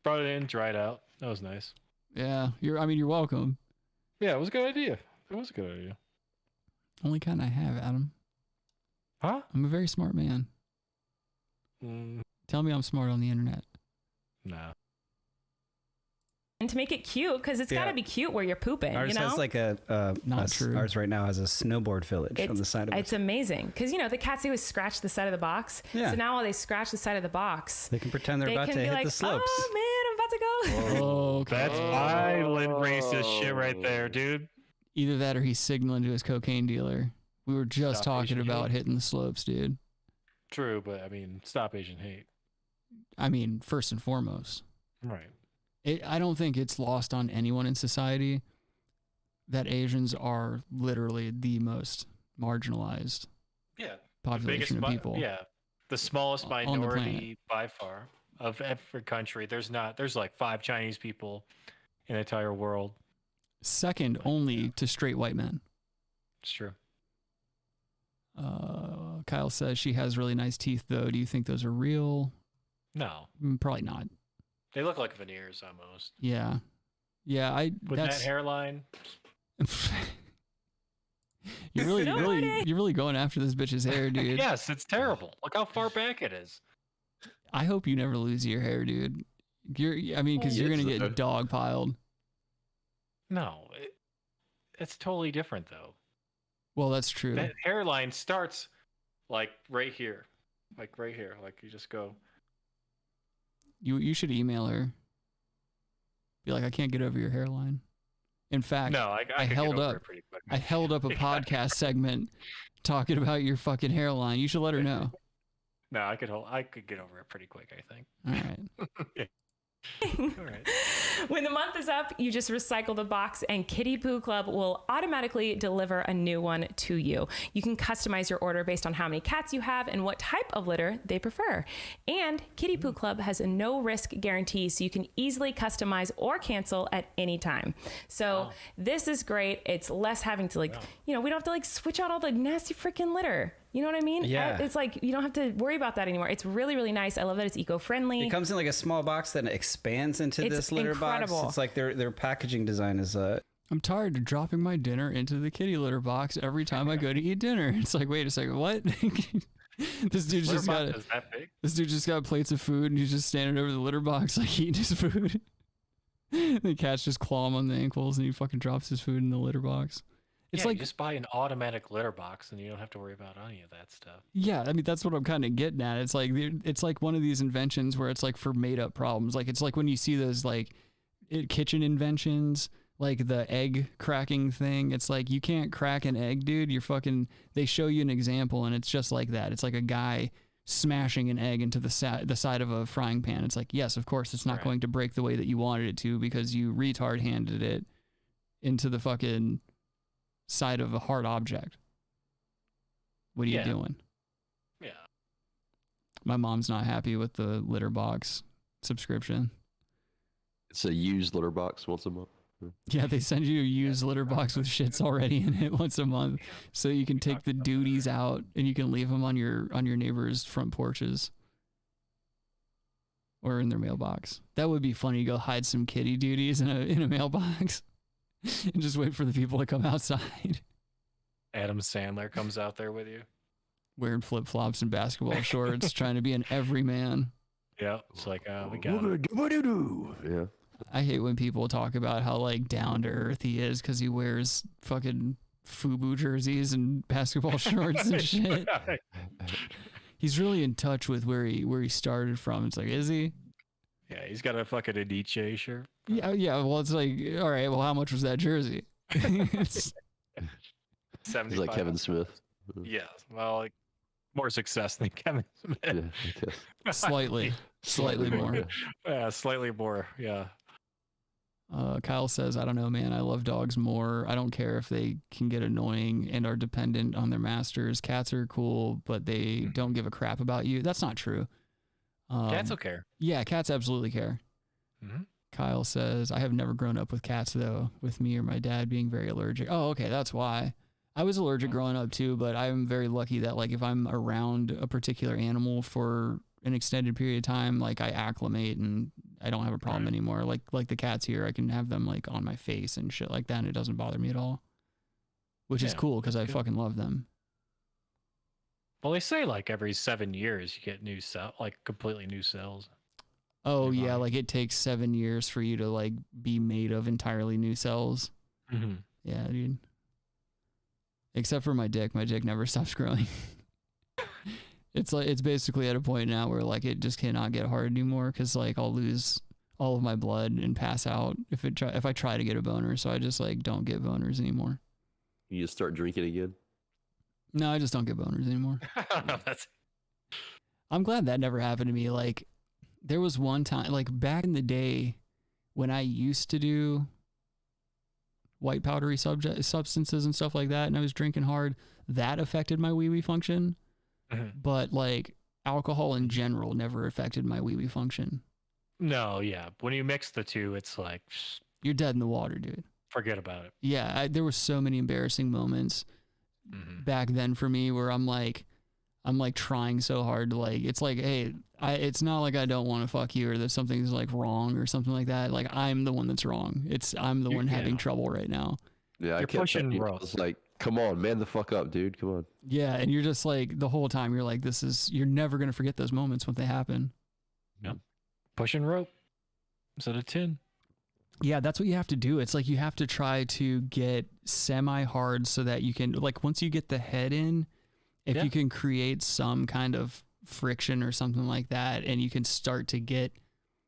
Brought it in, dried out. That was nice. Yeah. You're welcome. Yeah, it was a good idea. Only kind I have, Adam. Huh? I'm a very smart man. Tell me I'm smart on the internet. No. And to make it cute, because it's got to be cute where you're pooping. Ours has like Not true. Ours right now has a snowboard village on the side of it. It's amazing because the cats always scratch the side of the box. Yeah. So now while they scratch the side of the box, They can pretend they're they about can to be hit like, the slopes. "Oh man, I'm about to go." Oh, okay. That's violent racist shit right there, dude. Either that or he's signaling to his cocaine dealer. We were just Stop talking Asian about hate. hitting the slopes, dude. True, but I mean, stop Asian hate. I mean, first and foremost. Right. I don't think it's lost on anyone in society that Asians are literally the most marginalized Yeah. population of people. Yeah. The smallest on the minority planet. by far of every country. There's like 5 Chinese people in the entire world. Second only to straight white men. It's true. Kyle says she has really nice teeth, though. Do you think those are real? No. Probably not. They look like veneers almost. Yeah. With that hairline. You're really going after this bitch's hair, dude. Yes, it's terrible. Look how far back it is. I hope you never lose your hair, dude. Because you're gonna get dog piled. No, it's totally different though. Well, that's true. That hairline starts like right here, like you just go. You should email her. Be like, I can't get over your hairline. In fact, No, I could held get over up. it pretty quick. I held up a podcast segment talking about your fucking hairline. You should let her know. No, I could get over it pretty quick, I think. All right. All right. When the month is up, you just recycle the box and Kitty Poo Club will automatically deliver a new one to you. You can customize your order based on how many cats you have and what type of litter they prefer. And Kitty Poo Club has a no risk guarantee, so you can easily customize or cancel at any time. So this is great. It's less having to we don't have to switch out all the nasty freaking litter. You know what I mean? Yeah. It's like you don't have to worry about that anymore. It's really, really nice. I love that it's eco-friendly. It comes in like a small box, then it expands into It's this litter incredible. box. It's like their packaging design is I'm tired of dropping my dinner into the kitty litter box every time I go to eat dinner. It's like, wait a second, what? This dude just got plates of food and he's just standing over the litter box like eating his food. The cats just claw him on the ankles and he fucking drops his food in the litter box. It's you like just buy an automatic litter box and you don't have to worry about any of that stuff. Yeah, I mean that's what I'm kind of getting at. It's like one of these inventions where it's like for made up problems. Like it's like when you see those kitchen inventions, like the egg cracking thing. It's like you can't crack an egg, dude. They show you an example and it's just like that. It's like a guy smashing an egg into the side of a frying pan. It's like, yes, of course it's not going to break the way that you wanted it to because you retard handed it into the fucking side of a hard object. What are you doing? Yeah. My mom's not happy with the litter box subscription. It's a used litter box once a month. Yeah, they send you a used litter box with shits already in it once a month, so you can take the duties out and you can leave them on your neighbors' front porches or in their mailbox. That would be funny. Go hide some kitty duties in a mailbox and just wait for the people to come outside. Adam Sandler comes out there with you. Wearing flip-flops and basketball shorts, trying to be an everyman. Yeah, it's like, we got it. Yeah. I hate when people talk about how down to earth he is because he wears fucking FUBU jerseys and basketball shorts and shit. He's really in touch with where he started from. It's like, is he? Yeah, he's got a fucking Adichie shirt. Yeah. Well, it's like, all right. Well, how much was that jersey? He's like Kevin Smith. Yeah. Well, more success than Kevin Smith. Yeah, slightly more. Yeah, slightly more. Yeah. Kyle says, I don't know, man. I love dogs more. I don't care if they can get annoying and are dependent on their masters. Cats are cool, but they don't give a crap about you. That's not true. Cats will care. Yeah, cats absolutely care. Mm-hmm. Kyle says, I have never grown up with cats, though, with me or my dad being very allergic. Oh, okay, that's why. I was allergic growing up too, but I'm very lucky that like if I'm around a particular animal for an extended period of time, like I acclimate and I don't have a problem anymore. Like the cats here, I can have them like on my face and shit like that, and it doesn't bother me at all. Which is cool because I fucking love them. Well, they say like every 7 years you get new cell, like completely new cells. Oh yeah, like it takes 7 years for you to like be made of entirely new cells. Mm-hmm. Yeah, dude. Except for my dick never stops growing. It's like it's basically at a point now where like it just cannot get hard anymore because like I'll lose all of my blood and pass out if I try to get a boner. So I just like don't get boners anymore. You just start drinking again? No, I just don't get boners anymore. I'm glad that never happened to me. Like there was one time, like back in the day when I used to do white powdery substances and stuff like that, and I was drinking hard, that affected my wee-wee function. But like alcohol in general never affected my wee-wee function. No, yeah. When you mix the two, it's like you're dead in the water, dude. Forget about it. Yeah, there were so many embarrassing moments back then for me where I'm like trying so hard to like, it's like, hey, it's not like I don't want to fuck you or that something's like wrong or something like that. Like I'm the one that's wrong. I'm the one having trouble right now. Yeah, I kept pushing. I was like, come on, man the fuck up, dude. Come on. Yeah, and you're just like the whole time you're like, you're never gonna forget those moments when they happen. Yep. Pushing rope instead of tin. Yeah, that's what you have to do. It's like you have to try to get semi-hard so that you can, like, once you get the head in, if you can create some kind of friction or something like that, and you can start to get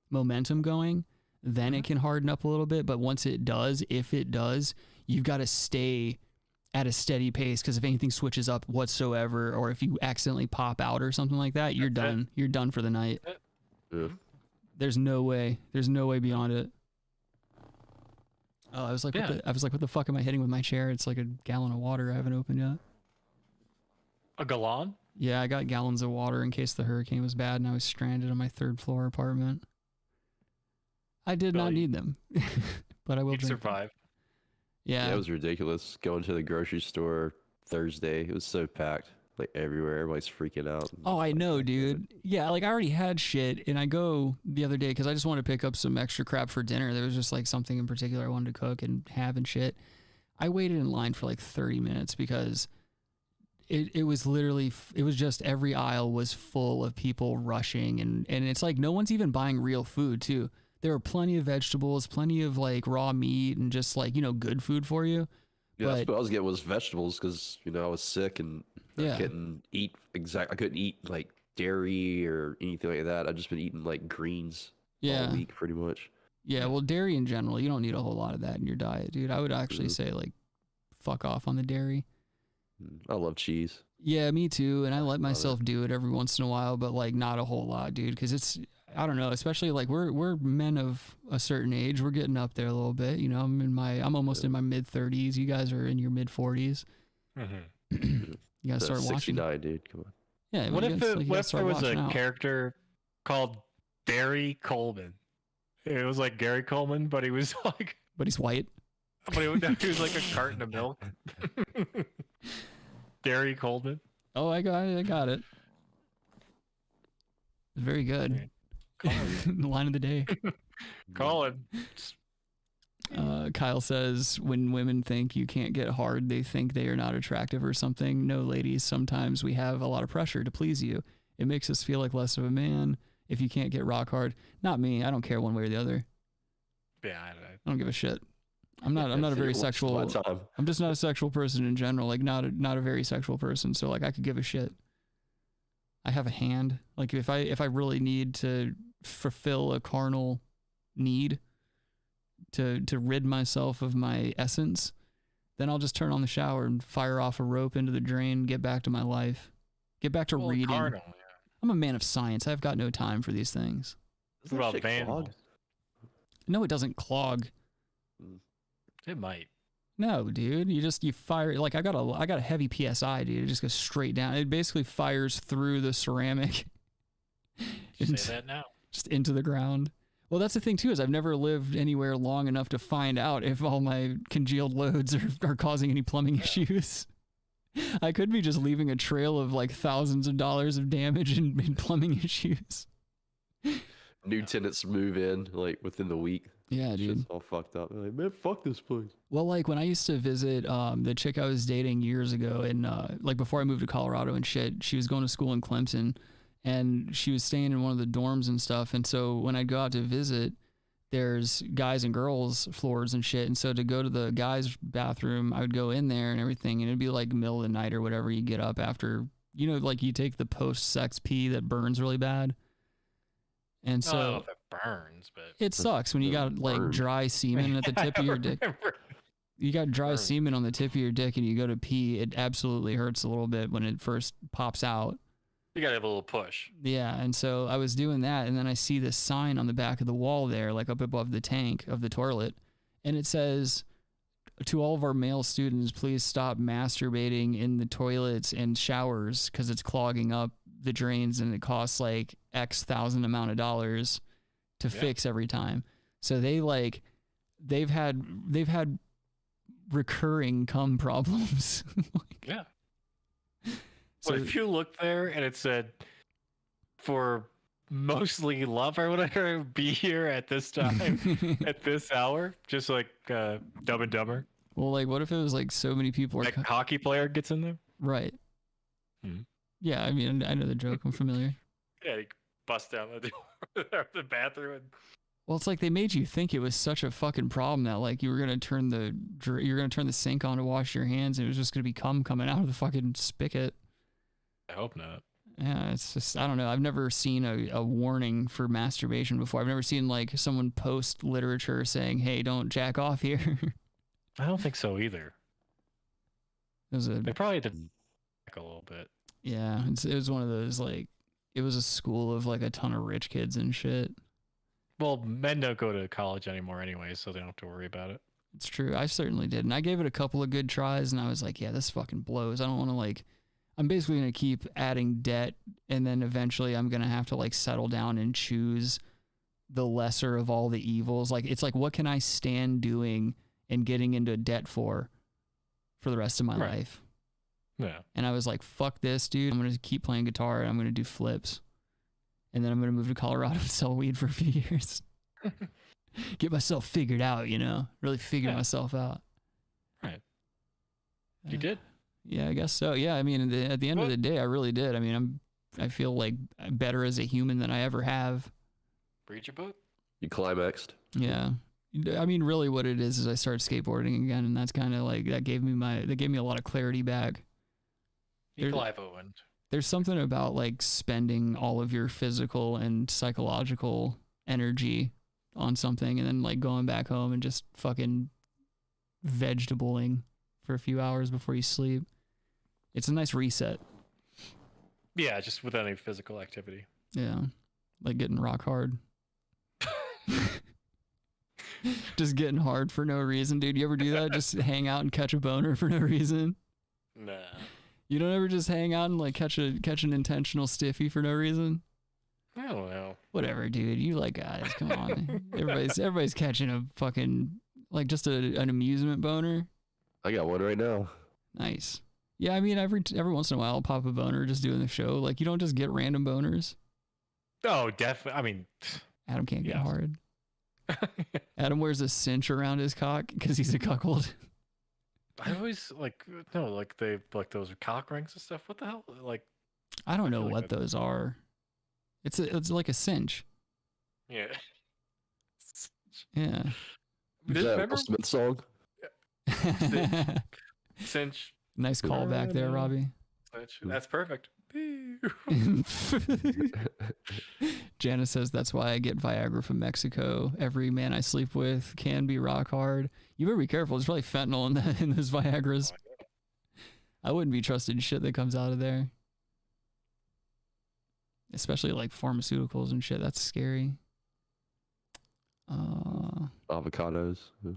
momentum going, then it can harden up a little bit. But once it does, if it does, you've got to stay at a steady pace, because if anything switches up whatsoever, or if you accidentally pop out or something like that, you're done. You're done for the night. Yeah. There's no way. There's no way beyond it. Oh, I was like, what the fuck am I hitting with my chair? It's like a gallon of water I haven't opened yet. A gallon? Yeah, I got gallons of water in case the hurricane was bad and I was stranded on my 3rd floor apartment. I did not need them, but I will drink survive. Yeah, it was ridiculous. Going to the grocery store Thursday, it was so packed, like everywhere. Everybody's freaking out. Oh, I know, dude. Yeah, like I already had shit, and I go the other day because I just wanted to pick up some extra crap for dinner. There was just like something in particular I wanted to cook and have and shit. I waited in line for like 30 minutes because it was literally, it was just every aisle was full of people rushing, and it's like no one's even buying real food too. There were plenty of vegetables, plenty of like raw meat, and just like, you know, good food for you. Yeah, that's what I was getting was vegetables because, you know, I was sick and I couldn't eat I couldn't eat like dairy or anything like that. I've just been eating like greens all week pretty much. Yeah, well, dairy in general, you don't need a whole lot of that in your diet, dude. I would actually say like fuck off on the dairy. I love cheese. Yeah, me too. And I let myself do it every once in a while, but like not a whole lot, dude. Because it's, I don't know, especially like we're men of a certain age. We're getting up there a little bit. You know, I'm almost in my mid-30s. You guys are in your mid-40s. You gotta start watching. 69, dude. Come on. Yeah. What if there was a character called Barry Coleman? It was like Gary Coleman, but he was like. But he's white. But he was like a carton of milk. Gary Coleman. Oh, I got it. Very good. The line of the day. Colin. Kyle says, when women think you can't get hard, they think they are not attractive or something. No, ladies, sometimes we have a lot of pressure to please you. It makes us feel like less of a man if you can't get rock hard. Not me. I don't care one way or the other. Yeah, I don't give a shit. I'm not a very sexual. I'm just not a sexual person in general. Like not a very sexual person. So like I could give a shit. I have a hand. Like if I really need to fulfill a carnal need to rid myself of my essence, then I'll just turn on the shower and fire off a rope into the drain, get back to my life, get back to reading. Carnal, yeah. I'm a man of science. I've got no time for these things. What about vandal? No, it doesn't clog. It might. No, dude. You fire, like I got a heavy PSI, dude. It just goes straight down. It basically fires through the ceramic. Say that now. Just into the ground. Well, that's the thing too, is I've never lived anywhere long enough to find out if all my congealed loads are causing any plumbing issues. I could be just leaving a trail of like thousands of dollars of damage and plumbing issues. New tenants move in like within the week. Yeah, dude. Shit's all fucked up. They're like, man, fuck this place. Well, like when I used to visit the chick I was dating years ago, and like before I moved to Colorado and shit, she was going to school in Clemson, and she was staying in one of the dorms and stuff. And so when I'd go out to visit, there's guys and girls floors and shit. And so to go to the guys' bathroom, I would go in there and everything, and it'd be like middle of the night or whatever. You get up after, you know, like you take the post-sex pee that burns really bad. And so I don't know if it burns, but it sucks when you got like dry semen at the tip of your dick. You got dry semen on the tip of your dick and you go to pee. It absolutely hurts a little bit when it first pops out. You gotta have a little push. Yeah, and so I was doing that, and then I see this sign on the back of the wall there, like up above the tank of the toilet, and it says, to all of our male students, please stop masturbating in the toilets and showers because it's clogging up the drains and it costs like X thousand amount of dollars to fix every time. So they've had recurring cum problems. Yeah. So if you look there and it said, for mostly love or whatever, be here at this time, at this hour, just like Dumb and Dumber. Well, like, what if it was like so many people are... Like hockey player gets in there? Right. Hmm. Yeah, I mean, I know the joke. I'm familiar. Yeah, he busts down the door, the bathroom. And... Well, it's like they made you think it was such a fucking problem that like you were gonna turn the sink on to wash your hands and it was just gonna be cum coming out of the fucking spigot. I hope not. Yeah, it's just, I don't know. I've never seen a warning for masturbation before. I've never seen like someone post literature saying, "Hey, don't jack off here." I don't think so either. They probably did a little bit. Yeah, it was one of those like, it was a school of like a ton of rich kids and shit. Well, men don't go to college anymore anyway, so they don't have to worry about it. It's true. I certainly did. And I gave it a couple of good tries and I was like, yeah, this fucking blows. I don't want to like, I'm basically going to keep adding debt and then eventually I'm going to have to like settle down and choose the lesser of all the evils. Like, it's like, what can I stand doing and getting into debt for the rest of my life? Yeah. And I was like, fuck this, dude. I'm going to keep playing guitar and I'm going to do flips. And then I'm going to move to Colorado and sell weed for a few years. Get myself figured out, you know? Really figure myself out. Right. You did? Yeah, I guess so. Yeah, I mean, at the end of the day, I really did. I mean, I feel like I'm better as a human than I ever have. Read your book? You climaxed. Yeah. I mean, really what it is I started skateboarding again, and that's kind of like, that gave me a lot of clarity back. There's something about like spending all of your physical and psychological energy on something and then like going back home and just fucking vegetabling for a few hours before you sleep. It's a nice reset. Yeah, just without any physical activity. Yeah. Like getting rock hard. Just getting hard for no reason, dude. You ever do that? Just hang out and catch a boner for no reason? Nah. You don't ever just hang out and like catch an intentional stiffy for no reason? I don't know. Whatever, dude. You like guys. Come on. Everybody's catching a fucking like just an amusement boner. I got one right now. Nice. Yeah, I mean every once in a while I'll pop a boner just doing the show. Like you don't just get random boners. Oh, definitely. I mean, Adam can't get hard. Adam wears a cinch around his cock because he's a cuckold. I always like they like those cock rings and stuff. What the hell? Like, I don't know what those are. It's like a cinch. Yeah. Yeah. Is that a Will Smith song? Cinch. Nice callback there, Robbie. That's perfect. Janice says that's why I get Viagra from Mexico. Every man I sleep with can be rock hard. You better be careful. There's probably fentanyl in those Viagras. I wouldn't be trusting shit that comes out of there. Especially like pharmaceuticals and shit. That's scary. Avocados. Yeah.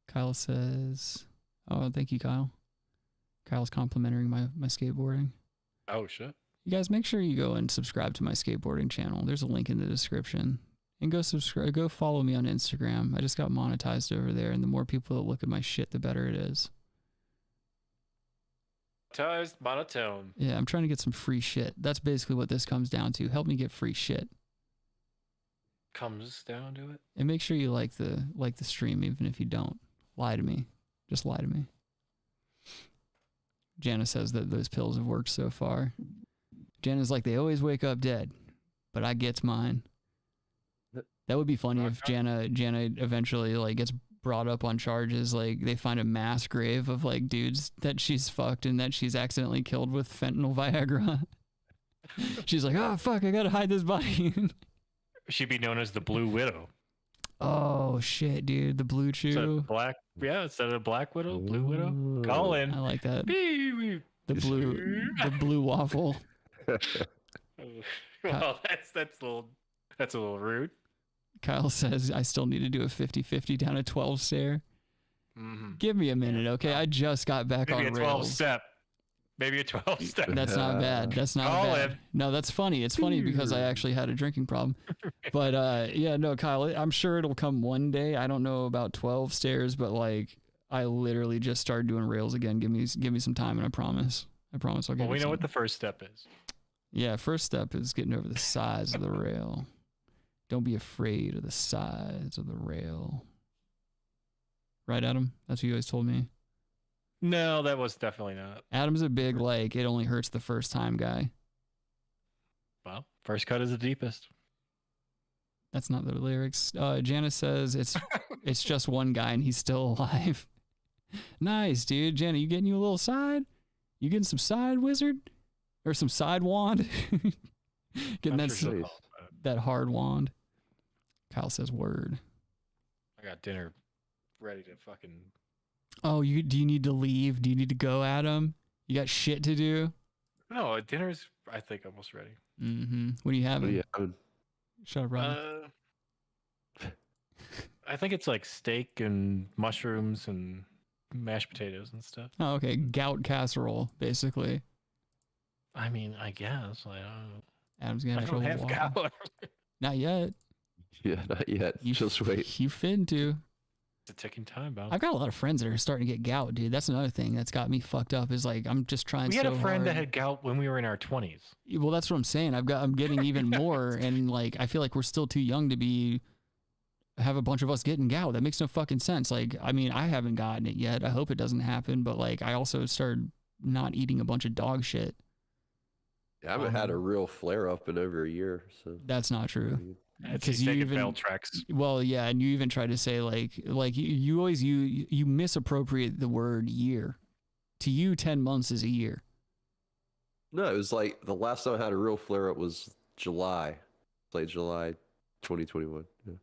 Kyle says, oh, thank you, Kyle. Kyle's complimenting my skateboarding. Oh, shit. You guys make sure you go and subscribe to my skateboarding channel. There's a link in the description. And go follow me on Instagram. I just got monetized over there, and the more people that look at my shit, the better it is. monotone. Yeah, I'm trying to get some free shit. That's basically what this comes down to. Help me get free shit. Comes down to it. And make sure you like the stream, even if you don't. Lie to me. Just lie to me. Jana says that those pills have worked so far. Jana's like, they always wake up dead, but I gets mine. That would be funny if Jana eventually like gets brought up on charges. Like they find a mass grave of like dudes that she's fucked and that she's accidentally killed with fentanyl Viagra. She's like, oh fuck, I gotta hide this body. She'd be known as the Blue Widow. Oh shit, dude, the Blue Chew. Instead of Black Widow, Blue Widow. Call in. I like that. The blue waffle. Well, that's a little rude. Kyle says, I still need to do a 50-50 down a 12 stair. Mm-hmm. Give me a minute, okay? I just got back on rails. Maybe a 12 step. Maybe a 12 step. That's not bad. That's not Call bad. in. No, that's funny. It's funny because I actually had a drinking problem. But yeah, no, Kyle, I'm sure it'll come one day. I don't know about 12 stairs, but like I literally just started doing rails again. Give me some time and I promise I'll get Well, we know what the first step is. Yeah, first step is getting over the size of the rail. Don't be afraid of the size of the rail. Right, Adam? That's what you always told me. No, that was definitely not. Adam's a big, like, it only hurts the first time guy. Well, first cut is the deepest. That's not the lyrics. Janice says it's just one guy and he's still alive. Nice, dude. Jana, you getting you a little side? You getting some side wizard? Or some side wand? Getting that hard wand. Kyle says word. I got dinner ready to fucking... Oh, do you need to leave? Do you need to go, Adam? You got shit to do? No, dinner's, I think, almost ready. Mm-hmm. What are you having? What are you having? Shut up, Rob. I think it's like steak and mushrooms and mashed potatoes and stuff. Oh, okay. Gout casserole, basically. I mean, I guess. I don't know. Adam's gonna I don't have gout. Not yet. Yeah, not yet. Just wait. You fin to. It's a ticking time bomb. I've got a lot of friends that are starting to get gout, dude. That's another thing that's got me fucked up. Is like I'm just trying. We had a friend that had gout when we were in our 20s. Well, that's what I'm saying. I'm getting even more, and like I feel like we're still too young to have a bunch of us getting gout. That makes no fucking sense. Like, I mean, I haven't gotten it yet. I hope it doesn't happen. But like, I also started not eating a bunch of dog shit. I haven't had a real flare up in over a year, so that's not true. Because you even Valtrex. Well, yeah, and you even try to say like you always you misappropriate the word year. To you, 10 months is a year. No, it was like the last time I had a real flare up was July, like July 2021. Yeah.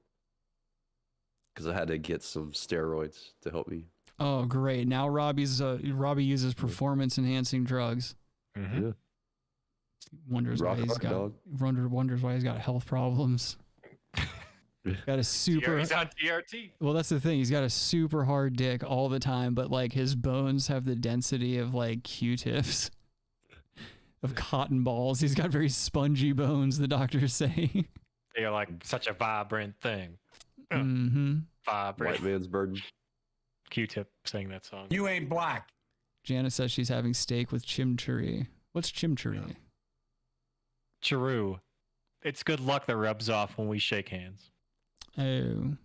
Because I had to get some steroids to help me. Oh, great! Now Robbie uses performance enhancing drugs. Mm-hmm. Yeah. Wonders why he's got health problems. Got a super. He's on TRT. Well, that's the thing. He's got a super hard dick all the time, but like his bones have the density of like Q-tips, of cotton balls. He's got very spongy bones. The doctors say. They're like such a vibrant thing. Mm-hmm. Vibrant. White man's burden. Q-tip sang that song. You ain't black. Janice says she's having steak with chimichurri. What's chimichurri? Chiru. It's good luck that rubs off when we shake hands. Oh.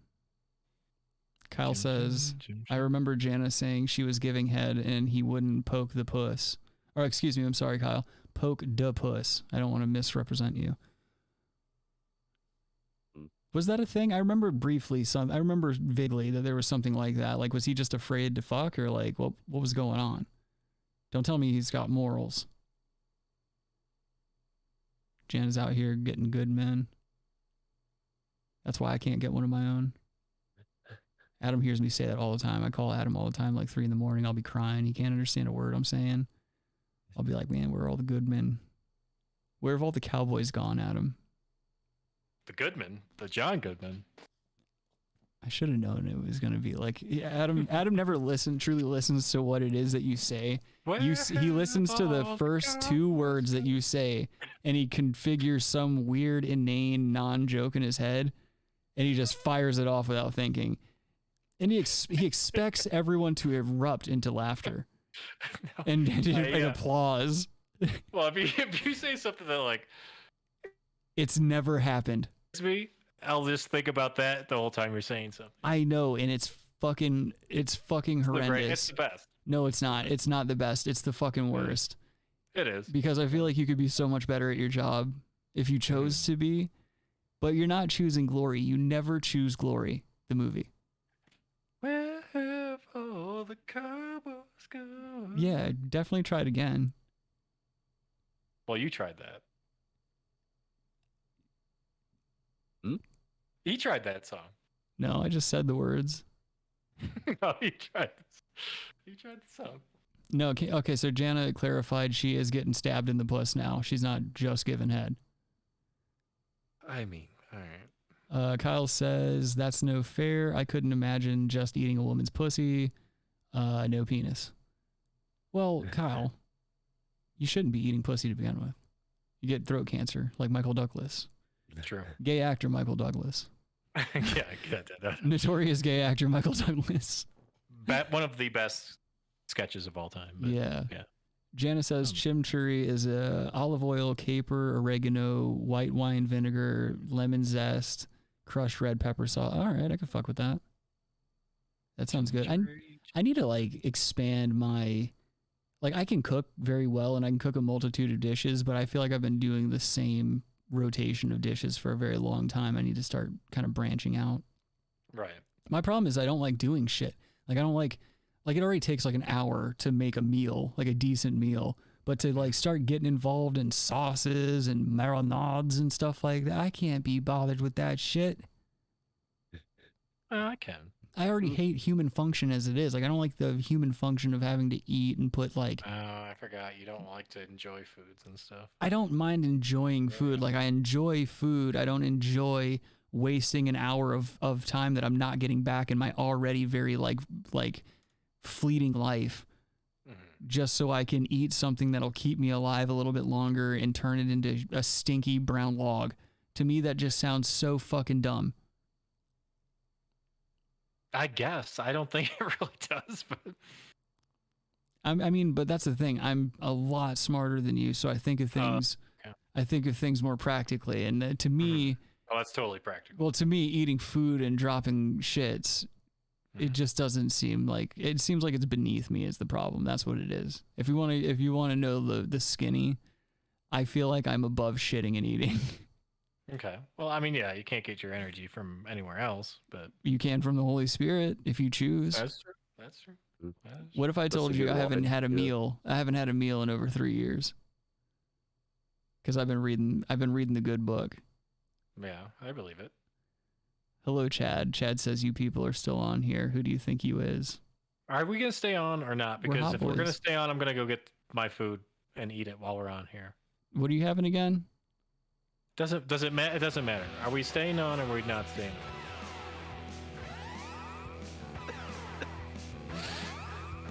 Kyle says, I remember Janice saying she was giving head and he wouldn't poke the puss. Or excuse me, I'm sorry, Kyle. Poke the puss. I don't want to misrepresent you. Was that a thing? I remember briefly I remember vaguely that there was something like that. Like, was he just afraid to fuck or like what was going on? Don't tell me he's got morals. Jan is out here getting good men. That's why I can't get one of my own. Adam hears me say that all the time. I call Adam all the time, like 3 a.m. I'll be crying. He can't understand a word I'm saying. I'll be like, man, where are all the good men? Where have all the cowboys gone, Adam? The Goodman, the John Goodman. I should have known it was going to be like Adam never truly listens to what it is that you say. He listens to the first 2 words that you say and he configures some weird, inane non-joke in his head and he just fires it off without thinking. And he expects everyone to erupt into laughter. and applause. Well, if you say something that like it's never happened, I'll just think about that the whole time you're saying something. I know, and it's fucking horrendous. It's the best. No, it's not. It's not the best. It's the fucking worst. It is. Because I feel like you could be so much better at your job if you chose to be, but you're not choosing glory. You never choose glory. The movie. Where have all the cowboys gone? Yeah, definitely try it again. Well, you tried that. He tried that song. No, I just said the words. No, he tried this. You tried the song. No, okay, so Jana clarified she is getting stabbed in the puss now. She's not just giving head. I mean, all right. Kyle says, that's no fair. I couldn't imagine just eating a woman's pussy. No penis. Well, Kyle, you shouldn't be eating pussy to begin with. You get throat cancer, like Michael Douglas. True. Gay actor Michael Douglas. Yeah, I get that. Notorious gay actor Michael Douglas. One of the best sketches of all time. But yeah. Yeah. Jana says chimichurri is olive oil, caper, oregano, white wine vinegar, lemon zest, crushed red pepper sauce. All right, I can fuck with that. That sounds good. I need to like expand my, like I can cook very well and I can cook a multitude of dishes, but I feel like I've been doing the same rotation of dishes for a very long time. I need to start kind of branching out. Right. My problem is I don't like doing shit. Like I don't like it already takes like an hour to make a meal, like a decent meal, but to like start getting involved in sauces and marinades and stuff like that, I can't be bothered with that shit. I can. I already hate human function as it is. Like I don't like the human function of having to eat and put like. Oh, I forgot you don't like to enjoy foods and stuff. I don't mind enjoying food. Like I enjoy food. I don't enjoy wasting an hour of time that I'm not getting back in my already very like fleeting life, just so I can eat something that'll keep me alive a little bit longer and turn it into a stinky brown log. To me, that just sounds so fucking dumb. I guess. I don't think it really does, but I mean, but that's the thing. I'm a lot smarter than you, so I think of things. Okay. I think of things more practically, and to me, oh, that's totally practical. well, to me, eating food and dropping shits, it just doesn't seem like it seems like it's beneath me is the problem. That's what it is. If you want to know the skinny, I feel like I'm above shitting and eating. Okay. Well, I mean, yeah, you can't get your energy from anywhere else, but You can from the Holy Spirit if you choose. that's true. That's true. What if I told you I haven't had a Yeah. meal? I haven't had a meal in over 3 years. Because I've been reading the good book. Yeah, I believe it. Hello, Chad. Chad says you people are still on here. Who do you think you is? Are we gonna stay on or not? We're Because hot if we're gonna boys. stay on, I'm gonna go get my food and eat it while we're on here. What are you having again? Does it matter? It doesn't matter. Are we staying on or are we not staying on?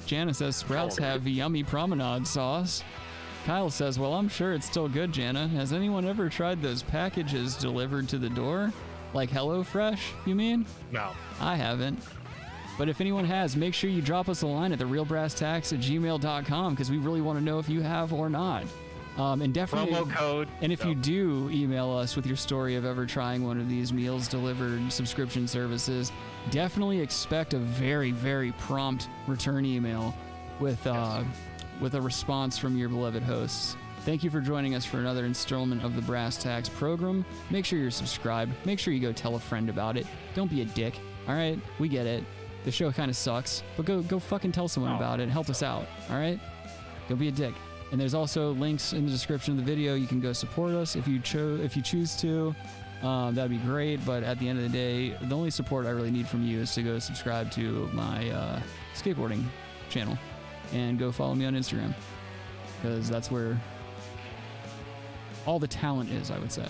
Jana says Sprouts have yummy promenade sauce. Kyle says, well, I'm sure it's still good, Jana. Has anyone ever tried those packages delivered to the door? Like HelloFresh, you mean? No. I haven't. But if anyone has, make sure you drop us a line at therealbrasstacks@gmail.com because we really want to know if you have or not. And definitely Promo code. And if you do email us with your story of ever trying one of these meals delivered subscription services, definitely expect a very, very prompt return email with a response from your beloved hosts. Thank you for joining us for another installment of the Brass Tacks program. Make sure you're subscribed. Make sure you go tell a friend about it. Don't be a dick. All right, we get it. The show kind of sucks, but go fucking tell someone about it and help us out. All right, don't be a dick. And there's also links in the description of the video. You can go support us if you choose to. That'd be great. But at the end of the day, the only support I really need from you is to go subscribe to my skateboarding channel and go follow me on Instagram, because that's where all the talent is, I would say.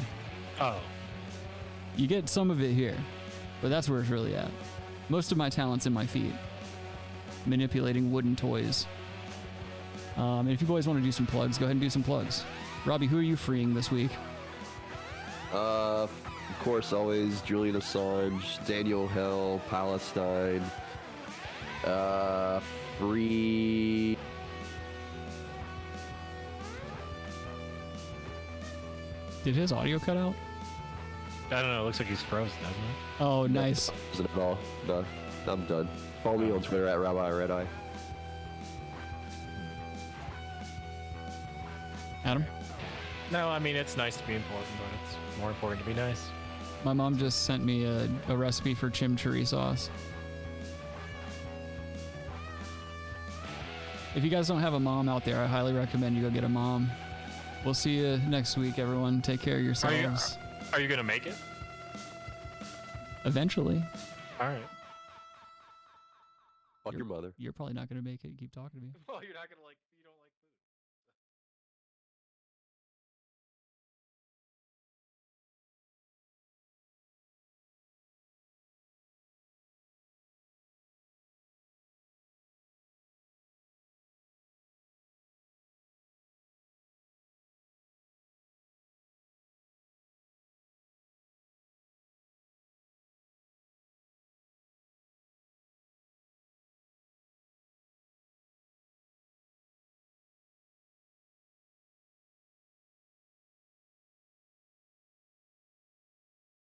Oh. You get some of it here, but that's where it's really at. Most of my talent's in my feet, manipulating wooden toys. And if you boys want to do some plugs, go ahead and do some plugs. Robbie, who are you freeing this week? Of course, always Julian Assange, Daniel Hell, Palestine. Free Did his audio cut out? I don't know. It looks like he's frozen, doesn't it? Oh, nice. Isn't at all. No, I'm done. Follow me on Twitter at Rabbi Red Eye. Adam? No, I mean, it's nice to be important, but it's more important to be nice. My mom just sent me a recipe for chimichurri sauce. If you guys don't have a mom out there, I highly recommend you go get a mom. We'll see you next week, everyone. Take care of yourselves. Are you going to make it? Eventually. All right. Fuck your mother. You're probably not going to make it. Keep talking to me. Well, you're not going to like, you don't like.